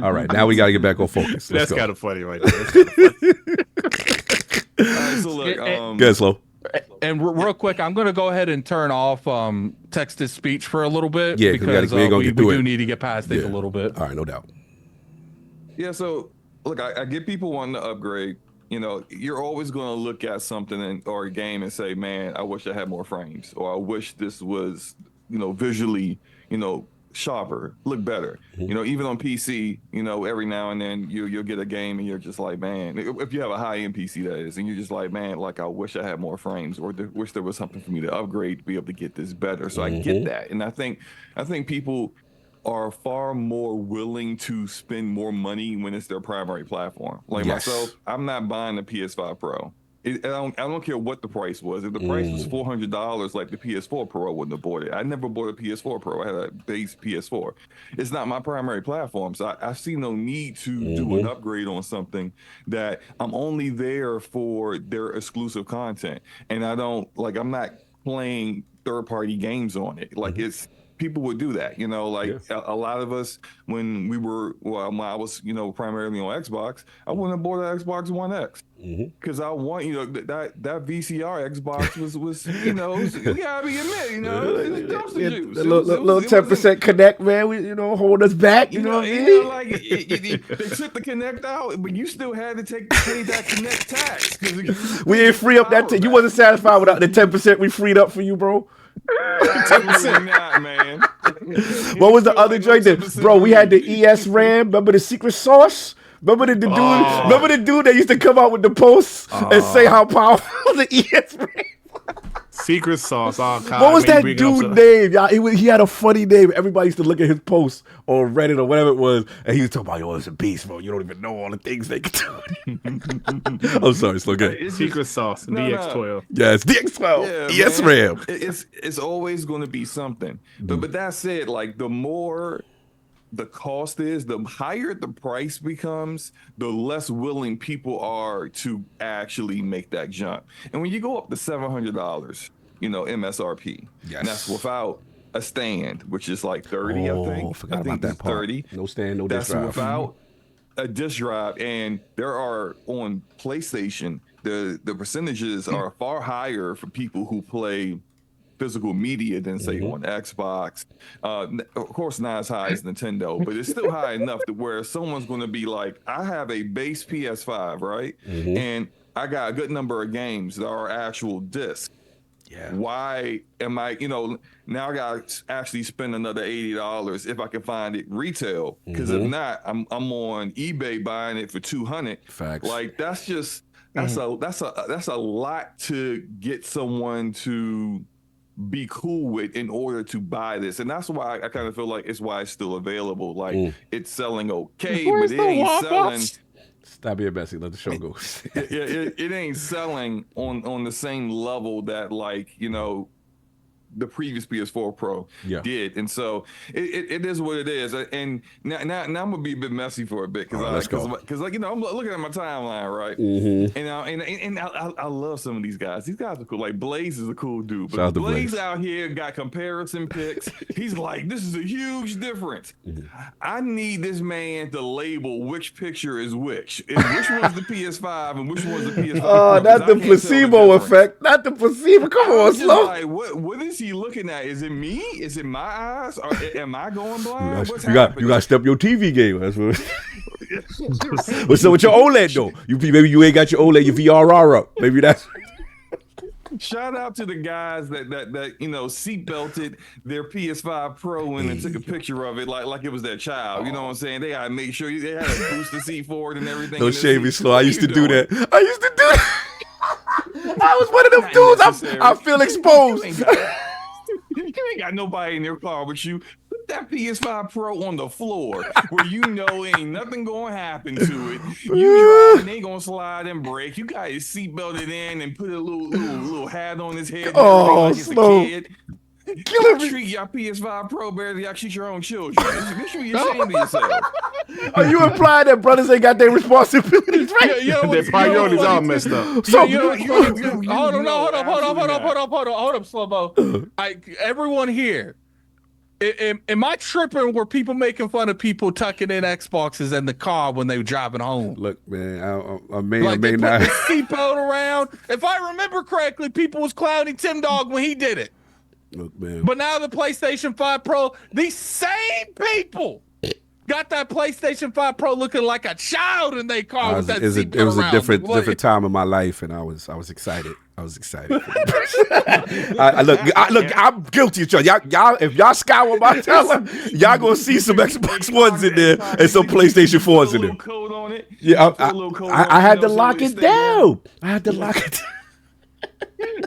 Speaker 6: All right, now we got to get back on focus. Let's
Speaker 9: That's
Speaker 6: go.
Speaker 9: kind of funny right there.
Speaker 10: All right, so look,
Speaker 6: Go ahead, slow.
Speaker 4: And real quick, I'm going to go ahead and turn off text to speech for a little bit.
Speaker 6: Yeah, 'cause we
Speaker 4: because
Speaker 6: ain't gonna
Speaker 4: we
Speaker 6: get through
Speaker 4: do
Speaker 6: it.
Speaker 4: need to get past it
Speaker 6: Yeah.
Speaker 4: a little bit.
Speaker 6: All right, no doubt.
Speaker 10: yeah. So look, I get people wanting to upgrade. You know, you're always going to look at something or a game and say, man, I wish I had more frames, or I wish this was, visually, sharper, look better. Even on PC, every now and then you'll get a game and you're just like, man, if you have a high-end PC, that is, and you're just like, man, like I wish I had more frames, or wish there was something for me to upgrade to be able to get this better. So I get that, and I think people are far more willing to spend more money when it's their primary platform. Like myself, I'm not buying the PS5 Pro. I don't care what the price was. If the price was $400, like the PS4 Pro, I wouldn't have bought it. I never bought a PS4 Pro. I had a base PS4. It's not my primary platform, so I see no need to do an upgrade on something that I'm only there for their exclusive content. And I'm not playing third-party games on it. Like people would do that, a lot of us when I was, primarily on Xbox, I wouldn't have bought an Xbox One X because I want, that VCR Xbox was you gotta be admit, it's dumpster juice.
Speaker 6: The little 10% connect, man. We, hold us back. You know what I mean?
Speaker 10: Like they took the connect out, but you still had to pay that connect tax.
Speaker 6: We ain't free up that. You wasn't satisfied without the 10% we freed up for you, bro.
Speaker 10: 10%, not, man.
Speaker 6: What was the other joint that, bro? We had the ES RAM. Remember the secret sauce? Remember the dude? Remember the dude that used to come out with the posts and say how powerful the ES RAM?
Speaker 9: Secret sauce. Oh, God,
Speaker 6: What was that dude name? Y'all, he had a funny name. Everybody used to look at his posts on Reddit or whatever it was, and he was talking about, yo, it's a beast, bro. You don't even know all the things they can do. I'm sorry, slow game.
Speaker 9: Secret sauce. DX12.
Speaker 6: Yeah, it's DX12.
Speaker 10: Yeah,
Speaker 6: ES
Speaker 10: man.
Speaker 6: RAM.
Speaker 10: It's always going to be something. But that said, like the more the cost is, the higher the price becomes, the less willing people are to actually make that jump. And when you go up to $700, MSRP, and that's without a stand, which is like 30, I think.
Speaker 6: Forgot
Speaker 10: I
Speaker 6: about
Speaker 10: think
Speaker 6: that
Speaker 10: it's
Speaker 6: part.
Speaker 10: 30.
Speaker 6: No stand, no disk
Speaker 10: That's
Speaker 6: drive.
Speaker 10: without a disk drive. And there are on PlayStation, the percentages are far higher for people who play physical media than say on Xbox. Of course, not as high as Nintendo, but it's still high enough to where someone's going to be like, I have a base PS5, right? And I got a good number of games that are actual discs. Yeah. Why am I, now I got to actually spend another $80 if I can find it retail? Because if not, I'm on eBay buying it for $200.
Speaker 6: Facts.
Speaker 10: Like that's a lot to get someone to be cool with in order to buy this. And that's why I kind of feel like it's why it's still available. Like it's selling okay, but it ain't selling.
Speaker 6: Stop being messy. Let the show go.
Speaker 10: it ain't selling on the same level that the previous PS4 Pro did. And so it is what it is. And now I'm gonna be a bit messy for a bit because like I'm looking at my timeline, right? And I love some of these guys. These guys are cool. Like Blaze is a cool dude, but Blaze out here got comparison pics. He's like, this is a huge difference. I need this man to label which picture is which one's the PS5 and which one's the PS5.
Speaker 6: Oh, not the placebo effect. Not the placebo. Come on, Slow.
Speaker 10: Like, what is he looking at? Is it me? Is it my eyes? Or am I going blind?
Speaker 6: You got to step your TV game. That's what. What's up with your OLED though? Maybe you ain't got your OLED, your VRR up. Maybe that's.
Speaker 10: Shout out to the guys that seatbelted their PS5 Pro and took a picture of it like it was their child. You know what I'm saying? They gotta make sure they had a booster seat for it and everything.
Speaker 6: Don't shame me, Slow. I used to do that. I was one of them dudes. I feel exposed.
Speaker 10: You ain't got nobody in their car with you. Put that PS5 Pro on the floor where you know ain't nothing gonna happen to it. You drive and they gonna slide and break. You got his seat belted in and put a little hat on his head.
Speaker 6: Oh,
Speaker 10: like
Speaker 6: Slow.
Speaker 10: A kid. Y'all treat your PS5 Pro better than y'all treat your own children. Make sure you're ashamed of yourself.
Speaker 6: Are you implying that brothers ain't got their responsibilities right?
Speaker 9: Their priorities all messed up.
Speaker 4: So hold up, Slow-Mo. Everyone here. Am I tripping? Were people making fun of people tucking in Xboxes in the car when they were driving home?
Speaker 6: Look, man, I may
Speaker 4: like
Speaker 6: or may
Speaker 4: they
Speaker 6: not.
Speaker 4: put the seatbelt around. If I remember correctly, people was clowning Tim Dog when he did it.
Speaker 6: Look, man.
Speaker 4: But now the PlayStation 5 Pro, these same people got that PlayStation 5 Pro looking like a child in their car with that seatbelt around.
Speaker 6: It was a different time in my life, and I was excited. I was excited. Look, I'm guilty of y'all. If y'all scour my talent, y'all gonna see some Xbox Ones in there and some PlayStation 4s in there.
Speaker 10: Code on it.
Speaker 6: Yeah, I had to lock it down. I had to lock it down.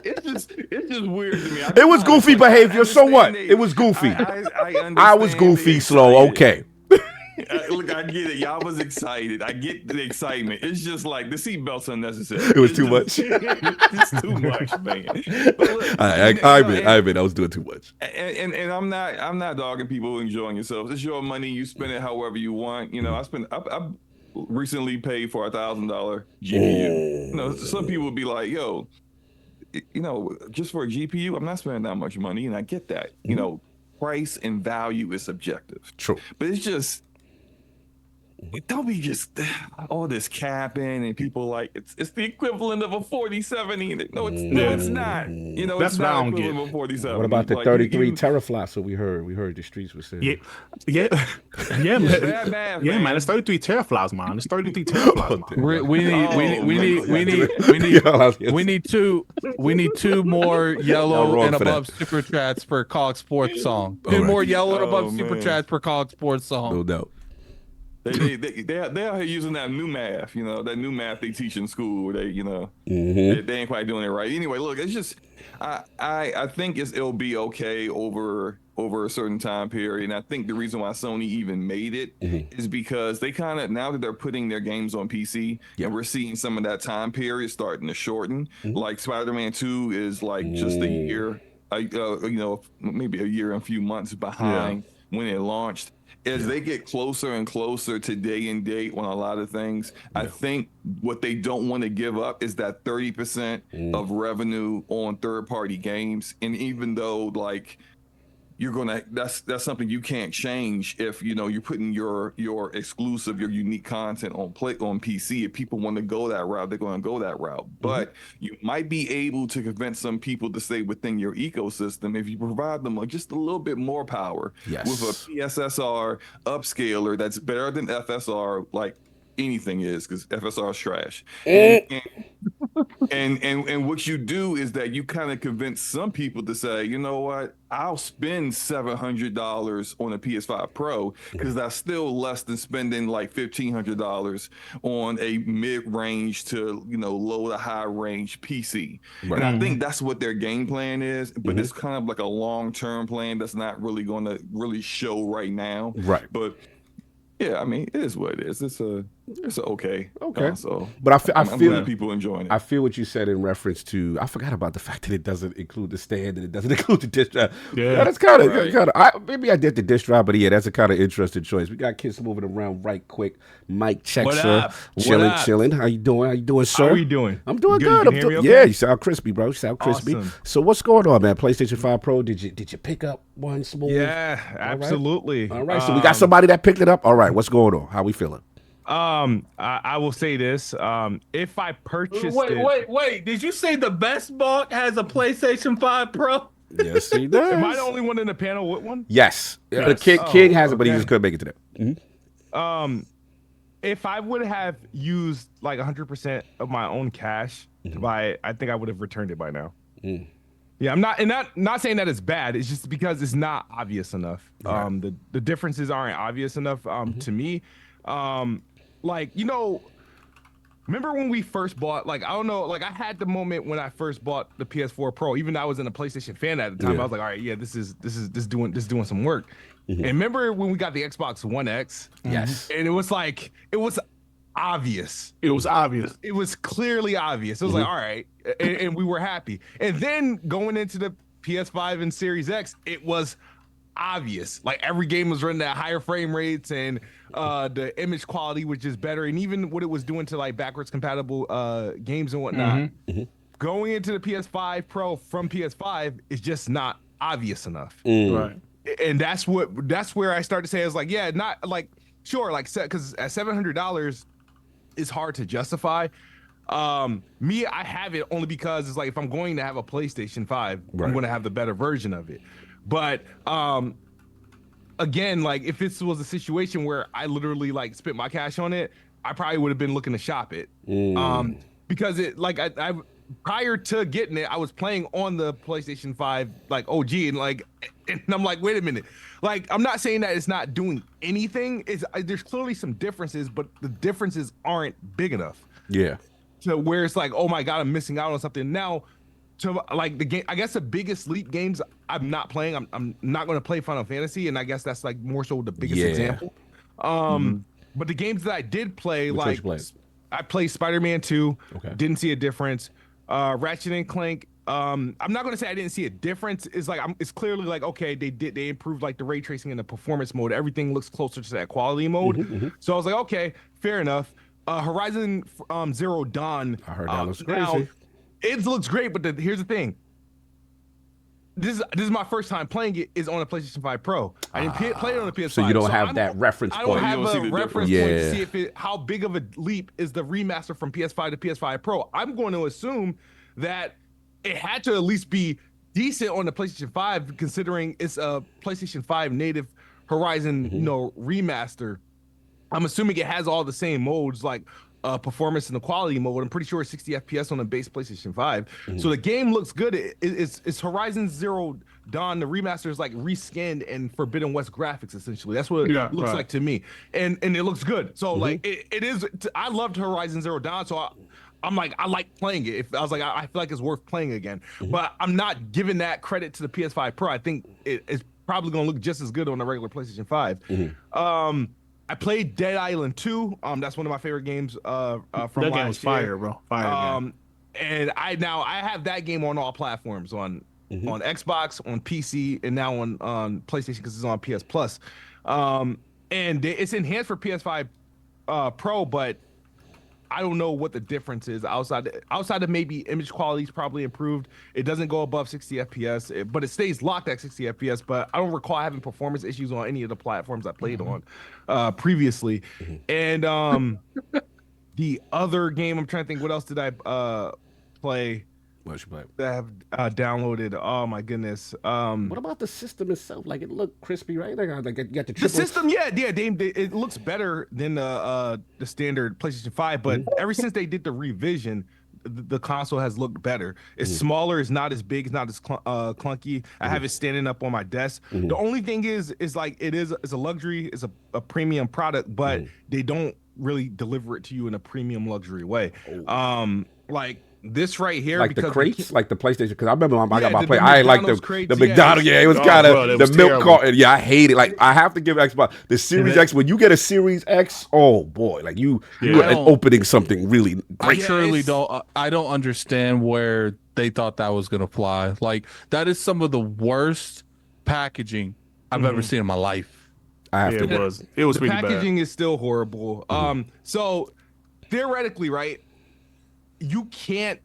Speaker 10: It's just weird to me.
Speaker 6: It was goofy behavior. So what? It was goofy. I was goofy, Slow. Okay.
Speaker 10: Look, I get it. Y'all was excited. I get the excitement. It's just like the seatbelt's unnecessary.
Speaker 6: It was too much.
Speaker 10: It's too much, man. Look,
Speaker 6: I admit I was doing too much.
Speaker 10: And I'm not dogging people enjoying yourselves. It's your money. You spend it however you want. You know, I recently paid for $1,000 GPU. You know, some people would be like, yo, you know, just for a GPU, I'm not spending that much money, and I get that. You know, price and value is subjective.
Speaker 6: True.
Speaker 10: But it's just, don't be just all this capping and people like it's the equivalent of a 4070. No, it's not. You know,
Speaker 9: that's
Speaker 10: it's
Speaker 9: what I
Speaker 10: not
Speaker 9: don't
Speaker 10: equivalent
Speaker 9: get.
Speaker 10: of a 4070.
Speaker 6: What about the 33 teraflops that we heard the streets were saying?
Speaker 9: Yeah, man.
Speaker 10: Bad,
Speaker 9: Yeah, man. It's 33 teraflops, man. It's 33 teraflops.
Speaker 4: We need two more yellow and above super chats per COG Sports song. Two more yellow and above super chats per COG Sports song.
Speaker 6: No doubt.
Speaker 10: They out here using that new math, you know, that new math they teach in school where they, you know, they ain't quite doing it right. Anyway, look, it's just I think it'll be okay over a certain time period. And I think the reason why Sony even made it is because they kind of, now that they're putting their games on PC, and we're seeing some of that time period starting to shorten. Like Spider-Man 2 is like just a year, you know, maybe a year and a few months behind when it launched. As they get closer and closer to day and date on a lot of things, I think what they don't want to give up is that 30% of revenue on third-party games. And even though, like, you're gonna, that's something you can't change if, you know, you're putting your exclusive, your unique content on PC. If people want to go that route, they're going to go that route. But you might be able to convince some people to stay within your ecosystem if you provide them just a little bit more power with a PSSR upscaler that's better than FSR, like anything is, because FSR is trash. And what you do is that you kind of convince some people to say, you know what, I'll spend $700 on a PS5 Pro because that's still less than spending like $1,500 on a mid-range to, you know, low to high range PC. And I think that's what their game plan is, but it's kind of like a long-term plan that's not really going to really show right now.
Speaker 6: Right.
Speaker 10: But yeah, I mean, it is what it is. It's okay.
Speaker 6: Okay.
Speaker 10: So,
Speaker 6: But I
Speaker 10: I'm
Speaker 6: feel
Speaker 10: glad people enjoying it.
Speaker 6: I feel what you said in reference to. I forgot about the fact that it doesn't include the stand and it doesn't include the disc drive.
Speaker 9: Yeah.
Speaker 6: That's kind of
Speaker 10: Right.
Speaker 6: maybe I did the disc drive, but yeah, that's a kind of interesting choice. We got kids moving around right quick. Mike check,
Speaker 11: What
Speaker 6: sir.
Speaker 11: up? What
Speaker 6: Chilling,
Speaker 11: up?
Speaker 6: chilling. How you doing? How you doing, sir?
Speaker 11: How are you doing?
Speaker 6: I'm doing
Speaker 11: You
Speaker 6: good.
Speaker 11: can hear me okay?
Speaker 6: Yeah, you sound crispy, bro. You sound crispy.
Speaker 11: Awesome.
Speaker 6: So what's going on, man? PlayStation 5 Pro. Did you pick up one smooth?
Speaker 11: Yeah, absolutely.
Speaker 6: All right. So we got somebody that picked it up. All right. What's going on? How we feeling?
Speaker 11: I will say this. If I purchased it,
Speaker 4: Wait. Did you say the best bot has a PlayStation 5 Pro?
Speaker 6: Yes, he does.
Speaker 11: am I the only one in the panel with one?
Speaker 6: Yes. The
Speaker 11: Yes.
Speaker 6: King has it, but he
Speaker 11: okay.
Speaker 6: just couldn't make it today. Mhm.
Speaker 11: If I would have used like 100% of my own cash to buy it, I think I would have returned it by now. Yeah, I'm not saying that it's bad. It's just because it's not obvious enough. The differences aren't obvious enough to me. Like, you know, remember when we first bought, like, I don't know, like I had the moment when I first bought the PS4 Pro, even though I wasn't a PlayStation fan at the time.
Speaker 6: Yeah.
Speaker 11: I was like, all right, yeah, this is doing some work. And remember when we got the Xbox One X?
Speaker 6: Yes.
Speaker 11: And it was like, it was obvious.
Speaker 9: It was obvious.
Speaker 11: It was clearly obvious. It was like, all right, and we were happy. And then going into the PS5 and Series X, it was obvious. Like every game was running at higher frame rates, and the image quality was just better, and even what it was doing to like backwards compatible games and whatnot. Going into the PS5 Pro from PS5 is just not obvious enough.
Speaker 9: Right.
Speaker 11: And that's where I start to say, I was like, yeah, not like, sure, like, because at $700 is hard to justify. Me, I have it only because it's like, if I'm going to have a PlayStation 5, I'm going to have the better version of it. But again, like if this was a situation where I literally like spent my cash on it, I probably would have been looking to shop it. Because it, like, I prior to getting it, I was playing on the PlayStation 5 like OG, and I'm like, wait a minute, like I'm not saying that it's not doing anything. There's clearly some differences, but the differences aren't big enough.
Speaker 6: Yeah.
Speaker 11: To where it's like, oh my god, I'm missing out on something now. To like the game, I guess the biggest leap games I'm not playing. I'm not going to play Final Fantasy, and I guess that's like more so the biggest example. But the games that I did play, like I played Spider-Man 2, didn't see a difference. Ratchet and Clank, I'm not going to say I didn't see a difference. It's like it's clearly like, okay, they improved like the ray tracing and the performance mode. Everything looks closer to that quality mode. So I was like, okay, fair enough. Horizon Zero Dawn,
Speaker 6: I heard that looks crazy.
Speaker 11: now, it looks great, but here's the thing. This is my first time playing it is on a PlayStation 5 Pro. I didn't play it on the PS5.
Speaker 6: So you don't have that reference point.
Speaker 11: I don't have a reference point to see how big of a leap is the remaster from PS5 to PS5 Pro. I'm going to assume that it had to at least be decent on the PlayStation 5, considering it's a PlayStation 5 native Horizon, remaster. I'm assuming it has all the same modes, like performance and the quality mode. I'm pretty sure it's 60 FPS on the base PlayStation 5. So the game looks good. It's Horizon Zero Dawn. The remaster is like reskinned and Forbidden West graphics, essentially. That's what it looks like to me. And it looks good. So like it is. I loved Horizon Zero Dawn. So I'm like, I like playing it. I was like, I feel like it's worth playing again. But I'm not giving that credit to the PS5 Pro. I think it's probably going to look just as good on the regular PlayStation 5. I played Dead Island 2. That's one of my favorite games from
Speaker 9: that game was fire, bro. Fire game.
Speaker 11: And I have that game on all platforms, on Xbox, on PC, and now on PlayStation because it's on PS Plus. And it's enhanced for PS5 Pro, but I don't know what the difference is outside of maybe image quality is probably improved. It doesn't go above 60 FPS, but it stays locked at 60 FPS. But I don't recall having performance issues on any of the platforms I played on previously. And the other game, I'm trying to think, what else did I play?
Speaker 6: What you play?
Speaker 11: That I have downloaded. Oh my goodness.
Speaker 6: What about the system itself? Like it looked crispy, right? Like you got the triple.
Speaker 11: The system, it looks better than the standard PlayStation 5. But ever since they did the revision, the console has looked better. It's smaller. It's not as big. It's not as clunky. I have it standing up on my desk. The only thing is like it's a luxury. It's a premium product, but they don't really deliver it to you in a premium luxury way. Like this right here,
Speaker 6: Like the
Speaker 11: because
Speaker 6: crates, like the PlayStation. Because I remember I got my
Speaker 11: the
Speaker 6: play. I ain't like
Speaker 11: McDonald's crates,
Speaker 6: the McDonald's. Yeah, it was
Speaker 9: Oh,
Speaker 6: kind
Speaker 9: bro, that
Speaker 6: of
Speaker 9: was
Speaker 6: the milk
Speaker 9: terrible.
Speaker 6: carton. Yeah, I hate it. Like I have to give Xbox the Series X. When you get a Series X, oh boy, like you are opening something really great.
Speaker 4: I truly don't. I don't understand where they thought that was gonna fly. Like that is some of the worst packaging I've ever seen in my life.
Speaker 6: I have to.
Speaker 9: It was
Speaker 11: the
Speaker 9: pretty
Speaker 11: packaging
Speaker 9: bad.
Speaker 11: is still horrible. So theoretically, right, you can't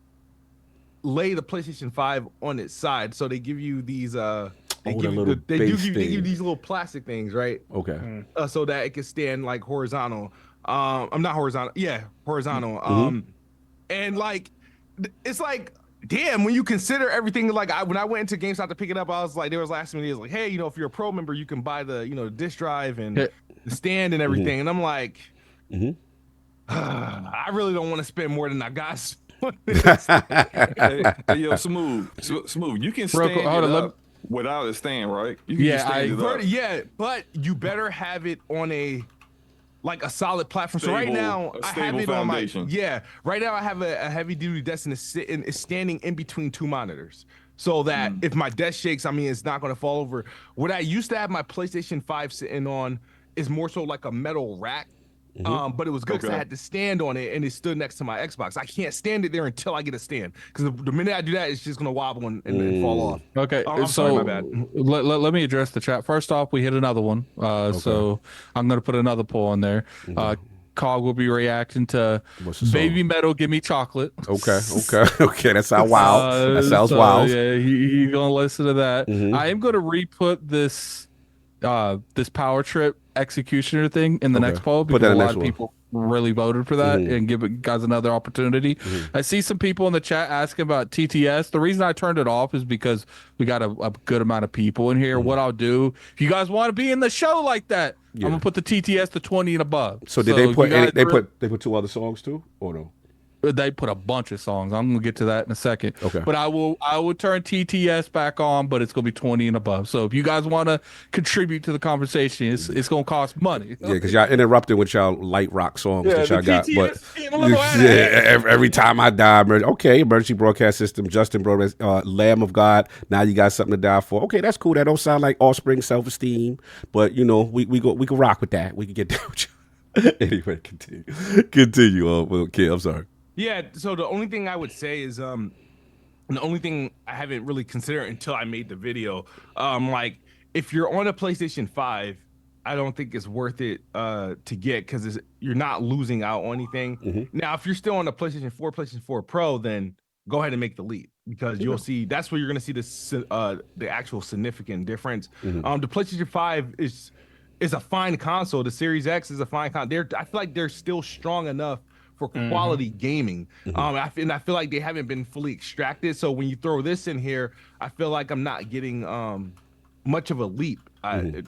Speaker 11: lay the PlayStation 5 on its side. So they give you these they give you these little plastic things, right?
Speaker 6: Okay.
Speaker 11: So that it can stand like horizontal. I'm not horizontal. Yeah, horizontal. And like it's like, damn, when you consider everything, like when I went into GameStop to pick it up, I was like, they was asking me, like, hey, if you're a pro member, you can buy the, the disc drive and the stand and everything. And I'm like, I really don't want to spend more than I got.
Speaker 10: Hey, yo, smooth. You can stand it up without a stand, right? You can just stand it up.
Speaker 11: But you better have it on a solid platform. So right now I have it
Speaker 10: foundation.
Speaker 11: on my right now I have a heavy duty desk and it's standing in between two monitors. So that if my desk shakes, I mean it's not gonna fall over. What I used to have my PlayStation 5 sitting on is more so like a metal rack. But it was good because I had to stand on it and it stood next to my Xbox. I can't stand it there until I get a stand because the minute I do that, it's just gonna wobble and fall off.
Speaker 4: Okay,
Speaker 11: I'm
Speaker 4: so
Speaker 11: sorry, my bad.
Speaker 4: Let me address the chat. First off, we hit another one. So I'm gonna put another poll on there. Cog will be reacting to Baby Metal, Give Me Chocolate.
Speaker 6: Okay. That sounds wild. That sounds wild.
Speaker 4: Yeah, he's gonna listen to that. I am gonna re-put this Power Trip Executioner thing in the next poll because a lot of people really voted for that and give it guys another opportunity. I see some people in the chat asking about TTS. The reason I turned it off is because we got a good amount of people in here. What I'll do, if you guys want to be in the show like that, I'm gonna put the TTS to 20 and above.
Speaker 6: So did they put they put 2 other songs too, or no?
Speaker 4: They put a bunch of songs. I'm gonna get to that in a second.
Speaker 6: Okay.
Speaker 4: But I will turn TTS back on, but it's gonna be 20 and above. So if you guys want to contribute to the conversation, it's gonna cost money.
Speaker 6: Yeah, because y'all interrupted with y'all light rock songs that y'all got. But every time I die, emergency broadcast system, Justin Brothers, Lamb of God. Now you got something to die for. Okay, that's cool. That don't sound like Offspring Self-Esteem, but we can rock with that. We can get that with you. Anyway, continue. Okay, I'm sorry.
Speaker 11: Yeah, so the only thing I would say is the only thing I haven't really considered until I made the video, like if you're on a PlayStation 5, I don't think it's worth it to get because you're not losing out on anything. Now, if you're still on a PlayStation 4 Pro, then go ahead and make the leap because you'll see that's where you're going to see the actual significant difference. The PlayStation 5 is a fine console. The Series X is a fine console. I feel like they're still strong enough for quality gaming. I feel like they haven't been fully extracted. So when you throw this in here, I feel like I'm not getting much of a leap. Y'all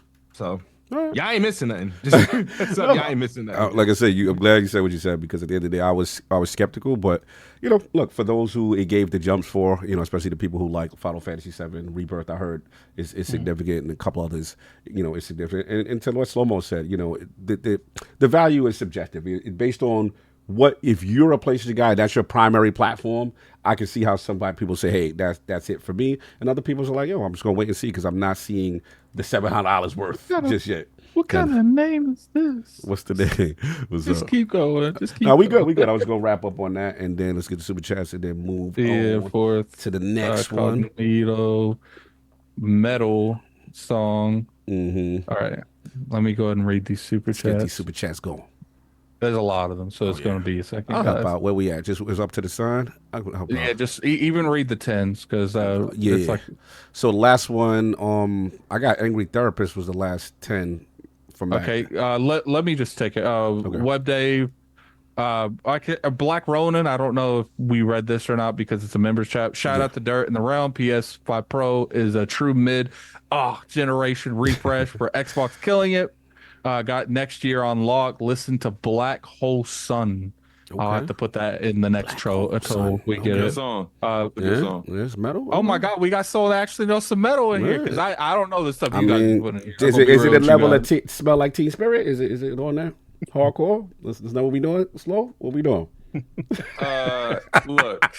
Speaker 11: ain't missing nothing. Y'all ain't missing nothing.
Speaker 6: Like I said, I'm glad you said what you said because at the end of the day, I was skeptical. But look, for those who it gave the jumps for, especially the people who like Final Fantasy VII Rebirth, I heard is significant, and a couple others, is significant. And to what Slow-Mo said, the value is subjective. It's based on what if you're a PlayStation guy, that's your primary platform. I can see how people say, hey, that's it for me, and other people are like, yo, I'm just gonna wait and see because I'm not seeing the $700 worth just yet.
Speaker 4: What kind of name is this?
Speaker 6: What's the name?
Speaker 4: Keep going.
Speaker 6: We good. I was gonna wrap up on that, and then let's get the super chats, and then move on to the next one.
Speaker 4: LordCognito metal song. All right, let me go ahead and read these super chats.
Speaker 6: Get these super chats going.
Speaker 4: There's a lot of them, so it's going to be a second.
Speaker 6: I'll help out. Where we at? Just it's up to the sun.
Speaker 4: Just even read the 10s because it's like.
Speaker 6: So the last one, I got Angry Therapist was the last 10 from that.
Speaker 4: Okay, let me just take it. Web Dave, Black Ronin. I don't know if we read this or not because it's a members chat. Shout out to Dirt in the Realm. PS5 Pro is a true mid generation refresh for Xbox, killing it. Got next year on lock. Listen to Black Hole Sun. I'll have to put that in the next until we get it.
Speaker 10: Song.
Speaker 6: Good song. There's metal.
Speaker 4: Oh my God, we got some metal in here because I don't know the stuff you guys put in here.
Speaker 6: Is it a level that smell like Teen Spirit? Is it on there? Hardcore? Isn't that what we doing? Slow? What we doing?
Speaker 10: Look,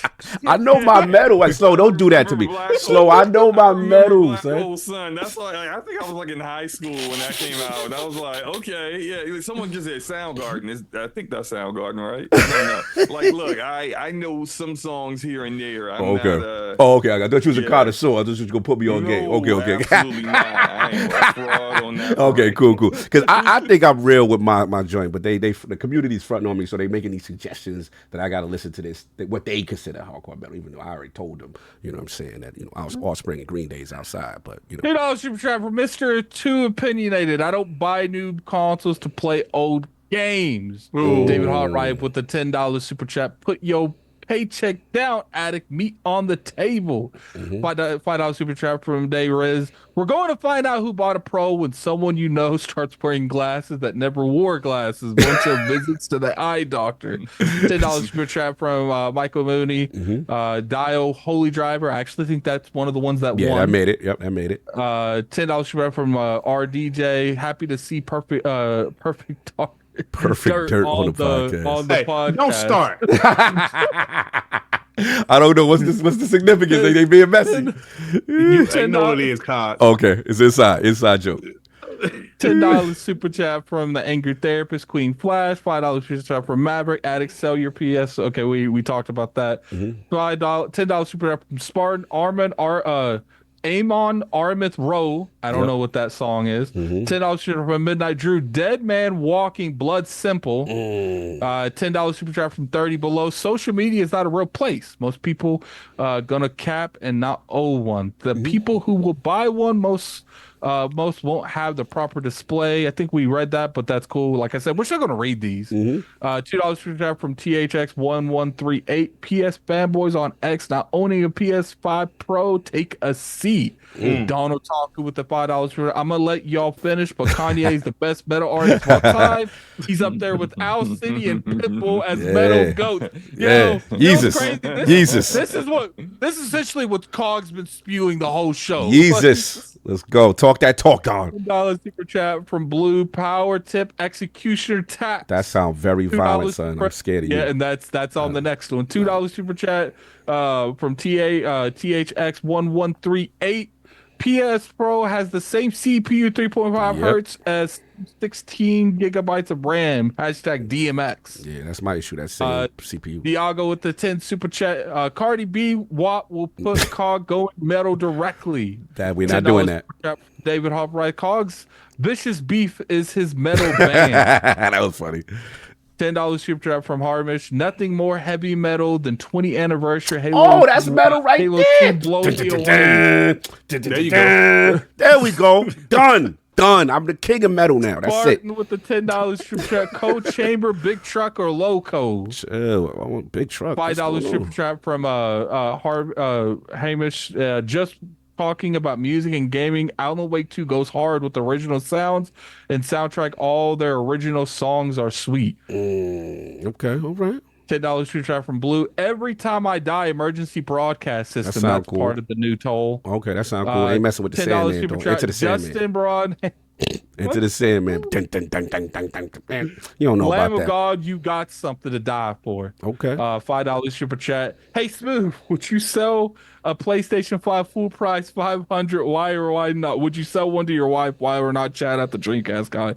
Speaker 6: I know my metal. Like, Slow, don't do that to me. Slow, I know my metal,
Speaker 10: son. That's like, I think I was like in high school when that came out. And I was like, okay, yeah. Someone just said Soundgarden. I think that's Soundgarden, right? No. Like, look, I know some songs here and there. I'm
Speaker 6: okay.
Speaker 10: Not,
Speaker 6: okay. I thought you was a connoisseur. I thought you was gonna put me on game. Okay.
Speaker 10: Absolutely not. I ain't a fraud on that.
Speaker 6: Okay, cool. Because I think I'm real with my joint, but the community's fronting on me, so they making these suggestions that I got to listen to this, what they consider hardcore metal, even though I already told them, you know what I'm saying, that, I was Offspring and Green Day's outside, but,
Speaker 4: $10 super chat for Mr. Too Opinionated. I don't buy new consoles to play old games. Ooh. David Hartright with the $10 super chat. Put your paycheck down, addict. Meat on the table. $5 super chat from Day Riz. We're going to find out who bought a Pro when someone starts wearing glasses that never wore glasses. Bunch of visits to the eye doctor. $10 super chat from Michael Mooney. Dio Holy Driver. I actually think that's one of the ones that won.
Speaker 6: Yeah, I made it. Yep, I made it.
Speaker 4: $10 super chat from RDJ. Happy to see Perfect Dark.
Speaker 6: Perfect dirt on the podcast.
Speaker 9: Don't start.
Speaker 6: I don't know what's the significance. They being messy.
Speaker 9: You know what it is, Cod.
Speaker 6: Okay, it's inside joke.
Speaker 4: $10 super chat from the Angry Therapist, Queen Flash. $5 super chat from Maverick. Addict, sell your PS. Okay, we talked about that. $10 super chat from Spartan Armin Amon Armith Rowe. I don't know what that song is. $10 super from Midnight Drew. Dead Man Walking, Blood Simple. $10 super chat from 30 Below. Social media is not a real place. Most people gonna cap and not owe one. The people who will buy one, most won't have the proper display. I think we read that, but that's cool. Like I said, we're still going to read these. $2 super chat from THX1138. PS fanboys on X not owning a PS5 Pro. Take a seat. Donald Taku with the $5 super. I'm going to let y'all finish, but Kanye is the best metal artist of all time. He's up there with Owl City and Pitbull as metal goat.
Speaker 6: Jesus.
Speaker 4: This is essentially what Cog's been spewing the whole show.
Speaker 6: Jesus. Let's go. Talk that talk, Don.
Speaker 4: $1 super chat from Blue Power Tip Executioner Tap.
Speaker 6: That sounds very violent, son. I'm scared of you.
Speaker 4: Yeah, and that's on the next one. $2 super chat from THX1138. PS Pro has the same CPU, 3.5 hertz as 16 gigabytes of RAM. Hashtag DMX.
Speaker 6: Yeah, that's my issue. That same CPU.
Speaker 4: Diago with the 10 super chat. Cardi B Watt will put Cog going metal directly.
Speaker 6: That we're not doing that.
Speaker 4: David Hopwright. Cog's Vicious Beef is his metal band.
Speaker 6: That was funny.
Speaker 4: $10 super chat from Harmish. Nothing more heavy metal than 20th anniversary Halo.
Speaker 6: Oh, that's metal right
Speaker 4: Halo
Speaker 6: there.
Speaker 4: 2 blows you away.
Speaker 6: There you go. There we go. Done. I'm the king of metal now. That's
Speaker 4: Spartan
Speaker 6: it.
Speaker 4: with the $10 super chat. Code Chamber, big truck or low code.
Speaker 6: Chill. I want big truck.
Speaker 4: $5 super chat from Hamish. Just talking about music and gaming. Alan Wake 2 goes hard with original sounds and soundtrack. All their original songs are sweet.
Speaker 6: Okay, all right.
Speaker 4: $10 super chat from Blue. Every time I die, emergency broadcast system. That's cool. Part of the new toll.
Speaker 6: Okay, that sounds cool. Ain't messing with the Sandman. Into the Sandman.
Speaker 4: Justin Braun.
Speaker 6: Into the Sandman. Dun, dun, dun, dun, dun, dun, dun. You don't know
Speaker 4: Lamb
Speaker 6: about
Speaker 4: of
Speaker 6: that.
Speaker 4: God, you got something to die for.
Speaker 6: Okay.
Speaker 4: $5 super chat. Hey, Smooth, would you sell a PlayStation 5 full price, 500? Why or why not? Would you sell one to your wife? Why or not? Chat at the Dreamcast guy.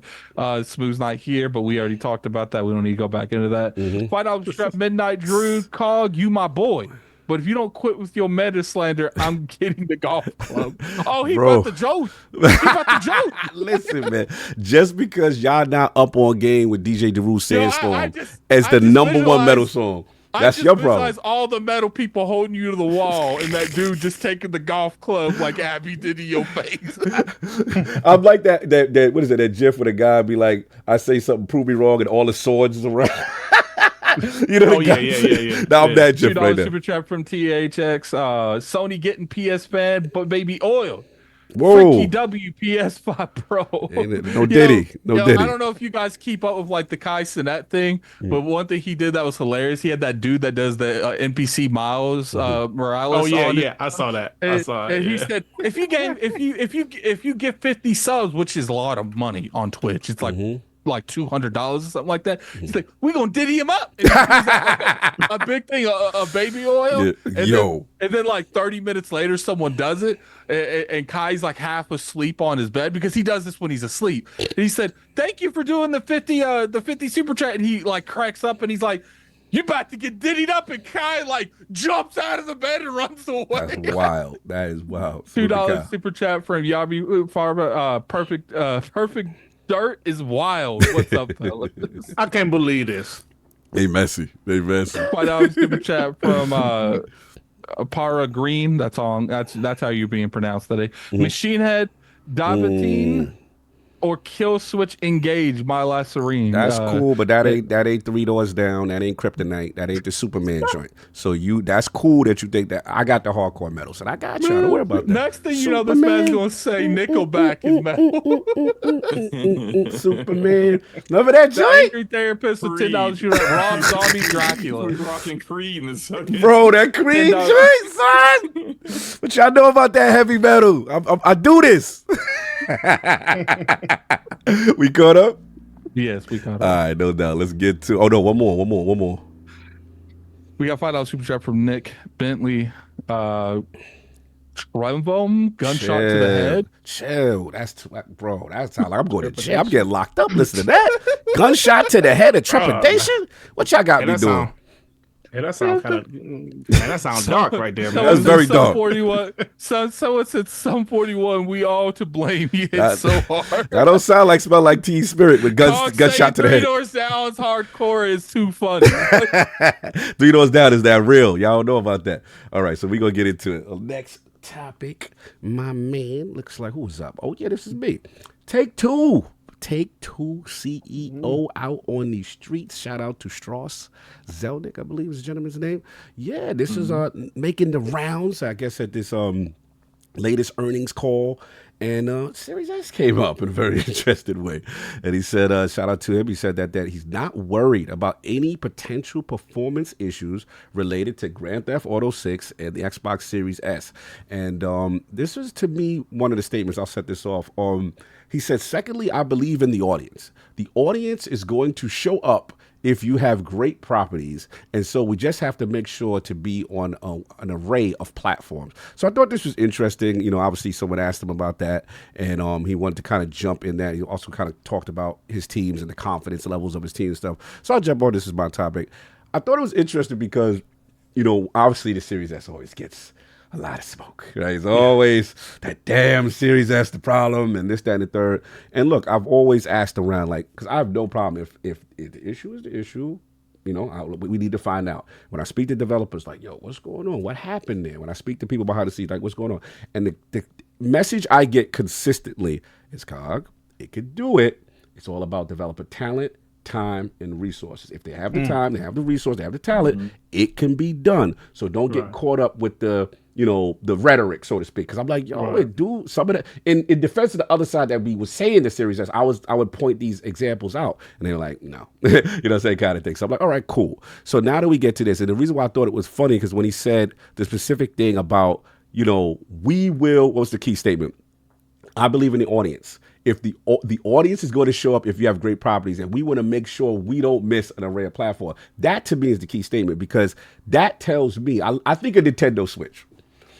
Speaker 4: Smooth's not here, but we already talked about that. We don't need to go back into that. $5 super chat. Midnight Drew, Cog, you my boy. But if you don't quit with your meta slander, I'm getting the golf club. Oh, he about the joke.
Speaker 6: Listen, man. Just because y'all not up on game with DJ Daru Sandstorm as the number one metal song, that's your problem.
Speaker 4: I just all the metal people holding you to the wall and that dude just taking the golf club like Abby did in your face.
Speaker 6: I'm like that what is it, that GIF where the guy be like, I say something, prove me wrong, and all the swords is around. You know,
Speaker 9: yeah.
Speaker 6: Now I'm that GIF right there.
Speaker 4: Super chat from THX. Sony getting PS fan, but baby oil.
Speaker 6: Whoa.
Speaker 4: Freaky W PS5 Pro.
Speaker 6: No Diddy. Diddy.
Speaker 4: I don't know if you guys keep up with like the Kai Cenat thing, but one thing he did that was hilarious. He had that dude that does the NPC Miles Morales.
Speaker 9: Oh yeah. I saw that.
Speaker 4: And he said, if you get 50 subs, which is a lot of money on Twitch, it's like like $200 or something like that. He's like, we're gonna diddy him up. And he pulls out, like, a big thing of baby oil.
Speaker 6: Yeah.
Speaker 4: And then like 30 minutes later, someone does it, and Kai's like half asleep on his bed because he does this when he's asleep. And he said, "Thank you for doing the 50 super chat." And he like cracks up and he's like, "You about to get diddied up?" And Kai like jumps out of the bed and runs away.
Speaker 6: That's wild. That is wild.
Speaker 4: $2 super chat from Yabi Farba. Perfect dirt is wild. What's up, fellas?
Speaker 9: I can't believe this.
Speaker 6: They messy.
Speaker 4: $5 super chat from Para Green. That's all. That's how you're being pronounced today. Machine Head, Davatine, or Kill Switch Engage. My last serene.
Speaker 6: That's cool, but that ain't 3 Doors Down. That ain't Kryptonite. That ain't the Superman joint. So that's cool that you think that. I got the hardcore metal, so I got you. Don't worry about that.
Speaker 4: Next thing you know, this man's gonna say Nickelback is metal.
Speaker 6: Superman. Remember that joint?
Speaker 4: Angry Therapist with $10. You like Rob Zombie Dracula.
Speaker 10: Rocking Creed and so
Speaker 6: Bro, that Creed joint, son. What y'all know about that heavy metal? I do this. We caught up?
Speaker 4: Yes, we caught up.
Speaker 6: All right, no doubt. Let's get to. Oh no, one more.
Speaker 4: We got $5 super chat from Nick Bentley. Rhythm gunshot to the head.
Speaker 6: Chill. Bro. That's how I'm going to jail. I'm getting locked up. Listen to that. Gunshot to the head of trepidation. What y'all got me doing?
Speaker 9: That sounds kind of. Man, that sounds dark right there, man.
Speaker 6: That's very dark.
Speaker 4: 41. Someone said Sum 41. We all to blame. He hit so hard.
Speaker 6: That don't smell like Teen Spirit with gunshot to the head.
Speaker 4: 3 Doors Down's hardcore is too funny.
Speaker 6: 3 Doors Down is that real? Y'all don't know about that. All right, so we gonna get into it. Next topic, my man. Looks like who's up? Oh yeah, this is me. Take Two CEO out on the streets. Shout out to Strauss Zelnick, I believe is the gentleman's name. Yeah, this is making the rounds, I guess, at this latest earnings call. And Series S came up in a very interesting way. And he said, shout out to him, he said that he's not worried about any potential performance issues related to Grand Theft Auto 6 and the Xbox Series S. And this is, to me, one of the statements. I'll set this off. He said, secondly, I believe in the audience. The audience is going to show up if you have great properties. And so we just have to make sure to be on an array of platforms. So I thought this was interesting. You know, obviously someone asked him about that, and he wanted to kind of jump in that. He also kind of talked about his teams and the confidence levels of his team and stuff. So I'll jump on. This is my topic. I thought it was interesting because, you know, obviously the Series S always gets a lot of smoke, right? It's always that damn Series S the problem and this, that, and the third. And look, I've always asked around, like, because I have no problem if the issue is the issue, you know, we need to find out. When I speak to developers, like, yo, what's going on? What happened there? When I speak to people behind the scenes, like, what's going on? And the message I get consistently is, Cog, it could do it. It's all about developer talent, time, and resources. If they have the time, they have the resource, they have the talent, it can be done. So don't get caught up with the, you know, the rhetoric, so to speak. Because I'm like, yo, dude, some of that in defense of the other side that we was saying the Series S, I would point these examples out, and they're like, no, you know, same kind of thing. So I'm like, all right, cool. So now that we get to this, and the reason why I thought it was funny because when he said the specific thing about, you know, what was the key statement? I believe in the audience. If the audience is going to show up if you have great properties, and we want to make sure we don't miss an array of platform, that to me is the key statement, because that tells me, I think a Nintendo Switch.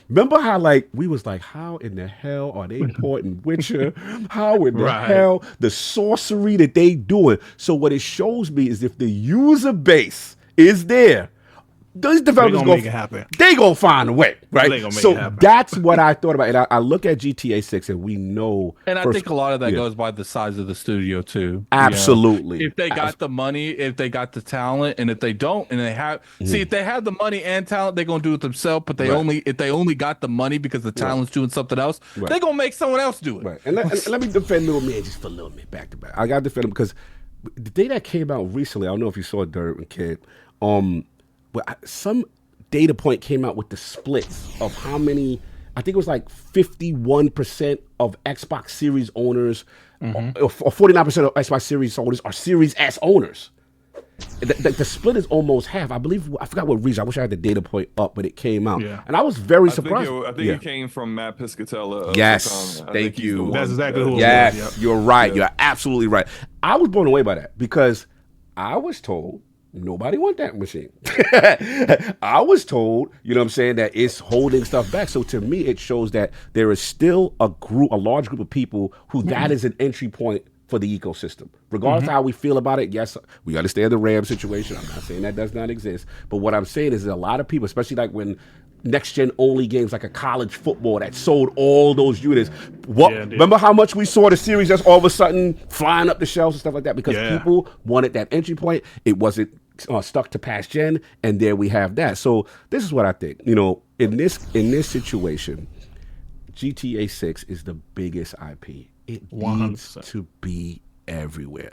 Speaker 6: Remember how, like, we was like, how in the hell are they porting Witcher? How in the hell the sorcery that they doing? So what it shows me is if the user base is there, those developers
Speaker 9: make it happen.
Speaker 6: They gonna find a way, right?
Speaker 9: They gonna make
Speaker 6: so
Speaker 9: it happen.
Speaker 6: That's what I thought about. And I look at GTA 6 and we know.
Speaker 4: And I think a lot of that goes by the size of the studio too.
Speaker 6: Absolutely.
Speaker 4: You know? If they got the money, if they got the talent, and if they don't, and they have, see, if they have the money and talent, they're gonna do it themselves. But if they only got the money because the talent's doing something else, they're gonna make someone else do it.
Speaker 6: Right. And let me defend Little Man just for a little bit, back to back. I gotta defend him because the day that came out recently, I don't know if you saw Dirt and Kid, but some data point came out with the splits of how many. I think it was like 51% of Xbox Series owners, or 49% of Xbox Series owners are Series S owners. The split is almost half. I believe, I forgot what region. I wish I had the data point up, but it came out.
Speaker 9: Yeah.
Speaker 6: And I was very surprised.
Speaker 10: I think it came from Matt Piscatella.
Speaker 6: Yes, thank you.
Speaker 9: That's exactly who it was.
Speaker 6: Yes,
Speaker 9: Yep.
Speaker 6: you're right. You're absolutely right. I was blown away by that because I was told nobody want that machine. I was told, you know what I'm saying, that it's holding stuff back. So to me, it shows that there is still a large group of people who that is an entry point for the ecosystem. Regardless of how we feel about it, yes, we understand the RAM situation. I'm not saying that does not exist. But what I'm saying is that a lot of people, especially like when next-gen only games like a college football that sold all those units. Remember how much we saw the series just all of a sudden flying up the shelves and stuff like that? Because people wanted that entry point. It wasn't stuck to past gen, and there we have that. So this is what I think. You know, in this situation, GTA 6 is the biggest IP. It
Speaker 9: 100%.
Speaker 6: needs to be everywhere.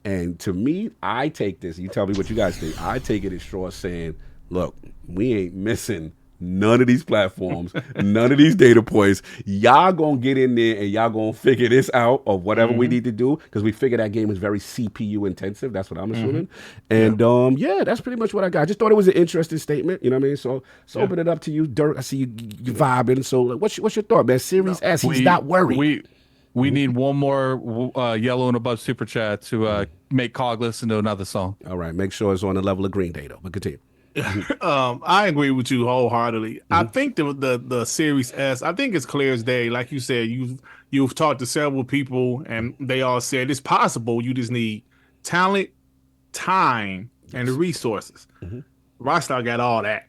Speaker 6: And to me, I take this, you tell me what you guys think, I take it as straw saying, look, we ain't missing none of these platforms, none of these data points. Y'all gonna get in there and y'all gonna figure this out of whatever we need to do, because we figure that game is very CPU intensive. That's what I'm assuming. And that's pretty much what I got. I just thought it was an interesting statement. You know what I mean? So open it up to you, Dirk. I see you vibing. So what's your thought, man? Series S, he's not worried.
Speaker 4: We need one more yellow and above super chat to make Cogless into another song.
Speaker 6: All right, make sure it's on the level of Green Day though. But continue.
Speaker 9: I agree with you wholeheartedly. I think the Series S, I think it's clear as day. Like you said, you've talked to several people, and they all said it's possible. You just need talent, time, and the resources. Rockstar got all that.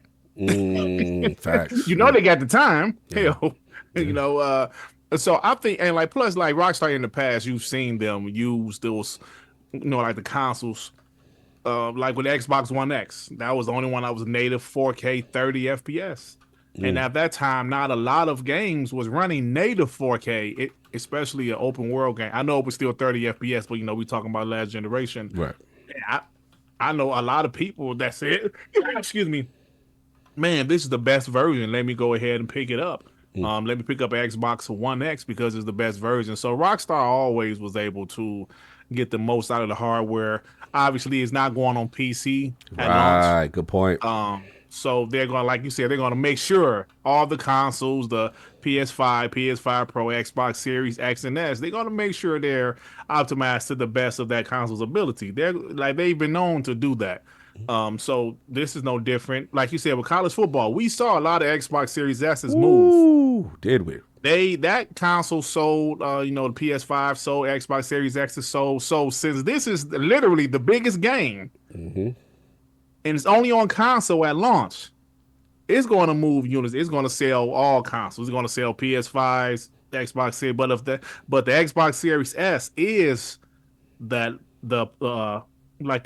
Speaker 6: Facts.
Speaker 9: You know they got the time. Hell, you know. So I think, and like plus, like Rockstar in the past, you've seen them use those, you know, like the consoles. Like with Xbox One X, that was the only one that was native 4K 30 FPS. And at that time, not a lot of games was running native 4K, especially an open world game. I know it was still 30 FPS, but you know, we talking about last generation.
Speaker 6: Right.
Speaker 9: I know a lot of people that said, excuse me, man, this is the best version. Let me go ahead and pick it up. Let me pick up Xbox One X because it's the best version. So Rockstar always was able to get the most out of the hardware. Obviously, it's not going on PC at launch.
Speaker 6: Right, good point.
Speaker 9: So they're going to, like you said, they're going to make sure all the consoles, the PS5, PS5 Pro, Xbox Series X and S, they're going to make sure they're optimized to the best of that console's ability. They've been known to do that. So this is no different. Like you said, with college football, we saw a lot of Xbox Series S's move.
Speaker 6: Did we?
Speaker 9: That console sold, you know, the PS5 sold, Xbox Series X is sold. So since this is literally the biggest game, and it's only on console at launch, it's going to move units. It's going to sell all consoles. It's going to sell PS5s, Xbox Series. But the Xbox Series S is the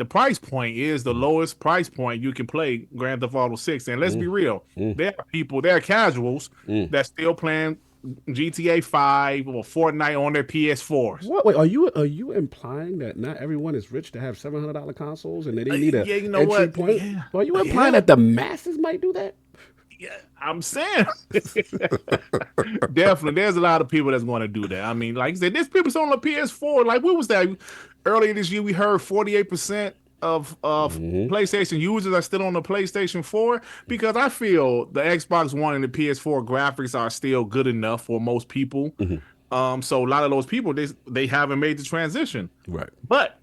Speaker 9: price point is the lowest price point you can play Grand Theft Auto 6. And let's be real, there are people, there are casuals that still playing GTA 5 or Fortnite on their PS4s.
Speaker 6: What? Wait, are you implying that not everyone is rich to have $700 consoles and they need a entry point? Yeah. Are you implying that the masses might do that?
Speaker 9: Yeah, I'm saying definitely. There's a lot of people that's going to do that. I mean, like I said, there's people on the PS4. Like, what was that? Earlier this year, we heard 48% of PlayStation users are still on the PlayStation 4 because I feel the Xbox One and the PS4 graphics are still good enough for most people. So a lot of those people, they haven't made the transition.
Speaker 6: Right.
Speaker 9: But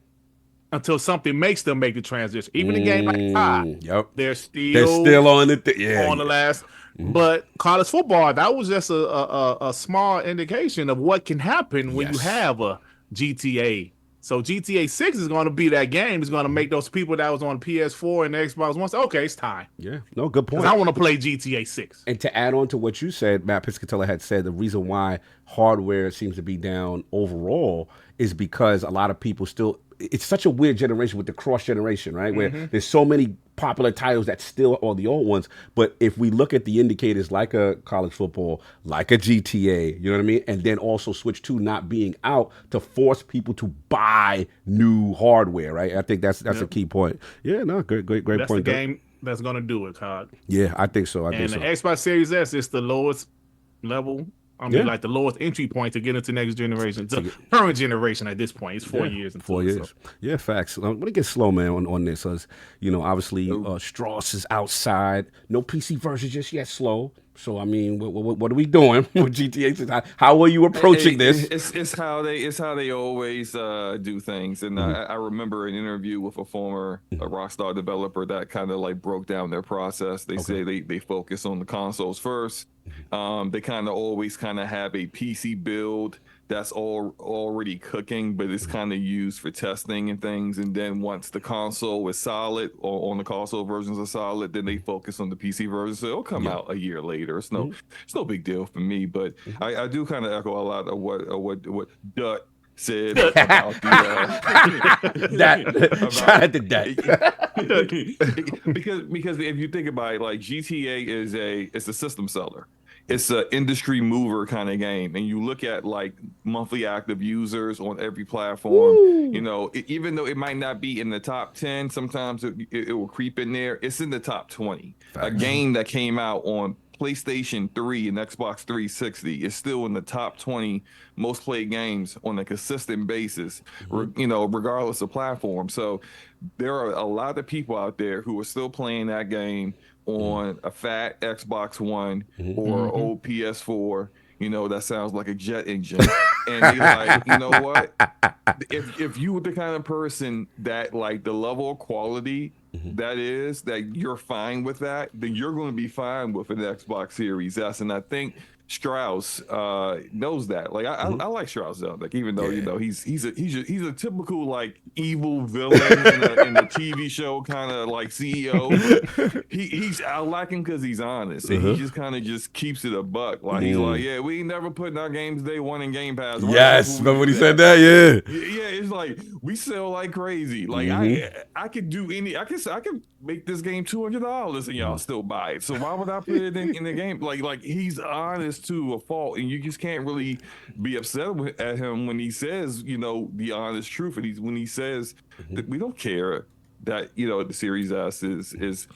Speaker 9: until something makes them make the transition, even a game like COD, they're
Speaker 6: still on
Speaker 9: the last. But college football, that was just a small indication of what can happen when you have a GTA. So GTA 6 is going to be that game. It's going to make those people that was on PS4 and Xbox One say, okay, it's time.
Speaker 6: Yeah, no, good point.
Speaker 9: I want to play GTA 6.
Speaker 6: And to add on to what you said, Matt Piscatella had said the reason why hardware seems to be down overall is because a lot of people still, it's such a weird generation with the cross generation, right? Where there's so many popular titles that still are the old ones. But if we look at the indicators like a college football, like a GTA, you know what I mean? And then also switch to not being out to force people to buy new hardware, right? I think that's a key point. Yeah, no, great point.
Speaker 9: That's the game that's going to do it, Todd.
Speaker 6: Yeah, I think so.
Speaker 9: The Xbox Series S is the lowest level I mean, like the lowest entry point to get into next generation. The current generation at this point is 4 years.
Speaker 6: 4 years. So. Yeah, facts. Let me get slow, man, on this. Obviously, Strauss is outside. No PC version just yet. Slow. So I mean, what are we doing with GTA? How are you approaching this?
Speaker 10: It's how they always do things. And I remember an interview with a former Rockstar developer that kind of like broke down their process. They say they focus on the consoles first. They kind of always kind of have a PC build that's already cooking, but it's kind of used for testing and things. And then once the console is solid, or on the console versions are solid, then they focus on the PC version. So it'll come out a year later. It's no big deal for me. But I do kind of echo a lot of what Dut said about because if you think about it, like GTA it's a system seller. It's an industry mover kind of game, and you look at like monthly active users on every platform. You know, even though it might not be in the top 10, sometimes it will creep in there. It's in the top 20. A game that came out on PlayStation 3 and Xbox 360 is still in the top 20 most played games on a consistent basis, regardless of platform. So there are a lot of people out there who are still playing that game on a fat Xbox One or old PS4, that sounds like a jet engine. And they like, you know what? If you were the kind of person that like the level of quality that you're fine with that, then you're going to be fine with an Xbox Series S. And I think Strauss knows that. Like I like Strauss though. Like even though he's a typical like evil villain in a TV show kind of like CEO. But I like him because he's honest and he just kind of just keeps it a buck. Like he's like, yeah, we ain't never putting our games day one in Game Pass.
Speaker 6: Yes, remember when he said that? Yeah.
Speaker 10: Yeah, it's like we sell like crazy. Like I could do I could make this game $200 and y'all still buy it. So why would I put it in the game? Like he's honest to a fault, and you just can't really be upset at him when he says, the honest truth. And when he says that we don't care that, the Series S is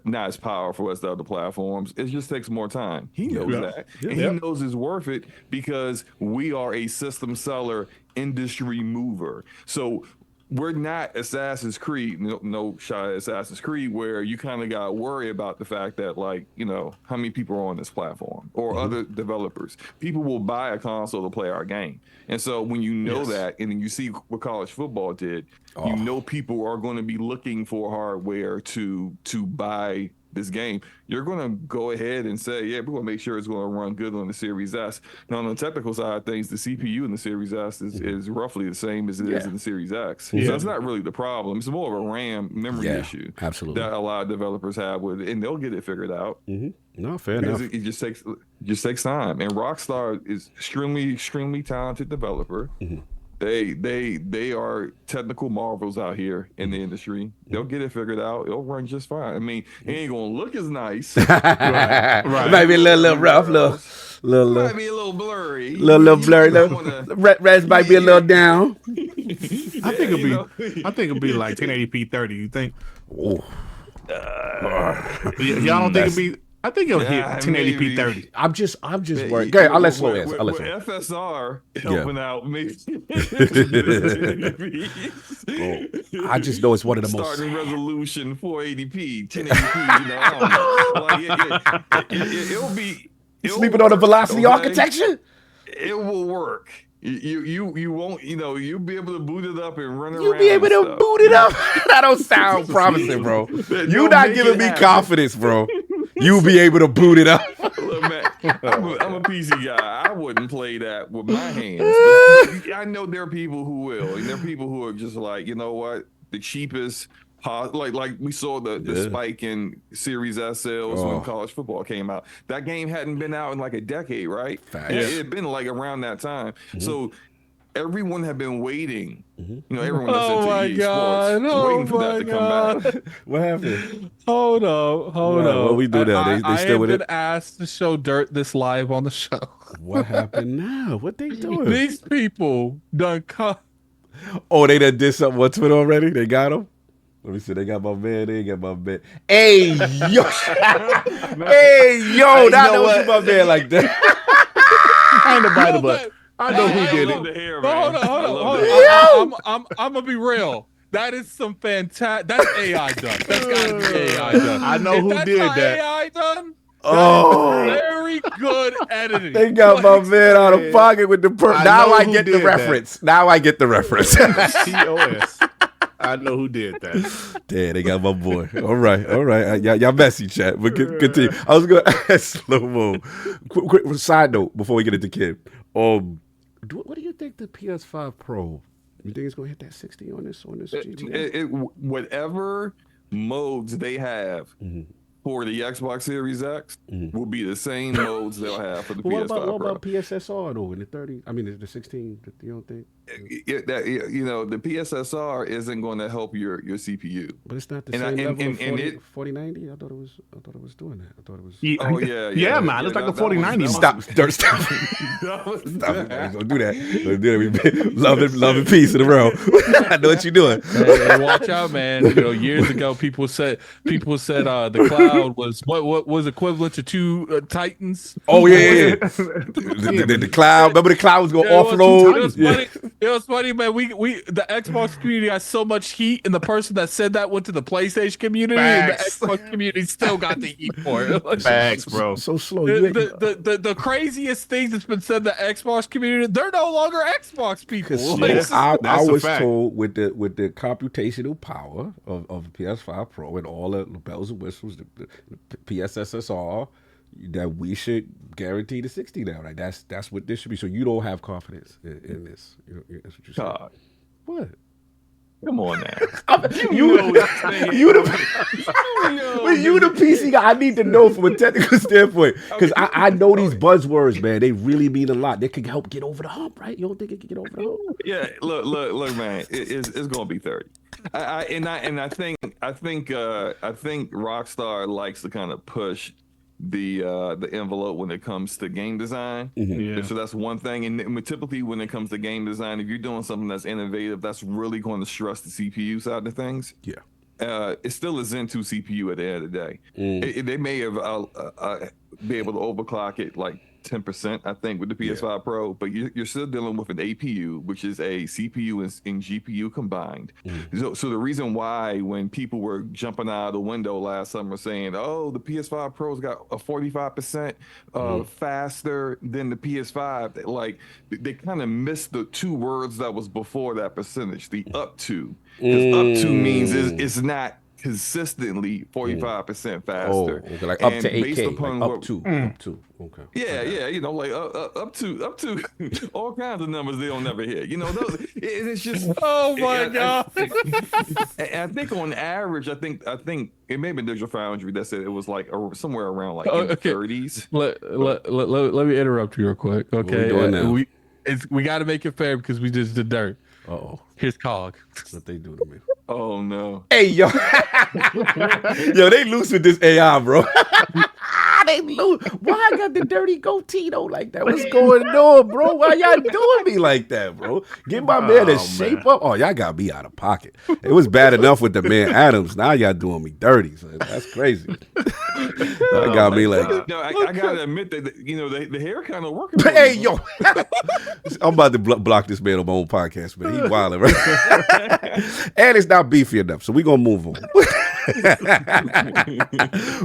Speaker 10: not as powerful as the other platforms. It just takes more time. He knows that. And he knows it's worth it because we are a system seller, industry mover. So we're not Assassin's Creed, no shot at Assassin's Creed, where you kind of got to worry about the fact that, like, how many people are on this platform or other developers. People will buy a console to play our game. And so when you know that, and then you see what college football did, people are going to be looking for hardware to buy this game. You're going to go ahead and say, yeah, we're going to make sure it's going to run good on the Series S. Now, on the technical side of things, the CPU in the Series S is roughly the same as it is in the Series X. So that's not really the problem. It's more of a RAM memory issue that a lot of developers have with it, and they'll get it figured out.
Speaker 6: No, fair enough.
Speaker 10: It just takes time. And Rockstar is extremely talented developer. They are technical marvels out here in the industry. They'll get it figured out. It'll run just fine. I mean, it ain't gonna look as nice.
Speaker 6: right. It might be a little rough,
Speaker 10: might be a little blurry.
Speaker 6: Little blurry. Res might be a little down.
Speaker 9: I think it'll be like 1080p 30. You think?
Speaker 6: Oh.
Speaker 9: Y'all don't think it'll be? I think it'll hit 1080p 30.
Speaker 6: I'm just worried. Go ahead, I'll let Slow answer.
Speaker 10: FSR helping out, maybe.
Speaker 6: I just know it's one of the most.
Speaker 10: Starting resolution 480p, 1080p. It'll be.
Speaker 6: Sleeping on the velocity architecture?
Speaker 10: It will work. You won't, you'll be able to boot it up and run around.
Speaker 6: You'll be able to boot it up? That don't sound promising, bro. You're not giving me confidence, bro. You'll be able to boot it up.
Speaker 10: Look, man, I'm a PC guy. I wouldn't play that with my hands. But I know there are people who will. And there are people who are just like, you know what? The cheapest, like we saw the spike in Series S sales when college football came out. That game hadn't been out in like a decade, right? It had been like around that time. So everyone had been waiting. Everyone that's into EA Sports, waiting for that to come back.
Speaker 6: What happened?
Speaker 4: Hold on.
Speaker 6: What we do now? They still with it?
Speaker 4: I have been asked to show Dirt this live on the show.
Speaker 6: What happened now? What they doing?
Speaker 4: These people done cut.
Speaker 6: Oh, they done did something on Twitter already? They got him? Let me see. They got my man. They ain't got my man. Hey, yo. Hey, yo. Not know what you my man like that.
Speaker 9: I ain't nobody, but I know who did it.
Speaker 4: Hold on. I'm gonna be real. That is some fantastic. That's AI done. That's gotta be AI done.
Speaker 9: I know who did that.
Speaker 4: AI done.
Speaker 6: Oh,
Speaker 4: very good editing.
Speaker 6: They got my man out of pocket with the now I get the
Speaker 9: did
Speaker 6: reference.
Speaker 9: that.
Speaker 6: Now I get the reference.
Speaker 9: TOS. I know who did that.
Speaker 6: Damn, they got my boy. All right. Y'all messy, chat. But continue. I was going to ask Slow Mo. Quick side note before we get into Kim. What do you think the PS5 Pro? You think it's going to hit that 60 on this GTA?
Speaker 10: Whatever modes they have for the Xbox Series X will be the same modes they'll have for the PS5 Pro.
Speaker 6: What about PSSR though? In the 30? I mean, the 16. You don't think?
Speaker 10: The PSSR isn't going to help your CPU.
Speaker 6: But it's not the same level of 4090. I thought it was doing that. I thought it was.
Speaker 9: Yeah, man. It's like a 4090.
Speaker 6: Stop. Stop. Don't do that. Love and peace in the realm. I know what you're doing.
Speaker 4: Hey, watch out, man. Years ago, people said the cloud was what was equivalent to two Titans.
Speaker 6: Oh yeah. The cloud. Remember the cloud was gonna offload.
Speaker 4: It was funny, man. We the Xbox community got so much heat, and the person that said that went to the PlayStation community, and the Xbox community still got the heat for it.
Speaker 9: Facts, bro.
Speaker 6: So slow.
Speaker 4: The craziest things that's been said in the Xbox community, they're no longer Xbox people.
Speaker 6: I was told with the computational power of PS5 Pro and all the bells and whistles, the PSSSR, that we should guarantee the 60 now. Right? That's what this should be. So you don't have confidence in this. That's what you're saying.
Speaker 10: God.
Speaker 6: What?
Speaker 10: Come on now.
Speaker 6: You the PC guy. I need to know from a technical standpoint because I know these buzzwords, man. They really mean a lot. They can help get over the hump, right? You don't think it can get over the hump?
Speaker 10: Yeah. Look, man. It's gonna be 30. I think Rockstar likes to kind of push the envelope when it comes to game design. So that's one thing. And typically when it comes to game design, if you're doing something that's innovative, that's really going to stress the CPU side of things.
Speaker 6: Yeah.
Speaker 10: It's still a Zen 2 CPU at the end of the day. They may have be able to overclock it like 10%, I think, with the PS5 Pro, but you're still dealing with an APU, which is a CPU and GPU combined. So the reason why when people were jumping out of the window last summer saying, oh, the PS5 Pro's got a 45% faster than the PS5, like they kind of missed the two words that was before that percentage, the up to. Because up to means it's not consistently 45% faster.
Speaker 6: Oh, okay. Like up to 8K, like up to. Okay.
Speaker 10: Yeah, like up to all kinds of numbers they don't never hit. It's just
Speaker 4: oh my god.
Speaker 10: I think on average, I think it may have been Digital Foundry that said it was like somewhere around like in the 30s.
Speaker 4: Let me interrupt you real quick. Okay, we got to make it fair because we just did dirt.
Speaker 6: Uh-oh.
Speaker 4: Here's Cog.
Speaker 6: What they do to me?
Speaker 10: Oh no.
Speaker 6: Hey yo, they loose with this AI, bro. They loose. Why I got the dirty goatee though like that? What's going on, bro? Why y'all doing me like that, bro? Get my man to shape up. Oh, y'all got me out of pocket. It was bad enough with the man Adams. Now y'all doing me dirty. So that's crazy. That got me like.
Speaker 10: No, I gotta admit that the hair kind of working.
Speaker 6: Hey yo, I'm about to block this man on my own podcast, man. He wilding, right? And it's not beefy enough, so we gonna move on.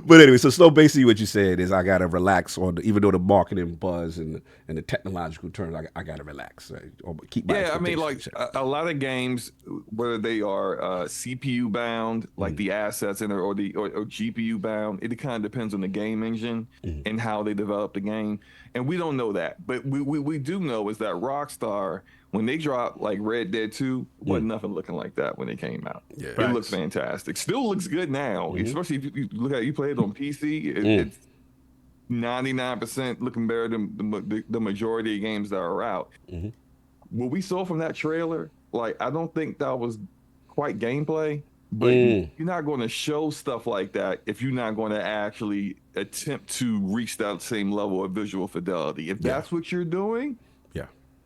Speaker 6: But anyway, so basically what you said is I gotta relax on even though the marketing buzz and the technological terms, I gotta relax. Right? Or keep my
Speaker 10: I mean, like a lot of games, whether they are CPU bound, like the assets in or GPU bound, it kind of depends on the game engine and how they develop the game. And we don't know that, but we do know is that Rockstar, when they dropped like Red Dead 2, wasn't nothing looking like that when it came out. Yeah, it looks fantastic. Still looks good now, especially if you look at you play it on PC. It's 99% looking better than the majority of games that are out. What we saw from that trailer, like I don't think that was quite gameplay. But you're not going to show stuff like that if you're not going to actually attempt to reach that same level of visual fidelity. If that's what you're doing,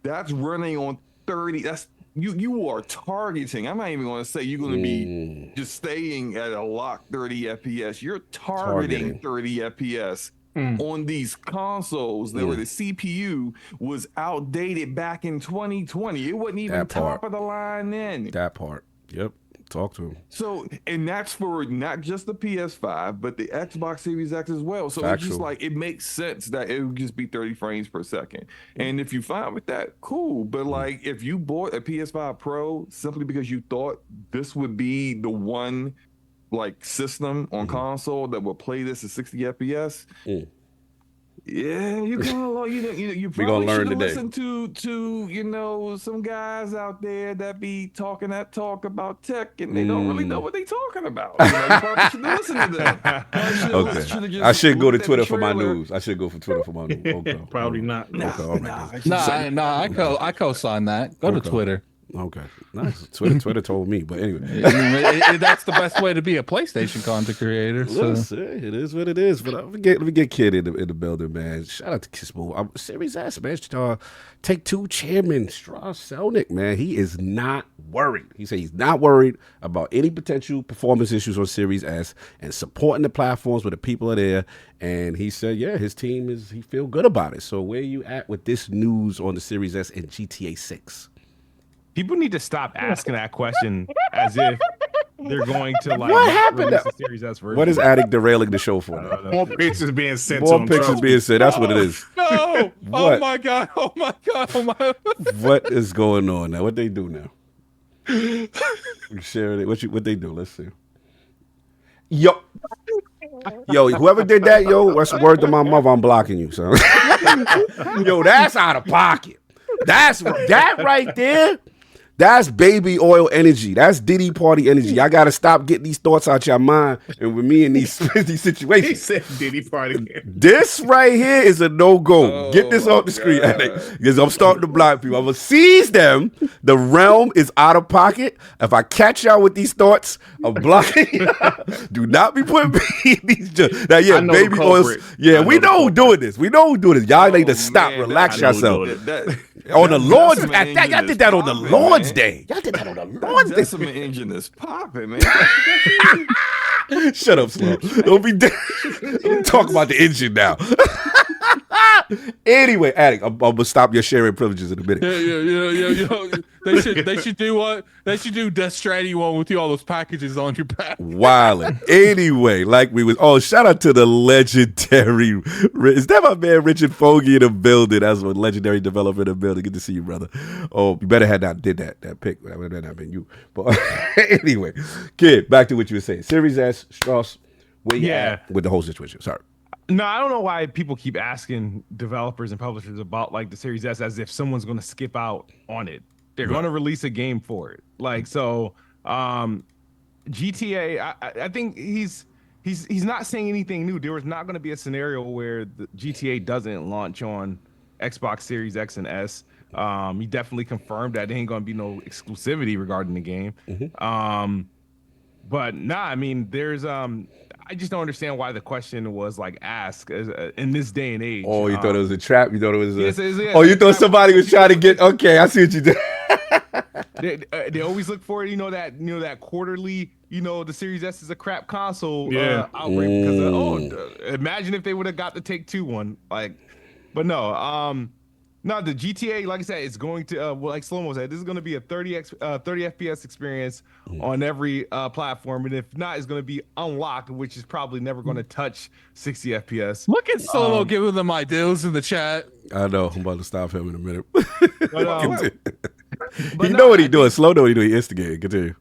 Speaker 10: that's running on 30. That's you are targeting. I'm not even going to say you're going to be just staying at a locked 30 FPS. You're targeting 30 FPS on these consoles where the CPU was outdated back in 2020. It wasn't even top of the line then.
Speaker 6: That part. Yep. Talk to him.
Speaker 10: So, and that's for not just the PS5, but the Xbox Series X as well. So it's just like, it makes sense that it would just be 30 frames per second. And if you fine with that, cool. But like, if you bought a PS5 Pro simply because you thought this would be the one like system on console that will play this at 60 FPS, yeah, you're gonna you probably should have listened to some guys out there that be talking that talk about tech and they don't really know what they talking about. You probably should listen to them.
Speaker 6: Okay. I should go to Twitter for my news. I should go for Twitter for my news. Okay.
Speaker 9: Probably not.
Speaker 4: I co-sign that. Go to Twitter.
Speaker 6: Okay, nice. Twitter told me, but anyway,
Speaker 4: that's the best way to be a PlayStation content creator. So.
Speaker 6: Listen, it is what it is. But let me get Kid in the building, man. Shout out to Kismo. Series S, man. Take-Two chairman Strauss Zelnick, man. He is not worried. He said he's not worried about any potential performance issues on Series S and supporting the platforms where the people are there. And he said, yeah, his team he feel good about it. So where are you at with this news on the Series S and GTA 6?
Speaker 11: People need to stop asking that question as if they're going to like
Speaker 6: what happened?
Speaker 11: The Series S version.
Speaker 6: What is Addict derailing the show for?
Speaker 9: More pictures being sent.
Speaker 6: More pictures being sent. That's what it is.
Speaker 4: No!
Speaker 6: What?
Speaker 4: Oh my god! Oh my god! Oh my!
Speaker 6: What is going on now? What they do now? You sharing it? What they do? Let's see. Yo, whoever did that, what's the word to my mother? I'm blocking you, son. Yo, that's out of pocket. That right there. That's baby oil energy. That's Diddy party energy. Y'all gotta stop getting these thoughts out your mind and with me in these situations.
Speaker 9: He said Diddy party.
Speaker 6: This right here is a no-go. Get this off the screen, because I'm starting to block people. I'm gonna seize them. The realm is out of pocket. If I catch y'all with these thoughts, I'm blocking you. Do not be putting me in these now, yeah, baby oil. Yeah, we know who's doing this. We know who's doing this. Y'all need to stop, relax yourself. On the Lord's y'all did that on the Lord's Day. Y'all did that on the Lord's Day.
Speaker 10: That's some engine is popping, man.
Speaker 6: Shut up, Slow. Don't be talk about the engine now. Anyway, Addict, I'm gonna stop your sharing privileges in a minute.
Speaker 4: Yeah. They should do what? They should do DeathStranding one with all those packages on your back.
Speaker 6: Wildin'. Anyway, like we was. Oh, shout out to the legendary. Is that my man Richard Fogey in the building? That's one legendary developer in the building. Good to see you, brother. Oh, you better had not did that pick. That would have not been you. But anyway, Kid, back to what you were saying. Series S, Strauss, where you at with the whole situation? Sorry.
Speaker 11: No, I don't know why people keep asking developers and publishers about like the Series S as if someone's going to skip out on it. They're going to release a game for it. Like, so GTA, I think he's not saying anything new. There was not going to be a scenario where the GTA doesn't launch on Xbox Series X and S. He definitely confirmed that there ain't going to be no exclusivity regarding the game. But nah, I mean, there's I just don't understand why the question was like asked in this day and age.
Speaker 6: Oh, you thought it was a trap? You thought it was
Speaker 11: a...
Speaker 6: Oh, you thought somebody was trying to get... Okay, I see what you did.
Speaker 11: They always look for that quarterly, the Series S is a crap console outbreak because imagine if they would have got the Take-Two one. Like, but no, no, the GTA, like I said, it's going to, like Slow-Mo said, this is going to be a 30 FPS experience on every platform. And if not, it's going to be unlocked, which is probably never going to touch 60 FPS.
Speaker 4: Look at Solo giving them ideas in the chat.
Speaker 6: I know. I'm about to stop him in a minute. But know what he's doing. Slow know what he's doing. He instigating. Continue.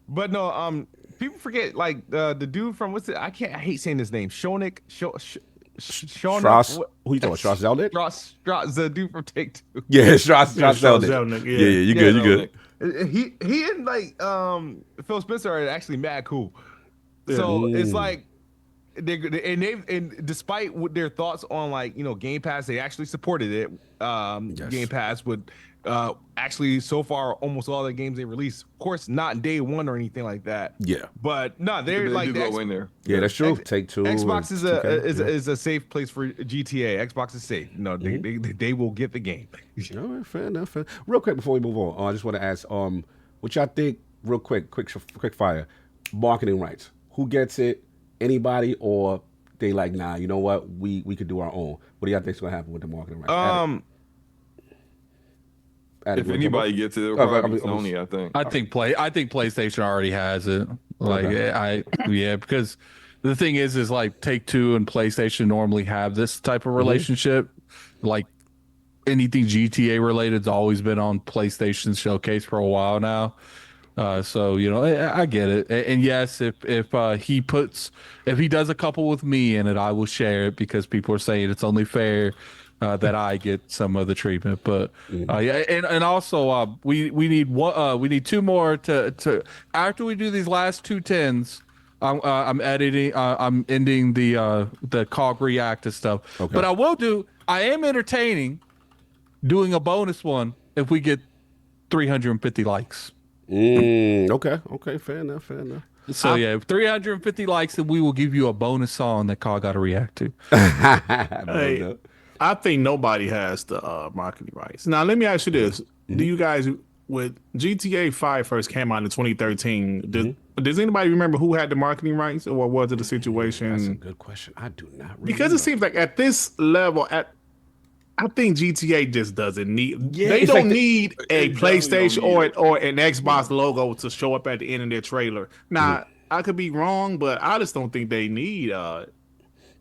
Speaker 11: But no, people forget, like, the dude from, I hate saying his name. Shonik.
Speaker 6: Strauss, who you talking about? Strauss Zelnick?
Speaker 11: Strauss, the dude from Take-Two.
Speaker 6: Yeah, Strauss Zelnick. Yeah, you good.
Speaker 11: He and like Phil Spencer are actually mad cool. So it's like and despite what their thoughts on like Game Pass, they actually supported it. Game Pass would actually so far almost all the games they release, of course, not day one or anything like that.
Speaker 6: Yeah,
Speaker 11: but no, they're like
Speaker 10: go in there.
Speaker 6: Yeah, that's true. Take-Two.
Speaker 11: Xbox is a safe place for GTA. Xbox is safe. No, they will get the game.
Speaker 6: All right, fair enough. Real quick before we move on, I just want to ask, what y'all think? Real quick fire. Marketing rights. Who gets it? Anybody, or they like, nah, you know what? We could do our own. What do y'all think's gonna happen with the marketing rights?
Speaker 10: If anybody gets it, it'll probably be Sony, I think.
Speaker 4: I think PlayStation already has it. Like because the thing is like Take-Two and PlayStation normally have this type of relationship. Like anything GTA related has always been on PlayStation Showcase for a while now. So you know, I get it. And yes, if he does a couple with me in it, I will share it because people are saying it's only fair that I get some of the treatment. But and also we need one. We need two more to after we do these last 2 10s. I'm editing. I'm ending the cog react and stuff. Okay. But I am entertaining doing a bonus one if we get 350 likes.
Speaker 6: Okay, fair enough.
Speaker 4: So yeah, 350 likes, and we will give you a bonus song that Cog got to react to.
Speaker 9: Hey, I think nobody has the marketing rights. Now, let me ask you this: do you guys, with GTA 5 first came out in 2013, does anybody remember who had the marketing rights, or was it a situation?
Speaker 6: That's a good question. I do not remember.
Speaker 9: Because it seems like at this level, I think GTA just doesn't need. They don't need a PlayStation or an Xbox logo to show up at the end of their trailer. Now, I could be wrong, but I just don't think they need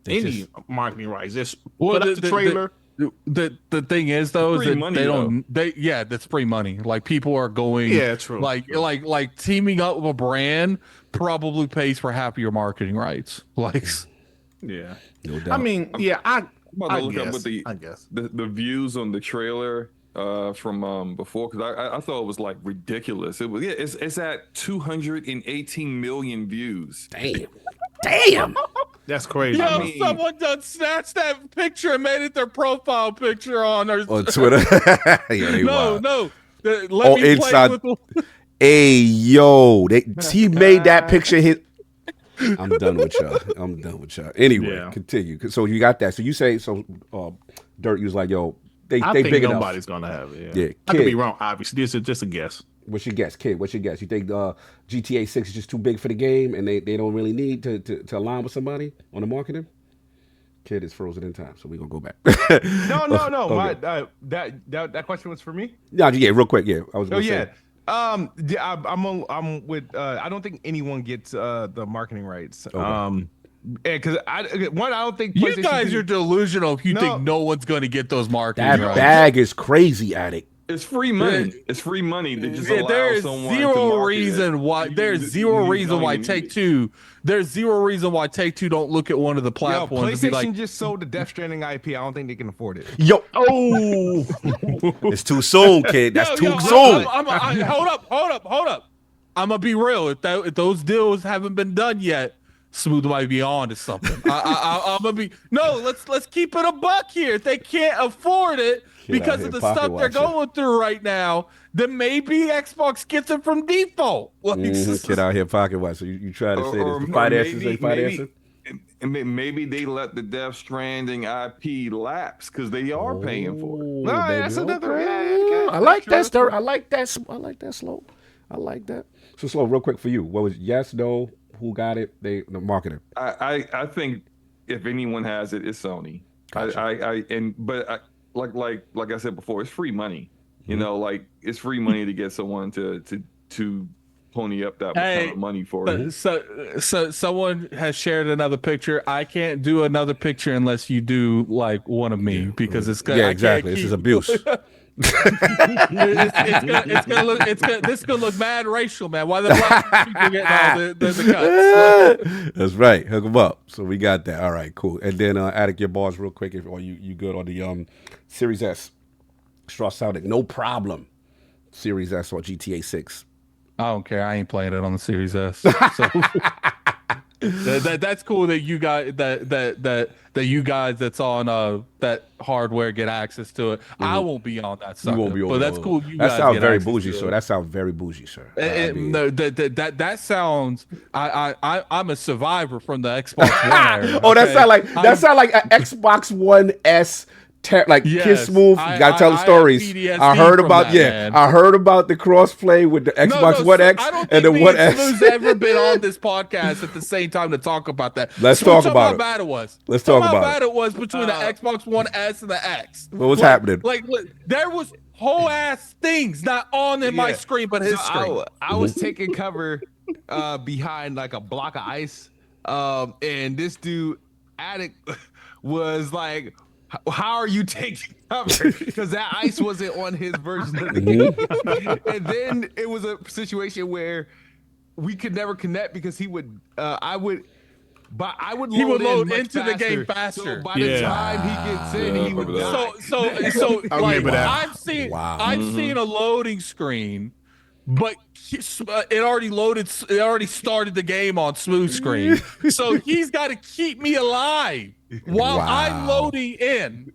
Speaker 9: any marketing rights. Just put up the trailer.
Speaker 4: The thing is though, is that they don't. That's free money. Like people are going.
Speaker 9: Yeah, true.
Speaker 4: Like teaming up with a brand probably pays for half of your marketing rights. Like,
Speaker 9: yeah,
Speaker 6: no doubt.
Speaker 9: I mean, yeah,
Speaker 10: I'm about to look up what the views on the trailer from before, because I thought it was like ridiculous. It was it's at 218 million views.
Speaker 6: Damn.
Speaker 9: That's crazy.
Speaker 4: Yo, someone done snatched that picture and made it their profile picture on
Speaker 6: Twitter.
Speaker 4: No. Let me play with
Speaker 6: Hey, yo, he made that picture his. I'm done with y'all. Anyway, continue. So you got that. So you say Dirt. You was like, yo, they
Speaker 9: think
Speaker 6: big enough.
Speaker 9: Nobody's gonna have it. Yeah. I could be wrong. Obviously, this is just a guess.
Speaker 6: What's your guess, Kid? What's your guess? You think GTA 6 is just too big for the game, and they don't really need to align with somebody on the marketing? Kid is frozen in time, so we're gonna go back.
Speaker 11: No.
Speaker 6: Okay.
Speaker 11: That question was for me.
Speaker 6: Yeah, real quick. Yeah, I was. Say.
Speaker 11: I'm with. I don't think anyone gets the marketing rights.
Speaker 6: Okay.
Speaker 11: Because I don't think
Speaker 4: you guys are delusional if you think no one's gonna get those marketing rights.
Speaker 6: That bag is crazy, Addict.
Speaker 10: It's free money. It's free money. They just
Speaker 4: there is zero reason why. There's zero reason why Take-Two. There's zero reason why Take-Two don't look at one of the platforms.
Speaker 11: Yo, PlayStation just sold the Death-Stranding IP. I don't think they can afford it.
Speaker 6: Yo, it's too soon, kid. That's too soon.
Speaker 4: Hold up. I'm gonna be real. If those deals haven't been done yet, Smooth might be on to something. I'm gonna be let's keep it a buck here. If they can't afford it because of the stuff they're going through right now, then maybe Xbox gets it from default.
Speaker 6: Get out here pocket watch. So you try to say this? Finances?
Speaker 10: Maybe they let the Death Stranding IP lapse because they are paying for it.
Speaker 11: No, that's another.
Speaker 6: I like that. I like that. Slow. I like that. So Slow, real quick for you. What was yes, no? Who got it? The marketer.
Speaker 10: I think if anyone has it, it's Sony. Gotcha. Like I said before, it's free money. You know, like it's free money to get someone to pony up that kind of money for it.
Speaker 4: So someone has shared another picture. I can't do another picture unless you do like one of me because it's gonna.
Speaker 6: Yeah, exactly. This is abuse.
Speaker 4: This is gonna look mad racial, man. Why the black people getting all the cuts?
Speaker 6: That's right. Hook them up. So we got that. All right, cool. And then Attic, your bars real quick. Or you good on the Series S? Straw Sounding, no problem. Series S or GTA 6.
Speaker 4: I don't care. I ain't playing it on the Series S. So. That's cool that you guys that you guys that's on that hardware get access to it. I won't be on that sucker.
Speaker 6: You won't be on
Speaker 4: but that's cool. You
Speaker 6: that
Speaker 4: guys
Speaker 6: sounds
Speaker 4: get
Speaker 6: very
Speaker 4: access
Speaker 6: bougie,
Speaker 4: to
Speaker 6: sir.
Speaker 4: it.
Speaker 6: That sounds very bougie, sir.
Speaker 4: No, that sounds. I'm a survivor from the Xbox One era.
Speaker 6: Oh, that sound like an Xbox One S Kiss Smooth. You gotta tell the stories. I heard about I heard about the crossplay with the Xbox One X and the One S.
Speaker 4: Smooth's ever been on this podcast at the same time to talk about that.
Speaker 6: Let's talk about
Speaker 4: how bad it was.
Speaker 6: Let's talk about
Speaker 4: how bad it was between the Xbox One S and the X.
Speaker 6: What was happening?
Speaker 4: There was whole ass things not on in my screen, but his screen.
Speaker 11: I was taking cover behind like a block of ice, and this dude addict was like, how are you taking cover? Because that ice wasn't on his version of the game. And then it was a situation where we could never connect because he would I would load
Speaker 4: into the game faster.
Speaker 11: So by the time he gets in, he would die.
Speaker 4: So like I've seen a loading screen, but it already loaded. It already started the game on smooth screen. So he's got to keep me alive while I'm loading in.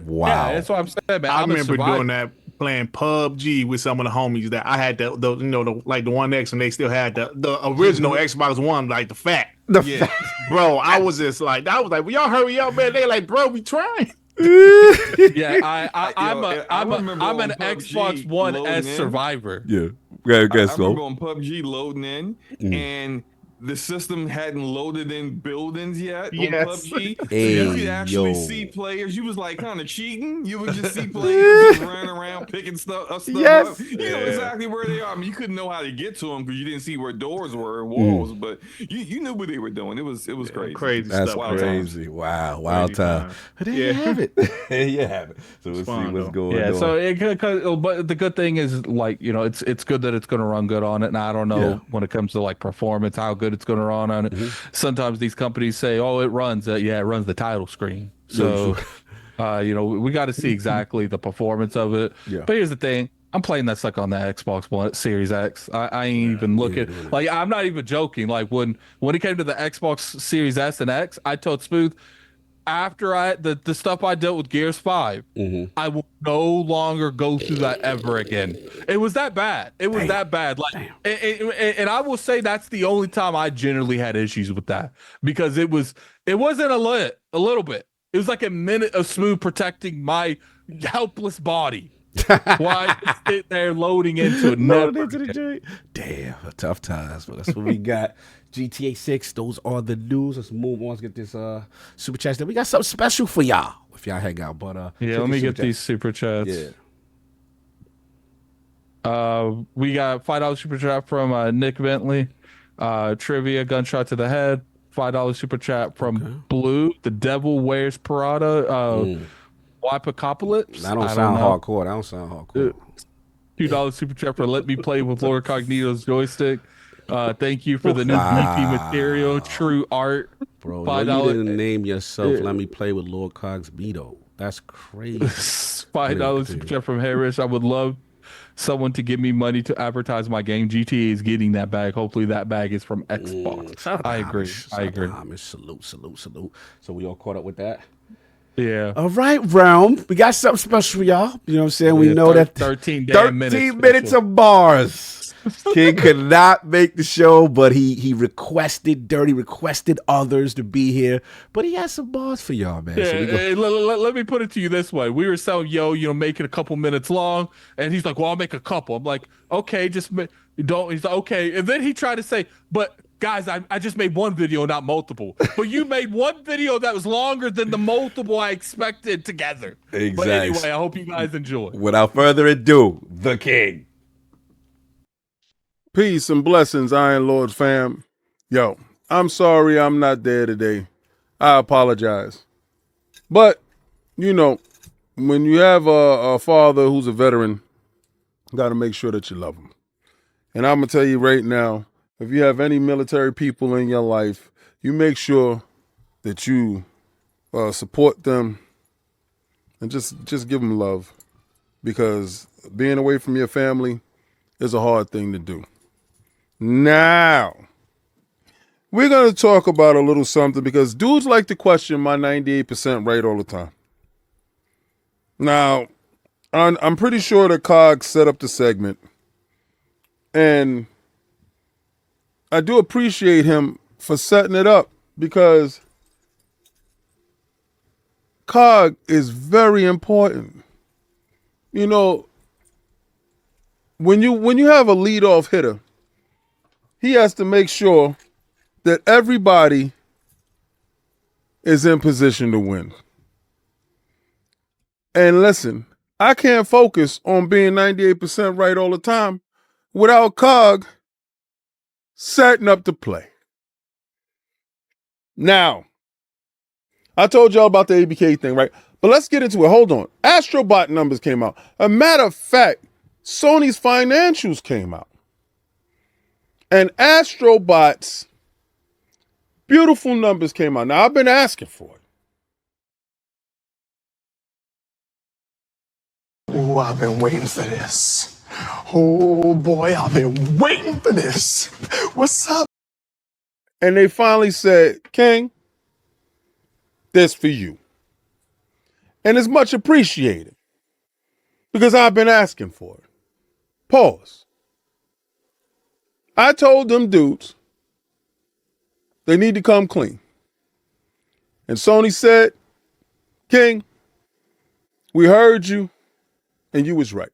Speaker 6: Wow,
Speaker 4: yeah, that's what I'm saying, man.
Speaker 9: I remember doing that, playing PUBG with some of the homies that I had the One X, and they still had the original Xbox One, like the fat. Bro, I was just like, well, y'all hurry up, man. They like, bro, we trying.
Speaker 4: Yeah, I'm an Xbox One S survivor.
Speaker 6: Yeah,
Speaker 10: I remember on PUBG loading in, and the system hadn't loaded in buildings yet on PUBG. So you could actually see players. You was like kind of cheating. You would just see players just running around picking stuff up. You know exactly where they are. I mean, you couldn't know how to get to them because you didn't see where doors were and walls, but you knew what they were doing. It was crazy.
Speaker 9: Crazy
Speaker 6: That's
Speaker 9: stuff.
Speaker 6: crazy. Wow, wild time. But there you have it. There you have it. So we'll see what's going on.
Speaker 4: So but the good thing is, like, you know, it's good that it's going to run good on it. And I don't know when it comes to like performance, how good it's going to run on it. Sometimes these companies say, "Oh, it runs." It runs the title screen. So, you know, we got to see exactly the performance of it. Yeah. But here's the thing: I'm playing that sucker on the Xbox One Series X. I ain't even looking. Like, I'm not even joking. Like when it came to the Xbox Series S and X, I told Smooth, after the stuff I dealt with Gears 5, I will no longer go through that ever again. It was that bad. It was that bad. Like, and I will say that's the only time I generally had issues with that, because it wasn't a little bit. It was like a minute of Smooth protecting my helpless body while I just sit there loading into it.
Speaker 6: Damn, tough times. But that's what we got. GTA6, those are the news. Let's move on. Let's get this super chats. Then we got something special for y'all if y'all hang out. But
Speaker 4: let me get these super chats. We got $5 super chat from Nick Bentley. Trivia, gunshot to the head. $5 super chat from Blue. The Devil Wears Prada. Wipeapocalypse.
Speaker 6: That don't sound hardcore.
Speaker 4: $2 super chat for Let Me Play with LordCognito's joystick. Thank you for the new BP material, True Art.
Speaker 6: Bro, you didn't name yourself Let Me Play with LordCognito. That's crazy.
Speaker 4: $5 super chat from Harris. I would love someone to give me money to advertise my game. GTA is getting that bag. Hopefully that bag is from Xbox. I agree.
Speaker 6: Salute. So we all caught up with that?
Speaker 4: Yeah.
Speaker 6: All right, Realm. We got something special for y'all. You know what I'm saying? We know that
Speaker 4: 13
Speaker 6: minutes of bars. King could not make the show, but he requested others to be here. But he has some bars for y'all, man.
Speaker 4: Yeah, let me put it to you this way. We were saying, make it a couple minutes long. And he's like, well, I'll make a couple. I'm like, okay, just don't. He's like, okay. And then he tried to say, but guys, I just made one video, not multiple. But you made one video that was longer than the multiple I expected together.
Speaker 6: Exactly.
Speaker 4: But anyway, I hope you guys enjoy.
Speaker 6: Without further ado, the King.
Speaker 12: Peace and blessings, Iron Lords fam. Yo, I'm sorry I'm not there today. I apologize. But, when you have a father who's a veteran, you got to make sure that you love him. And I'm going to tell you right now, if you have any military people in your life, you make sure that you support them and just give them love, because being away from your family is a hard thing to do. Now, we're going to talk about a little something, because dudes like to question my 98% rate all the time. Now, I'm pretty sure that Cog set up the segment, and I do appreciate him for setting it up, because COG is very important. You know, when you have a leadoff hitter, he has to make sure that everybody is in position to win. And listen, I can't focus on being 98% right all the time without COG setting up the play. Now, I told y'all about the ABK thing, right? But let's get into it. Hold on. Astrobot numbers came out. A matter of fact, Sony's financials came out. And Astrobot's beautiful numbers came out. Now, I've been asking for it.
Speaker 13: Oh, I've been waiting for this. Oh, boy, I've been waiting for this. What's up?
Speaker 12: And they finally said, King, this for you. And it's much appreciated because I've been asking for it. Pause. I told them dudes they need to come clean. And Sony said, King, we heard you and you was right.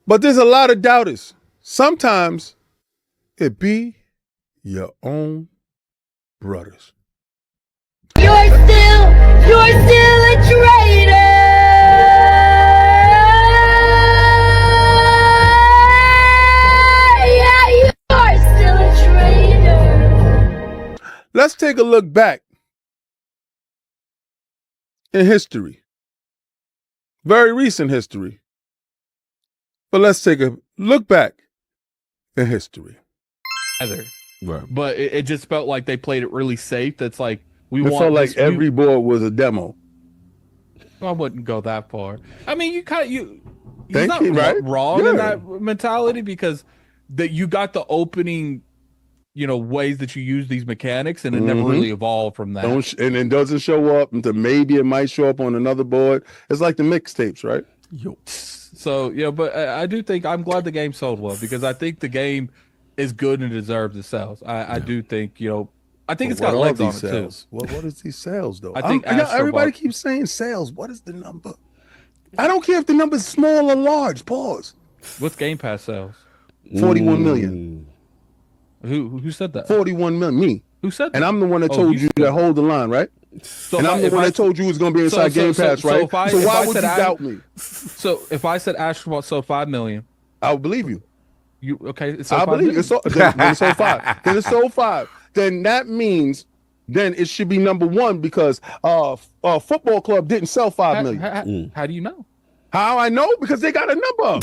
Speaker 12: But there's a lot of doubters. Sometimes it be your own brothers.
Speaker 14: You're still a traitor. Yeah, you're still a traitor.
Speaker 12: Let's take a look back in history. Very recent history. But let's take a look back in history.
Speaker 4: Right. But it just felt like they played it really safe. That's like
Speaker 12: It felt like every board was a demo.
Speaker 4: I wouldn't go that far. I mean, he's
Speaker 12: Thank
Speaker 4: not
Speaker 12: you, right?
Speaker 4: wrong in
Speaker 12: Yeah.
Speaker 4: that mentality because you got the opening, ways that you use these mechanics, and it never really evolved from that.
Speaker 12: And it doesn't show up until maybe it might show up on another board. It's like the mixtapes, right?
Speaker 4: So but I do think I'm glad the game sold well because I think the game is good and deserves the sales. I do think I think it's got legs on it too.
Speaker 12: What is these sales though?
Speaker 4: I think
Speaker 12: everybody keeps saying sales. What is the number? I don't care if the number's small or large. Pause.
Speaker 4: What's Game Pass sales?
Speaker 12: 41 million.
Speaker 4: Who said that?
Speaker 12: 41 million. Me.
Speaker 4: Who said that?
Speaker 12: And I'm the one that told you that hold the line, right?
Speaker 4: So
Speaker 12: and I'm the one that told you it was going to be inside Game Pass, right? So why would you doubt me?
Speaker 4: So if I said Astrobot sold 5 million,
Speaker 12: I would believe you.
Speaker 4: You okay?
Speaker 12: I believe it's sold 5. Then it's sold 5. Then that means it should be number 1 because football club didn't sell 5 million.
Speaker 4: How do you know?
Speaker 12: How I know? Because they got a number.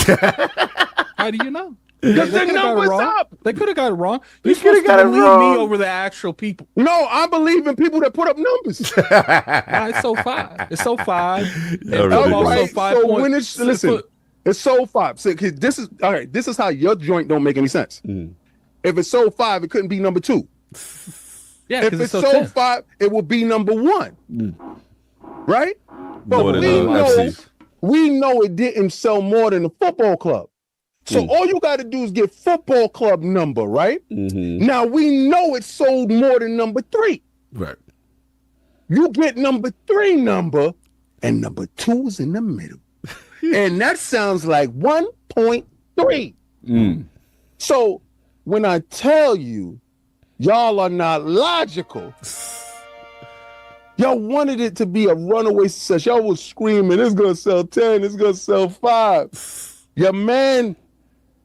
Speaker 4: How do you know?
Speaker 12: Because the number's up.
Speaker 4: They could have got it wrong. You could have got me over the actual people.
Speaker 12: No, I believe in people that put up numbers.
Speaker 4: It's so 5. It's so 5.
Speaker 12: Right. So when it's it's sold 5. So this is all right. This is how your joint don't make any sense. If it's sold 5, it couldn't be number 2.
Speaker 4: Yeah,
Speaker 12: if it's sold 5, it will be number 1. Right? But we know it didn't sell more than the football club. So all you got to do is get football club number, right? Now we know it sold more than number 3.
Speaker 6: Right.
Speaker 12: You get number 3 number, and number 2 is in the middle. And that sounds like 1.3. So when I tell you, y'all are not logical. Y'all wanted it to be a runaway success. Y'all was screaming, it's going to sell 10, it's going to sell 5. Your man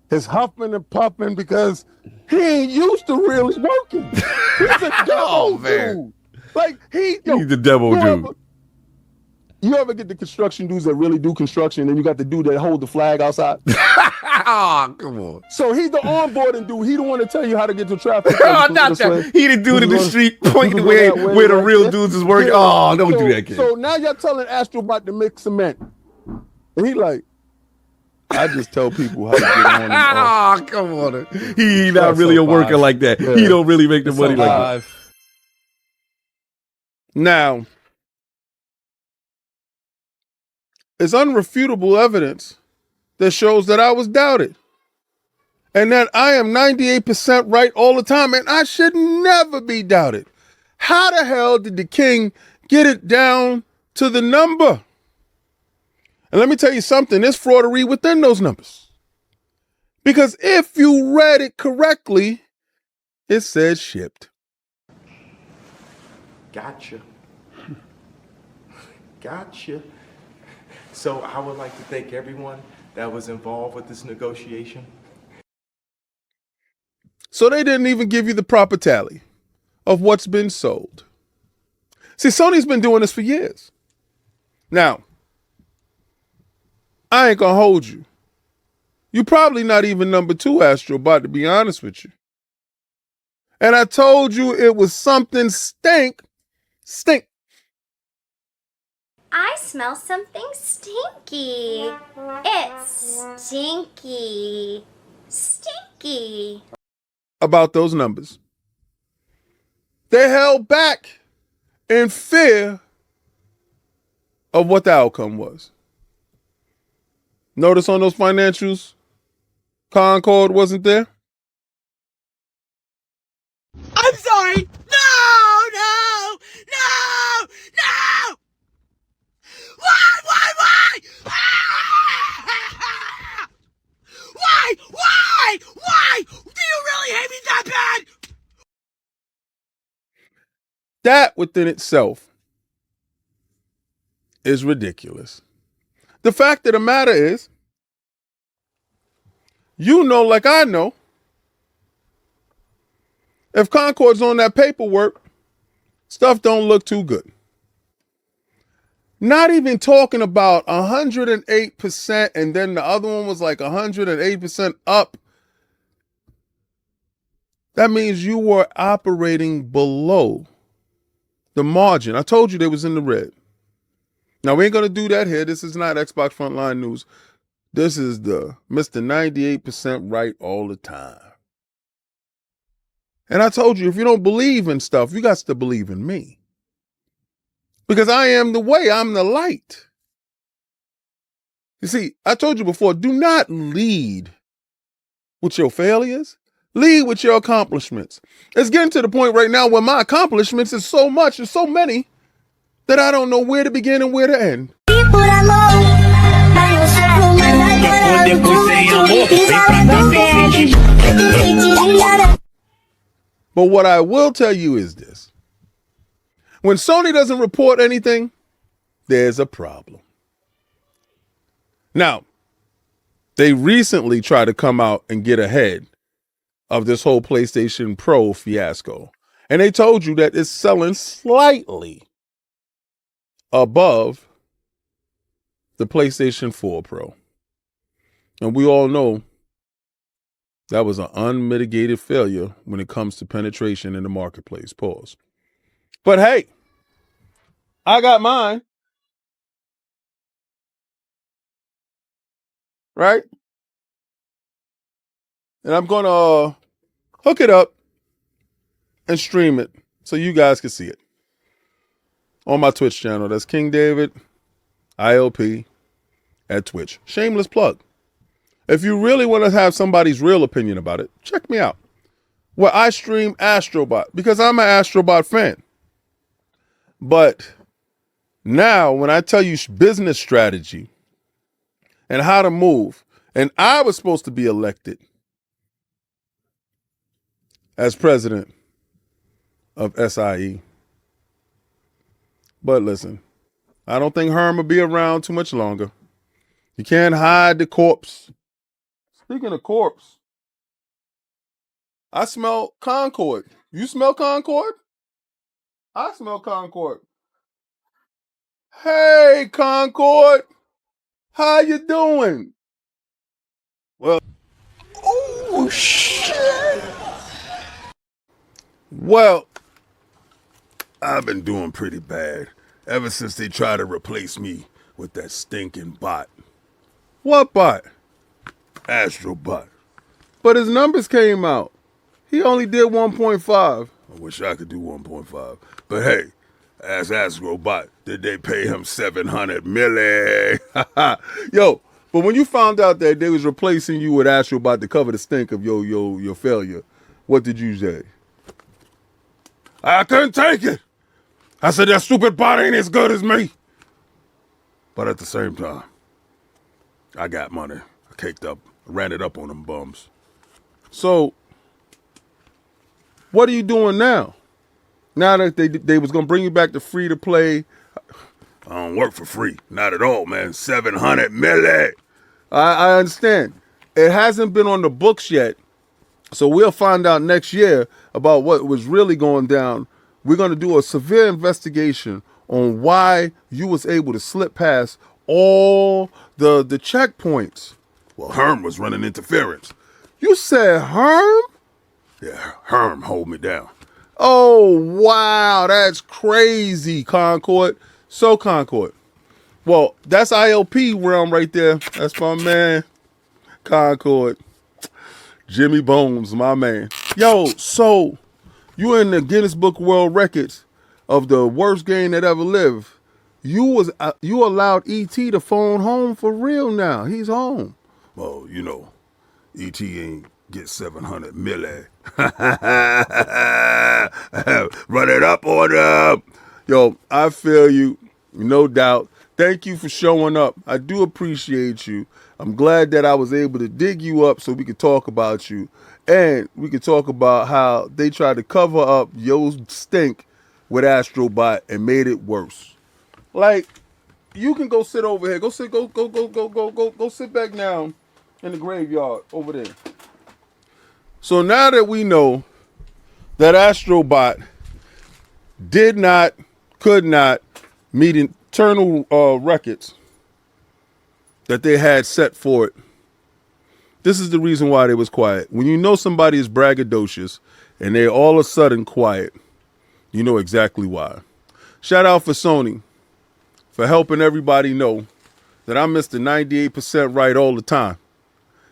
Speaker 12: is huffing and puffing because he ain't used to really working. He's a demo dude. Like, he's
Speaker 6: the demo dude.
Speaker 12: You ever get the construction dudes that really do construction and then you got the dude that hold the flag outside?
Speaker 6: Oh, come on.
Speaker 12: So he's the onboarding dude. He the one to tell you how to get to traffic.
Speaker 6: Not that. He the dude in the street pointing where the real dudes is working. Oh, don't do that, kid.
Speaker 12: So now y'all telling Astrobot to mix cement. And he like, I just tell people how to get on and off.
Speaker 6: Oh, come on. He not really a worker like that. Yeah. He don't really make the money like that.
Speaker 12: Now, it's unrefutable evidence that shows that I was doubted. And that I am 98% right all the time. And I should never be doubted. How the hell did the king get it down to the number? And let me tell you something, there's fraudery within those numbers. Because if you read it correctly, it said shipped.
Speaker 15: Gotcha. Gotcha. So I would like to thank everyone that was involved with this negotiation.
Speaker 12: So they didn't even give you the proper tally of what's been sold. See, Sony's been doing this for years. Now, I ain't gonna hold you. You're probably not even number 2, Astrobot, to be honest with you. And I told you it was something stink.
Speaker 14: I smell something stinky. It's stinky. Stinky.
Speaker 12: About those numbers. They held back in fear of what the outcome was. Notice on those financials, Concord wasn't there.
Speaker 3: I'm sorry. No! Why? Why? Do you really hate me that bad?
Speaker 12: That within itself is ridiculous. The fact of the matter is, you know, like I know, if Concord's on that paperwork, stuff don't look too good. Not even talking about 108%, and then the other one was like 108% up. That means you were operating below the margin. I told you they was in the red. Now, we ain't going to do that here. This is not Xbox Frontline News. This is the Mr. 98% right all the time. And I told you, if you don't believe in stuff, you got to believe in me. Because I am the way, I'm the light. You see, I told you before, do not lead with your failures. Lead with your accomplishments. It's getting to the point right now where my accomplishments is so much, and so many, that I don't know where to begin and where to end. But what I will tell you is this. When Sony doesn't report anything, there's a problem. Now, they recently tried to come out and get ahead of this whole PlayStation Pro fiasco. And they told you that it's selling slightly above the PlayStation 4 Pro. And we all know that was an unmitigated failure when it comes to penetration in the marketplace. Pause. But hey, I got mine. Right? And I'm going to hook it up and stream it so you guys can see it on my Twitch channel. That's King David ILP at Twitch. Shameless plug. If you really want to have somebody's real opinion about it, check me out. Where I stream Astrobot because I'm an Astrobot fan. But now when I tell you business strategy and how to move, and I was supposed to be elected as president of SIE. But listen, I don't think Herm will be around too much longer. You can't hide the corpse. Speaking of corpse, I smell Concord. You smell Concord? I smell Concord. Hey, Concord. How you doing? Well, oh, shit. Well, I've been doing pretty bad ever since they tried to replace me with that stinking bot. What bot? Astrobot. But his numbers came out. He only did 1.5. I wish I could do 1.5. But hey, ask Astrobot, did they pay him $700 million? Yo, but when you found out that they was replacing you with Astrobot to cover the stink of your failure, what did you say? I couldn't take it. I said, that stupid bot ain't as good as me. But at the same time, I got money. I caked up, ran it up on them bums. So, what are you doing now? Now that they was going to bring you back to free to play. I don't work for free. Not at all, man. 700 million. I understand. It hasn't been on the books yet. So we'll find out next year about what was really going down. We're going to do a severe investigation on why you was able to slip past all the checkpoints. Well, Herm was running interference. You said Herm? Yeah, Herm hold me down. Oh, wow, that's crazy, Concord. So, Concord. Well, that's ILP realm right there. That's my man, Concord. Jimmy Bones, my man. Yo, so you in the Guinness Book World Records of the worst game that ever lived. You allowed E.T. to phone home for real now. He's home. Well, you know, E.T. ain't get 700 milli. Run it up on them. Yo, I feel you, no doubt. Thank you for showing up. I do appreciate you. I'm glad that I was able to dig you up so we could talk about you. And we could talk about how they tried to cover up your stink with Astrobot and made it worse. Like, you can go sit over here. Go sit back now in the graveyard over there. So now that we know that Astrobot could not meet internal records that they had set for it, this is the reason why they was quiet. When you know somebody is braggadocious and they're all of a sudden quiet, you know exactly why. Shout out for Sony for helping everybody know that I'm Mr. 98% right all the time.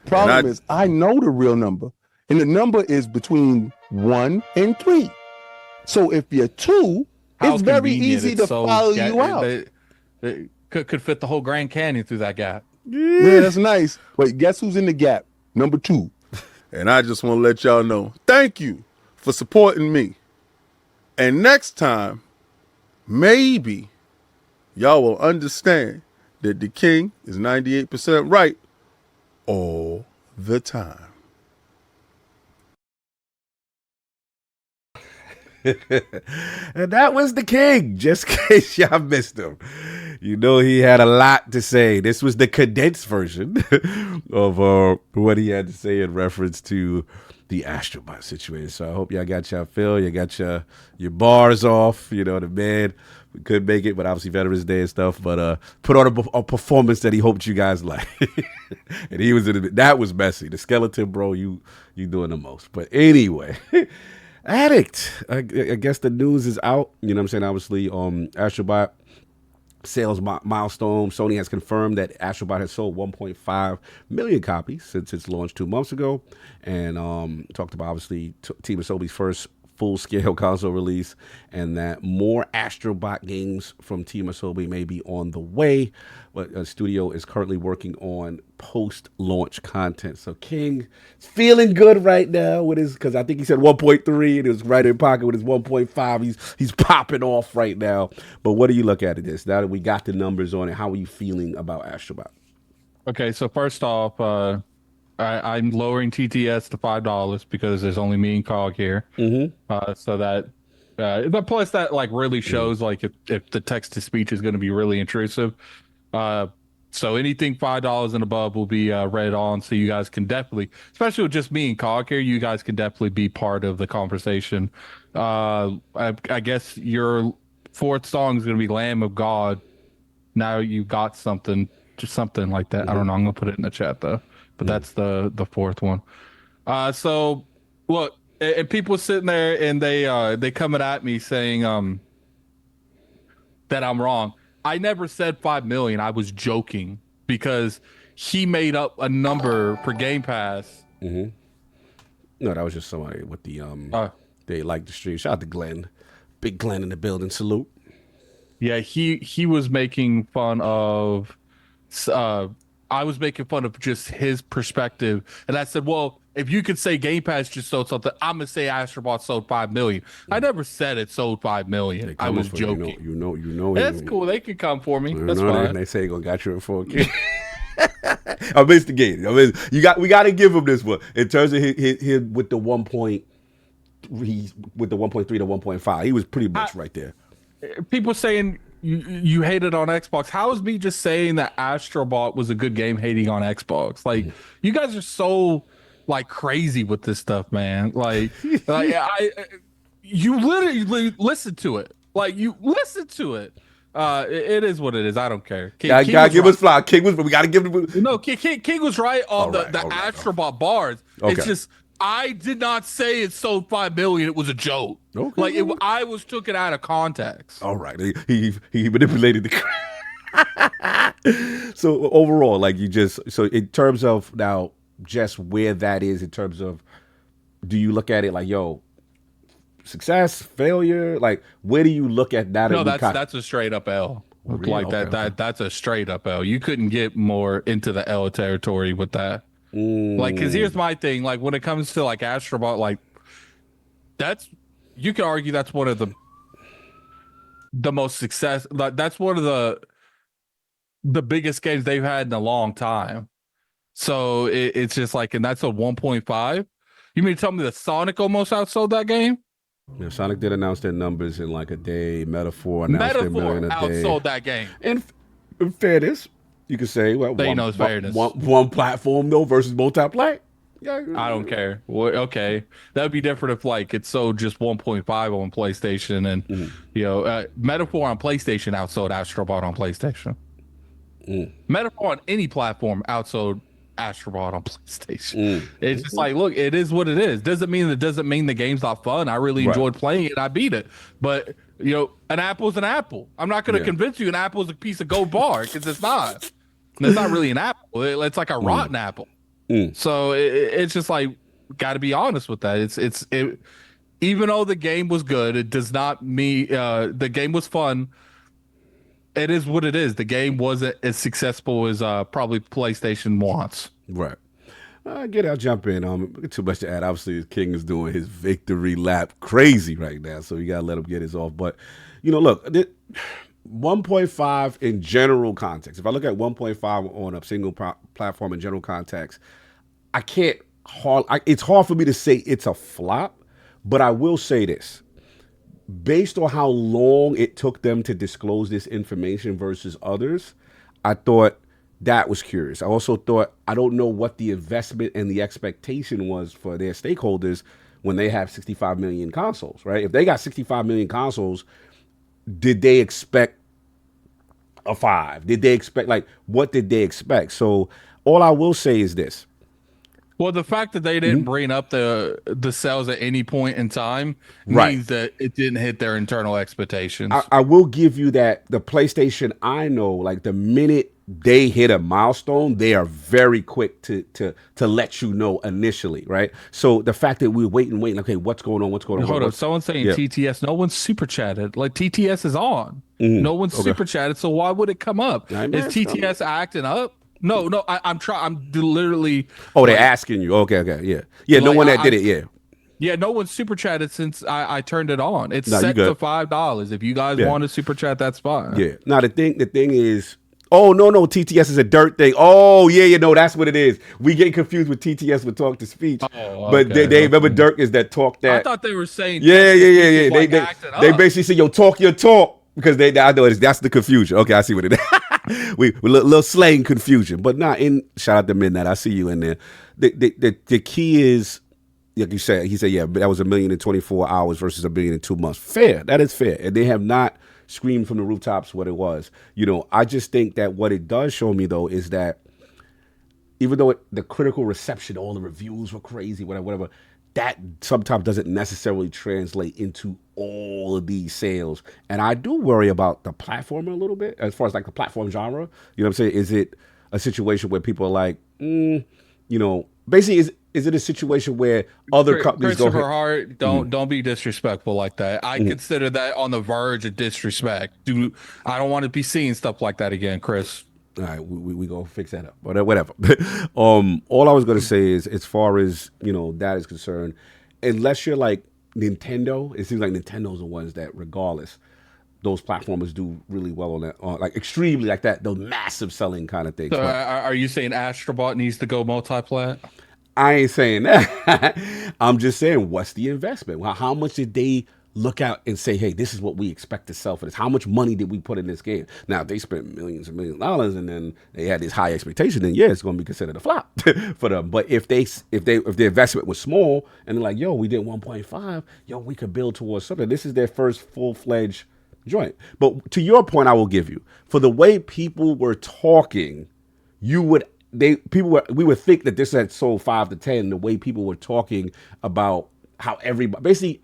Speaker 16: Problem is, I know the real number, and the number is between 1 and 3. So if you're 2, it's very easy to follow you out.
Speaker 4: They could fit the whole Grand Canyon through that gap.
Speaker 16: Yeah, that's nice. But guess who's in the gap? Number 2.
Speaker 12: And I just want to let y'all know, thank you for supporting me. And next time, maybe y'all will understand that the king is 98% right all the time.
Speaker 6: And that was the king, just in case y'all missed him. You know he had a lot to say. This was the condensed version of what he had to say in reference to the Astrobot situation. So I hope y'all got your fill, you got your bars off. You know, the man couldn't make it, but obviously Veterans Day and stuff. But put on a performance that he hoped you guys liked. And he was that was messy. The skeleton, bro, you doing the most. But anyway. Addict. I guess the news is out. You know what I'm saying? Obviously, Astrobot sales milestone. Sony has confirmed that Astrobot has sold 1.5 million copies since its launch 2 months ago. And talked about, obviously, Team Asobi's first full-scale console release, and that more Astrobot games from Team Asobi may be on the way. But a studio is currently working on post-launch content. So King is feeling good right now with his, because I think he said 1.3 and it was right in pocket with his 1.5. He's popping off right now. But what do you look at this? Now that we got the numbers on it, how are you feeling about Astrobot?
Speaker 4: Okay, so first off, I'm lowering TTS to $5 because there's only me and Cog here. Mm-hmm. So that, but plus that like really shows like if the text to speech is going to be really intrusive. So anything $5 and above will be read on. So you guys can definitely, especially with just me and Cog here, you guys can definitely be part of the conversation. I guess your fourth song is going to be Lamb of God. Now you got something, just something like that. Mm-hmm. I don't know. I'm going to put it in the chat though. But that's the fourth one. So look, and people sitting there and they coming at me saying that I'm wrong. I never said 5 million. I was joking because he made up a number for Game Pass.
Speaker 6: Mm-hmm. No, that was just somebody with the they like the stream. Shout out to Glenn, big Glenn in the building. Salute.
Speaker 4: Yeah, he was making fun of. I was making fun of just his perspective. And I said, well, if you could say Game Pass just sold something, I'm gonna say Astrobot sold 5 million. I never said it sold 5 million. I was joking.
Speaker 6: You know.
Speaker 4: That's cool. They can come for me. That's fine.
Speaker 6: They say gonna got you in 4K. I missed the game. We got to give him this one in terms of his with the 1.3 to 1.5. He was pretty much right there.
Speaker 4: People saying you hated on Xbox. How is me just saying that Astrobot was a good game hating on Xbox? Like you guys are so like crazy with this stuff, man. You literally listen to it. Like you listen to it. It is what it is. I don't care. King
Speaker 6: gotta give us fly. King was, but we gotta give him.
Speaker 4: No, King was right on the Astrobot bars. Okay. It's just I did not say it sold 5 million. It was a joke. Okay. Like I was took it out of context.
Speaker 6: All right, he manipulated the. So overall, like so in terms of now, just where that is in terms of, do you look at it like success, failure? Like, where do you look at that?
Speaker 4: No, that's a straight up L. Really? Like that's a straight up L. You couldn't get more into the L territory with that. Like, because here's my thing. Like, when it comes to like Astrobot, like you could argue that's one of the most success. Like, that's one of the biggest games they've had in a long time. So it's just like, and that's a 1.5. You mean to tell me that Sonic almost outsold that game?
Speaker 6: Yeah, Sonic did announce their numbers in like a day. Metaphor announced their million a day.
Speaker 4: Outsold that game.
Speaker 6: And in fairness, you could say, well, one platform though versus multiplayer. Yeah,
Speaker 4: I don't care. Well, okay, that would be different if like it sold just 1.5 on PlayStation, and Metaphor on PlayStation outsold Astrobot on PlayStation. Metaphor on any platform outsold Astrobot on PlayStation. It's just like, look, it is what it is. Doesn't mean the game's not fun. I really enjoyed playing it. I beat it, but an apple's an apple. I'm not going to convince you an apple is a piece of gold bar because it's not. It's not really an apple. It's like a rotten apple. So it's just like, got to be honest with that. It's even though the game was good, it does not mean the game was fun. It is what it is. The game wasn't as successful as probably PlayStation wants.
Speaker 6: Right. I'll jump in. Too much to add. Obviously, King is doing his victory lap crazy right now, so you got to let him get his off. But, look, 1.5 in general context. If I look at 1.5 on a single platform in general context, it's hard for me to say it's a flop, but I will say this. Based on how long it took them to disclose this information versus others, I thought that was curious. I also thought, I don't know what the investment and the expectation was for their stakeholders when they have 65 million consoles, right? If they got 65 million consoles, did they expect a 5? Did they expect, what did they expect? So all I will say is this.
Speaker 4: Well, the fact that they didn't bring up the sales at any point in time means that it didn't hit their internal expectations.
Speaker 6: I will give you that the PlayStation, I know, like the minute they hit a milestone, they are very quick to let you know initially, right? So the fact that we're waiting, okay, what's going on?
Speaker 4: Hold up, someone's saying TTS. No one's super chatted. Like TTS is on. No one's super chatted. So why would it come up? Is TTS acting up? No, I'm literally.
Speaker 6: Oh, they're asking you. Okay, yeah. No one that did it.
Speaker 4: Yeah, no one's super chatted since I turned it on. It's set to $5. If you guys want to super chat, that's fine.
Speaker 6: Yeah. Now the thing is, oh no, TTS is a dirt thing. Oh yeah, that's what it is. We get confused with TTS with talk to speech, but they remember Dirk is that talk that.
Speaker 4: I thought they were saying.
Speaker 6: Yeah. They basically say, yo, talk your talk. Because I know that's the confusion. Okay, I see what it is. we little slang confusion, but not in. Shout out to Midnight. I see you in there. The key is, like you said, he said, yeah, but that was 1 million in 24 hours versus 1 million in 2 months. Fair, that is fair, and they have not screamed from the rooftops what it was. I just think that what it does show me though is that even though the critical reception, all the reviews were crazy, whatever. That sometimes doesn't necessarily translate into all of these sales. And I do worry about the platform a little bit, as far as like the platform genre. You know what I'm saying? Is it a situation where people are like, basically, is it a situation where other companies
Speaker 4: Christopher Hart, don't be disrespectful like that. I consider that on the verge of disrespect. I don't want to be seeing stuff like that again, Chris.
Speaker 6: All right, we gonna fix that up, but whatever. All I was gonna say is, as far as that is concerned, unless you're like Nintendo, it seems like Nintendo's the ones that, regardless, those platformers do really well on that, like extremely like that, those massive selling kind of things.
Speaker 4: So are you saying Astrobot needs to go multi-plat?
Speaker 6: I ain't saying that. I'm just saying, what's the investment? Well, how much did they look out and say, hey, this is what we expect to sell for this? How much money did we put in this game? Now, if they spent millions and millions of dollars and then they had this high expectation, then yeah, it's going to be considered a flop for them. But if the investment was small and they're like, yo, we did 1.5, yo, we could build towards something. This is their first full-fledged joint. But to your point, I will give you, for the way people were talking, we would think that this had sold 5 to 10. The way people were talking about how everybody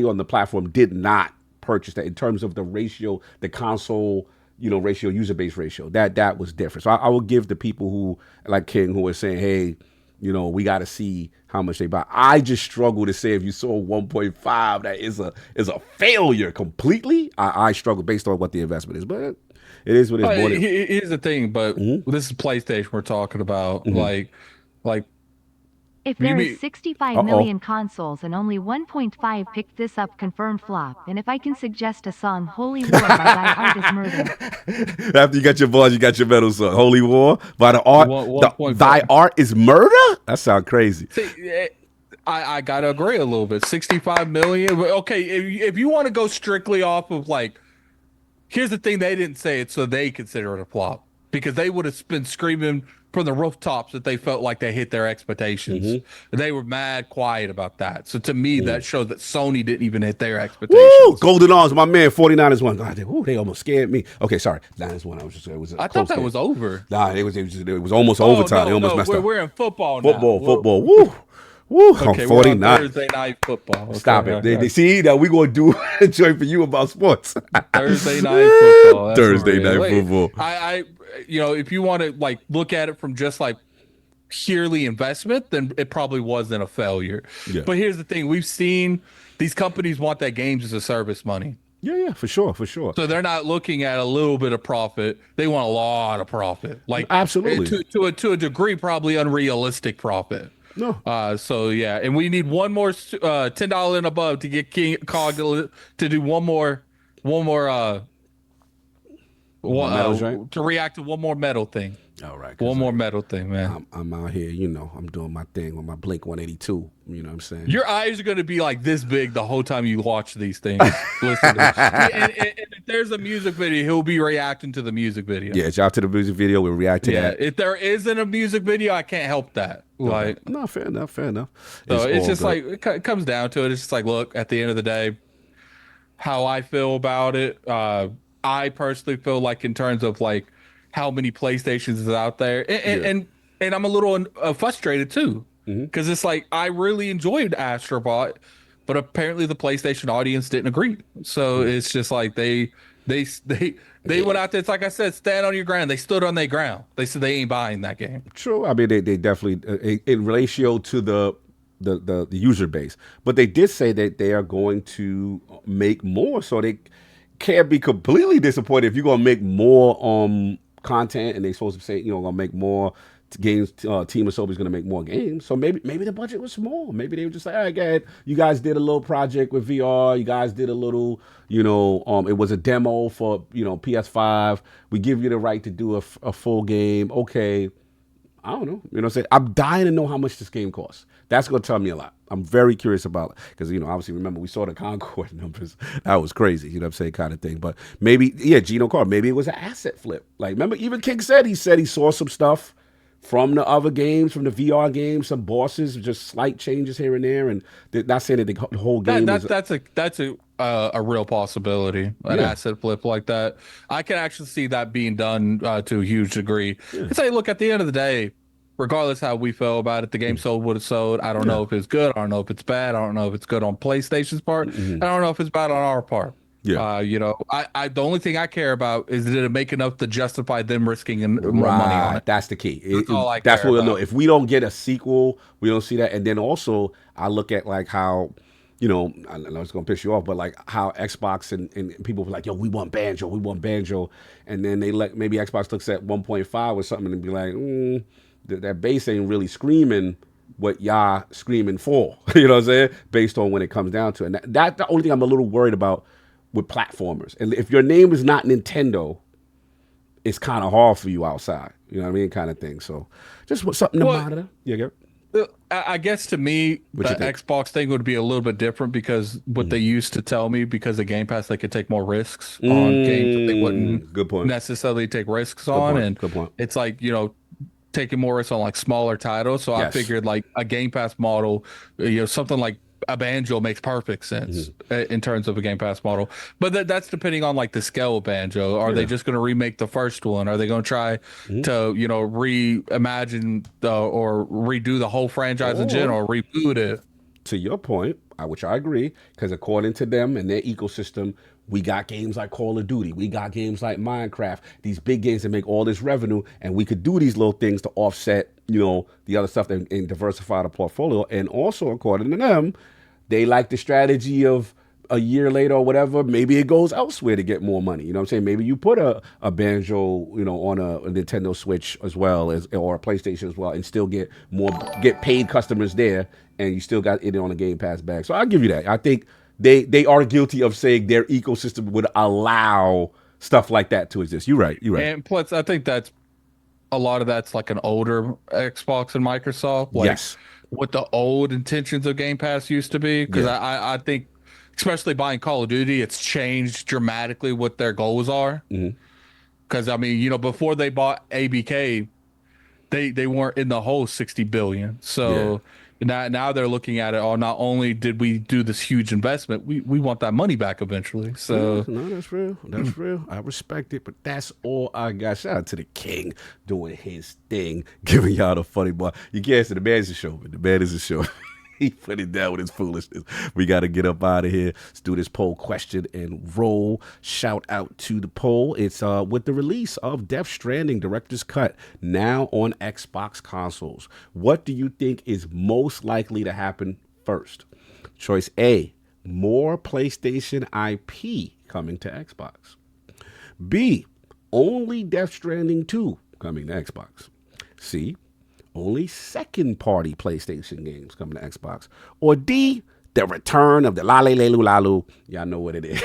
Speaker 6: on the platform did not purchase that in terms of the ratio, the console, ratio, user base ratio. That was different. So I will give the people who, like King, who are saying, hey, we got to see how much they buy. I just struggle to say if you sold 1.5, that is a failure completely. I struggle based on what the investment is, but it is what it is.
Speaker 4: Here's the thing, but this is PlayStation we're talking about. Like
Speaker 8: if there is 65 million consoles and only 1.5 picked this up, confirmed flop. And if I can suggest a song, Holy War by Thy Art is Murder.
Speaker 6: After you got your bars, you got your metal song. Holy War by the art. Thy Art is Murder? That sounds crazy.
Speaker 4: See, I gotta agree a little bit. 65 million. Okay, if you want to go strictly off of here's the thing, they didn't say it, so they consider it a flop because they would have been screaming from the rooftops that they felt like they hit their expectations. They were mad quiet about that. So to me, that showed that Sony didn't even hit their expectations.
Speaker 6: Woo! Golden Arms, my man, 49ers won. God, they almost scared me. Okay, sorry, Niners won.
Speaker 4: I thought that was over.
Speaker 6: Nah, it was almost overtime. They almost messed up.
Speaker 4: We're in football now.
Speaker 6: Football. Woo! Woo!
Speaker 4: Okay,
Speaker 6: 49.
Speaker 4: We're on Thursday night football. Okay,
Speaker 6: Stop it. They see that we gonna do a joint for you about sports.
Speaker 4: Thursday night football.
Speaker 6: Thursday night football.
Speaker 4: I if you want to look at it from just purely investment, then it probably wasn't a failure. Yeah. But here's the thing: we've seen these companies want that games as a service money.
Speaker 6: Yeah, for sure.
Speaker 4: So they're not looking at a little bit of profit; they want a lot of profit.
Speaker 6: Absolutely,
Speaker 4: to a degree, probably unrealistic profit.
Speaker 6: No.
Speaker 4: So yeah, and we need one more $10 and above to get King Cog to do one more to react to one more metal thing.
Speaker 6: All right.
Speaker 4: One more metal thing, man.
Speaker 6: I'm out here, I'm doing my thing with my Blink 182. You know what I'm saying?
Speaker 4: Your eyes are going to be this big the whole time you watch these things. Listen to and if there's a music video, he'll be reacting to the music video.
Speaker 6: Yeah, shout out to the music video. We'll react to that.
Speaker 4: If there isn't a music video, I can't help that.
Speaker 6: No, fair enough.
Speaker 4: So it's just good. It comes down to it. It's just look, at the end of the day, how I feel about it. I personally feel in terms of how many PlayStations is out there, and I'm a little frustrated too, because it's I really enjoyed Astrobot, but apparently the PlayStation audience didn't agree. So it's just they went out there. It's like I said, stand on your ground. They stood on their ground. They said they ain't buying that game.
Speaker 6: True. I mean, they definitely in ratio to the user base, but they did say that they are going to make more, so they can't be completely disappointed if you're gonna make more content, and they're supposed to say gonna make more games. Team Asobi's gonna make more games, so maybe the budget was small. Maybe they were just all right, guys, you guys did a little project with VR. You guys did a little, it was a demo for PS5. We give you the right to do a full game. Okay, I don't know. You know what I'm saying? I'm dying to know how much this game costs. That's going to tell me a lot. I'm very curious about it because, obviously, remember, we saw the Concord numbers. That was crazy, you know what I'm saying, kind of thing. But maybe, Gino Carr, maybe it was an asset flip. Remember, even King said he saw some stuff from the other games, from the VR games, some bosses, just slight changes here and there. And not saying that the whole game
Speaker 4: that's a real possibility, an asset flip like that. I can actually see that being done to a huge degree. Say, look, at the end of the day, regardless how we feel about it, the game sold what it sold. I don't know if it's good. I don't know if it's bad. I don't know if it's good on PlayStation's part. I don't know if it's bad on our part.
Speaker 6: Yeah.
Speaker 4: The only thing I care about is, did it make enough to justify them risking more money on it?
Speaker 6: That's the key.
Speaker 4: That's
Speaker 6: what we'll know. If we don't get a sequel, we don't see that. And then also, I look at how you know, I know it's gonna piss you off, but like how Xbox and people were like, yo, we want Banjo, and then they let maybe Xbox looks at 1.5 or something and be like, that bass ain't really screaming what y'all screaming for, you know what I'm saying? Based on when it comes down to it. And that's the only thing I'm a little worried about with platformers. And if your name is not Nintendo, it's kind of hard for you outside, you know what I mean, kind of thing. So just something to monitor. Yeah, Gary?
Speaker 4: I guess to me, the Xbox thing would be a little bit different because what they used to tell me, because of Game Pass, they could take more risks on games that they wouldn't necessarily take risks on.
Speaker 6: Good point.
Speaker 4: It's like, you know, taking more risks on like smaller titles. So I figured like a Game Pass model, you know, something like a Banjo makes perfect sense in terms of a Game Pass model. But that's depending on like the scale of Banjo. Are they just going to remake the first one? Are they going to try to, you know, reimagine or redo the whole franchise in general, or reboot it?
Speaker 6: To your point, which I agree, because according to them and their ecosystem, we got games like Call of Duty. We got games like Minecraft, these big games that make all this revenue, and we could do these little things to offset, you know, the other stuff and diversify the portfolio. And also, according to them, they like the strategy of a year later or whatever, maybe it goes elsewhere to get more money. You know what I'm saying? Maybe you put a Banjo, you know, on a Nintendo Switch as well as, or a PlayStation as well, and still get paid customers there, and you still got it on a Game Pass bag. So I'll give you that. I think they are guilty of saying their ecosystem would allow stuff like that to exist. You're right.
Speaker 4: And plus, I think that's a lot of that's like an older Xbox and Microsoft. Like what the old intentions of Game Pass used to be. Because I think, especially buying Call of Duty, it's changed dramatically what their goals are. Because, I mean, you know, before they bought ABK, they weren't in the whole 60 billion. So now they're looking at it, not only did we do this huge investment, we want that money back eventually. So
Speaker 6: no, that's real. That's real. I respect it, but that's all I got. Shout out to the king doing his thing, giving y'all the funny boy. You can't say the man is a show, but the man is a show. He put it down with his foolishness. We got to get up out of here. Let's do this poll question and roll. Shout out to the poll. It's with the release of Death Stranding Director's Cut now on Xbox consoles. What do you think is most likely to happen first? Choice A, more PlayStation IP coming to Xbox. B, only Death Stranding 2 coming to Xbox. C, only second-party PlayStation games coming to Xbox. Or D, the return of the Lalu. Y'all know what it is.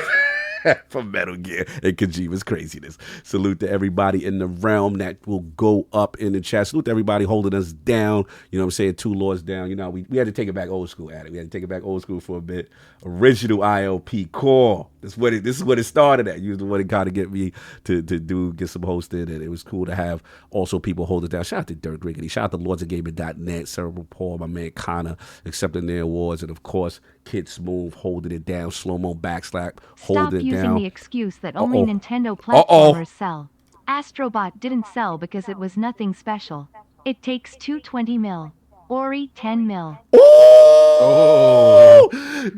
Speaker 6: From Metal Gear and Kojima's craziness. Salute to everybody in the realm that will go up in the chat. Salute to everybody holding us down. You know what I'm saying? 2 lords down. You know, we had to take it back old school at it. We had to take it back old school for a bit. Original ILP core. This is what it started at. You was the one that kind of get me to get some hosting, and it was cool to have also people hold it down. Shout out to Dirk Riggedy. Shout out to LordsOfGaming.net, Cerebral Paul, my man Connor, accepting their awards, and of course, Kid Smooth holding it down, Slow-Mo Backslap holding it down.
Speaker 8: Stop using the excuse that only Nintendo platformers sell. Astrobot didn't sell because it was nothing special. It takes 220 mil. Ori 10 mil.
Speaker 6: Oh,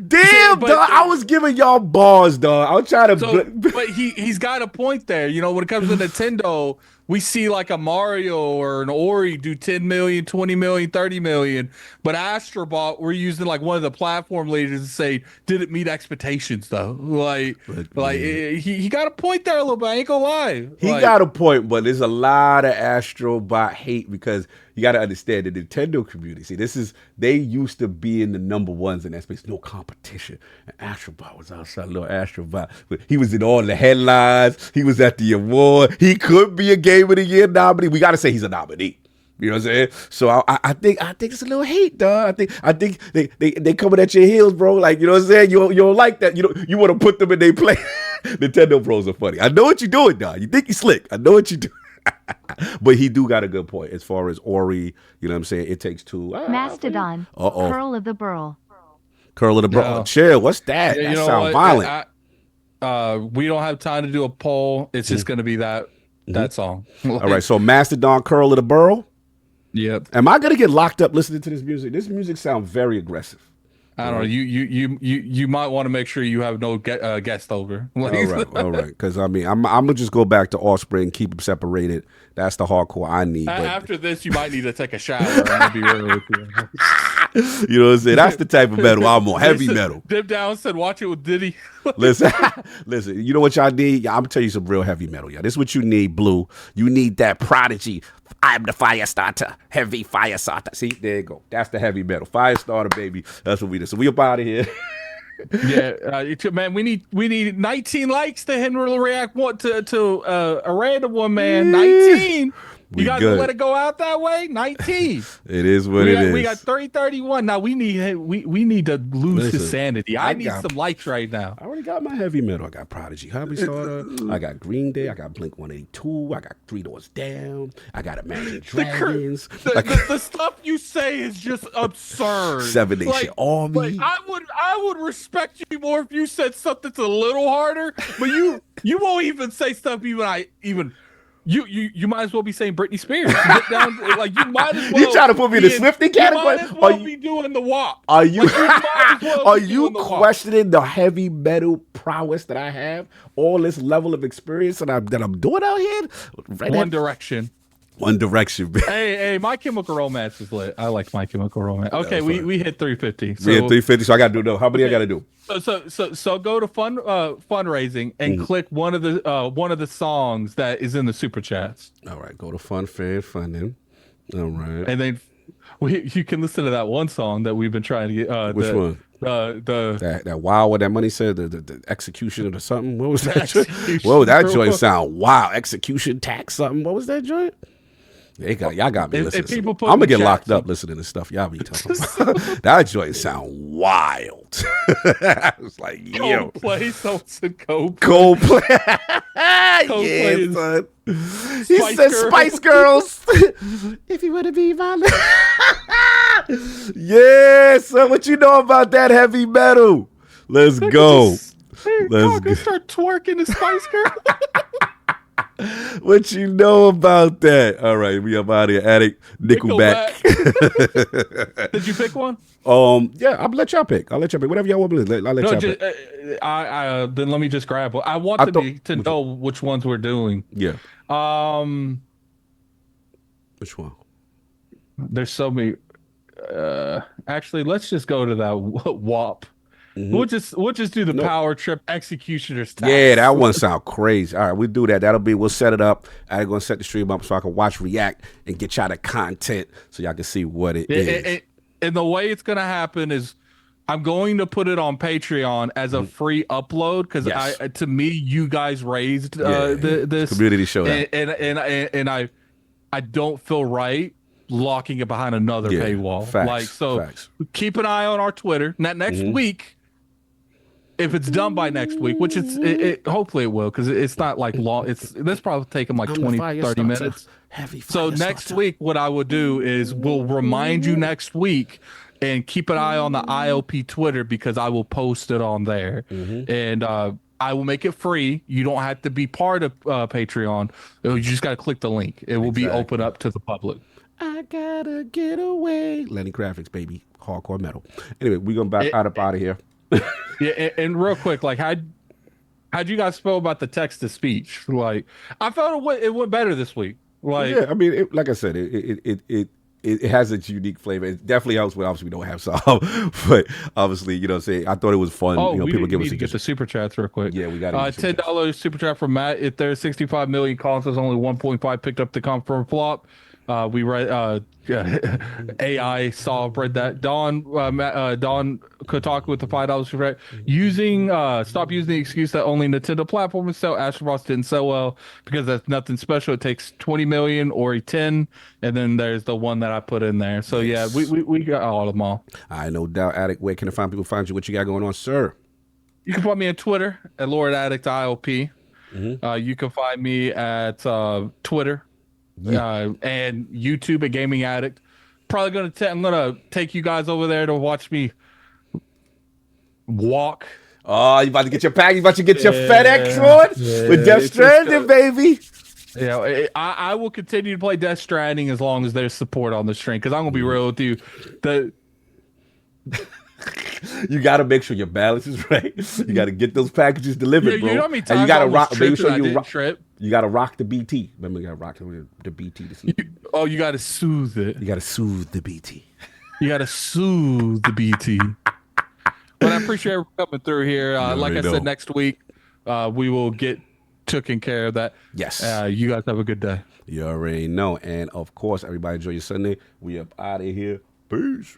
Speaker 6: damn, dog! I was giving y'all bars, dog. I was trying to.
Speaker 4: But he's got a point there. You know, when it comes to Nintendo, we see like a Mario or an Ori do 10 million, 20 million, 30 million. But Astrobot, we're using like one of the platform leaders to say, did it meet expectations though? He got a point there a little bit. I ain't gonna lie.
Speaker 6: He got a point, but there's a lot of Astrobot hate because you got to understand the Nintendo community. See, they used to being the number ones in that space. No competition. And Astrobot was outside, little Astrobot. But he was in all the headlines. He was at the award. He could be a Game of the Year nominee. We got to say he's a nominee. You know what I'm saying? So I think it's a little hate, dog. I think they coming at your heels, bro. Like, you know what I'm saying? You don't like that. You want to put them in their place. Nintendo pros are funny. I know what you're doing, dog. You think you slick. I know what you do. But he do got a good point as far as Ori. You know what I'm saying? It takes 2.
Speaker 8: Mastodon. Curl of the Burl.
Speaker 6: Curl of the Burl. Chill. What's that? That sounds violent.
Speaker 4: We don't have time to do a poll. It's just going to be that song.
Speaker 6: All right. So Mastodon, Curl of the Burl.
Speaker 4: Yep.
Speaker 6: Am I going to get locked up listening to this music? This music sounds very aggressive.
Speaker 4: I don't know. You might want to make sure you have no guest over.
Speaker 6: All right. Because I mean, I'm gonna just go back to Offspring, keep them separated. That's the hardcore I need.
Speaker 4: After this, you might need to take a shower. I'm gonna be real with you.
Speaker 6: You know what I'm saying? That's the type of metal I'm on. Heavy metal.
Speaker 4: Dip Down said, watch it with Diddy.
Speaker 6: Listen, you know what y'all need? I'm gonna tell you some real heavy metal, y'all. This is what you need, Blue. You need that Prodigy. I'm the fire starter. Heavy fire starter. See, there you go. That's the heavy metal. Fire starter, baby. That's what we do. So we up out of here.
Speaker 4: Man, we need 19 likes to Henry react to a random one, man. 19. You guys gonna let it go out that way? 19.
Speaker 6: It is what it is.
Speaker 4: We got 331. Now we need to lose his sanity. I need some likes right now.
Speaker 6: I already got my heavy metal. I got Prodigy, Heavy Starter. I got Green Day. I got Blink 182. I got 3 Doors Down. I got Imagine Dragons.
Speaker 4: The stuff you say is just absurd.
Speaker 6: 7 Nation Army.
Speaker 4: I would respect you more if you said something that's a little harder. But you won't even say stuff even. You might as well be saying Britney Spears. Get down, like you might as well.
Speaker 6: You trying to put me in the Swiftie category?
Speaker 4: You might as well be doing the WAP.
Speaker 6: Are you questioning the heavy metal prowess that I have? All this level of experience that I'm doing out here?
Speaker 4: One Direction.
Speaker 6: One Direction.
Speaker 4: Hey, My Chemical Romance is lit. I like My Chemical Romance. Okay, we hit 350.
Speaker 6: We hit 350. So I got to do how many I got to do?
Speaker 4: So go to fundraising and click one of the songs that is in the super chats.
Speaker 6: All right, go to funding. All right,
Speaker 4: and then you can listen to that one song that we've been trying to get.
Speaker 6: Which one? That wow, what that money said, the execution or something. What was that? Whoa, that joint sound wow. Execution tax something. What was that joint? Y'all got me listening. I'm gonna get locked up listening to stuff y'all be talking about. That joint sound wild. I was like, yo,
Speaker 4: Coldplay,
Speaker 6: Coldplay. Yeah, son. He said Spice Girls. If you want to be my yeah, son. What you know about that heavy metal? Let's go.
Speaker 4: Let's go. Start twerking the Spice Girl.
Speaker 6: What you know about that? All right, we up out of here. Addict, Nickelback.
Speaker 4: Did you pick one?
Speaker 6: Yeah, I'll let y'all pick. Whatever y'all want to play. I'll let y'all pick.
Speaker 4: Then let me just grab one. I want to know which ones we're doing.
Speaker 6: Yeah. Which one?
Speaker 4: There's so many. Actually, let's just go to that WAP. Mm-hmm. We'll just do the Power Trip Executioner's Tax.
Speaker 6: Yeah, that one sound crazy. All right, we'll do that. We'll set it up. I'm going to set the stream up so I can watch, react, and get y'all the content so y'all can see what it is.
Speaker 4: And the way it's going to happen is I'm going to put it on Patreon as a free upload because to me, you guys raised this
Speaker 6: community show.
Speaker 4: And I don't feel right locking it behind another paywall.
Speaker 6: Facts.
Speaker 4: Keep an eye on our Twitter. Next week, if it's done by next week, which hopefully it will, because it's not like long. This probably take them like 20-30 minutes. So next week, what I would do is we'll remind you next week and keep an eye on the ILP Twitter because I will post it on there. And I will make it free. You don't have to be part of Patreon. You just got to click the link. It will be open up to the public.
Speaker 6: I gotta get away. Lenny Graphics, baby. Hardcore metal. Anyway, we're going to back out of here.
Speaker 4: Yeah, and real quick, like how'd you guys feel about the text to speech? Like, I felt it went better this week. Like,
Speaker 6: yeah, I mean, like I said, it has its unique flavor. It definitely helps when obviously we don't have some, but obviously, you know, I thought it was fun. People give us
Speaker 4: to get the super chats real quick.
Speaker 6: Yeah, we got
Speaker 4: $10 super chat from Matt. If there's 65 million consoles, only 1.5 picked up the confirmed flop. We read AI read that. Don Kotaku with the $5 super chat. Stop using the excuse that only Nintendo platforms sell. Astrobot didn't sell well because that's nothing special. It takes 20 million or a 10, and then there's the one that I put in there. So yeah, we got all of them all.
Speaker 6: I no doubt. Addict, where can find you? What you got going on, sir?
Speaker 4: You can find me on Twitter at Lord Addict ILP. You can find me at Twitter. And YouTube at Gaming Addict. Probably I'm gonna take you guys over there to watch me walk.
Speaker 6: Oh, you about to get your pack? You about to get your FedEx on with DeathStranding, baby?
Speaker 4: Yeah, I will continue to play DeathStranding as long as there's support on the stream. Because I'm gonna be real with you,
Speaker 6: you got to make sure your balance is right. You got to get those packages delivered, bro.
Speaker 4: You know how many times
Speaker 6: and you got to rock. Make sure
Speaker 4: you rock.
Speaker 6: You got to rock the BT. Remember, you got to rock the BT.
Speaker 4: You got to soothe it.
Speaker 6: You got to soothe the BT.
Speaker 4: You got to soothe the BT. But I appreciate everyone coming through here. Like I said, next week we will get taken care of that.
Speaker 6: Yes.
Speaker 4: You guys have a good day.
Speaker 6: You already know. And of course, everybody enjoy your Sunday. We up out of here. Peace.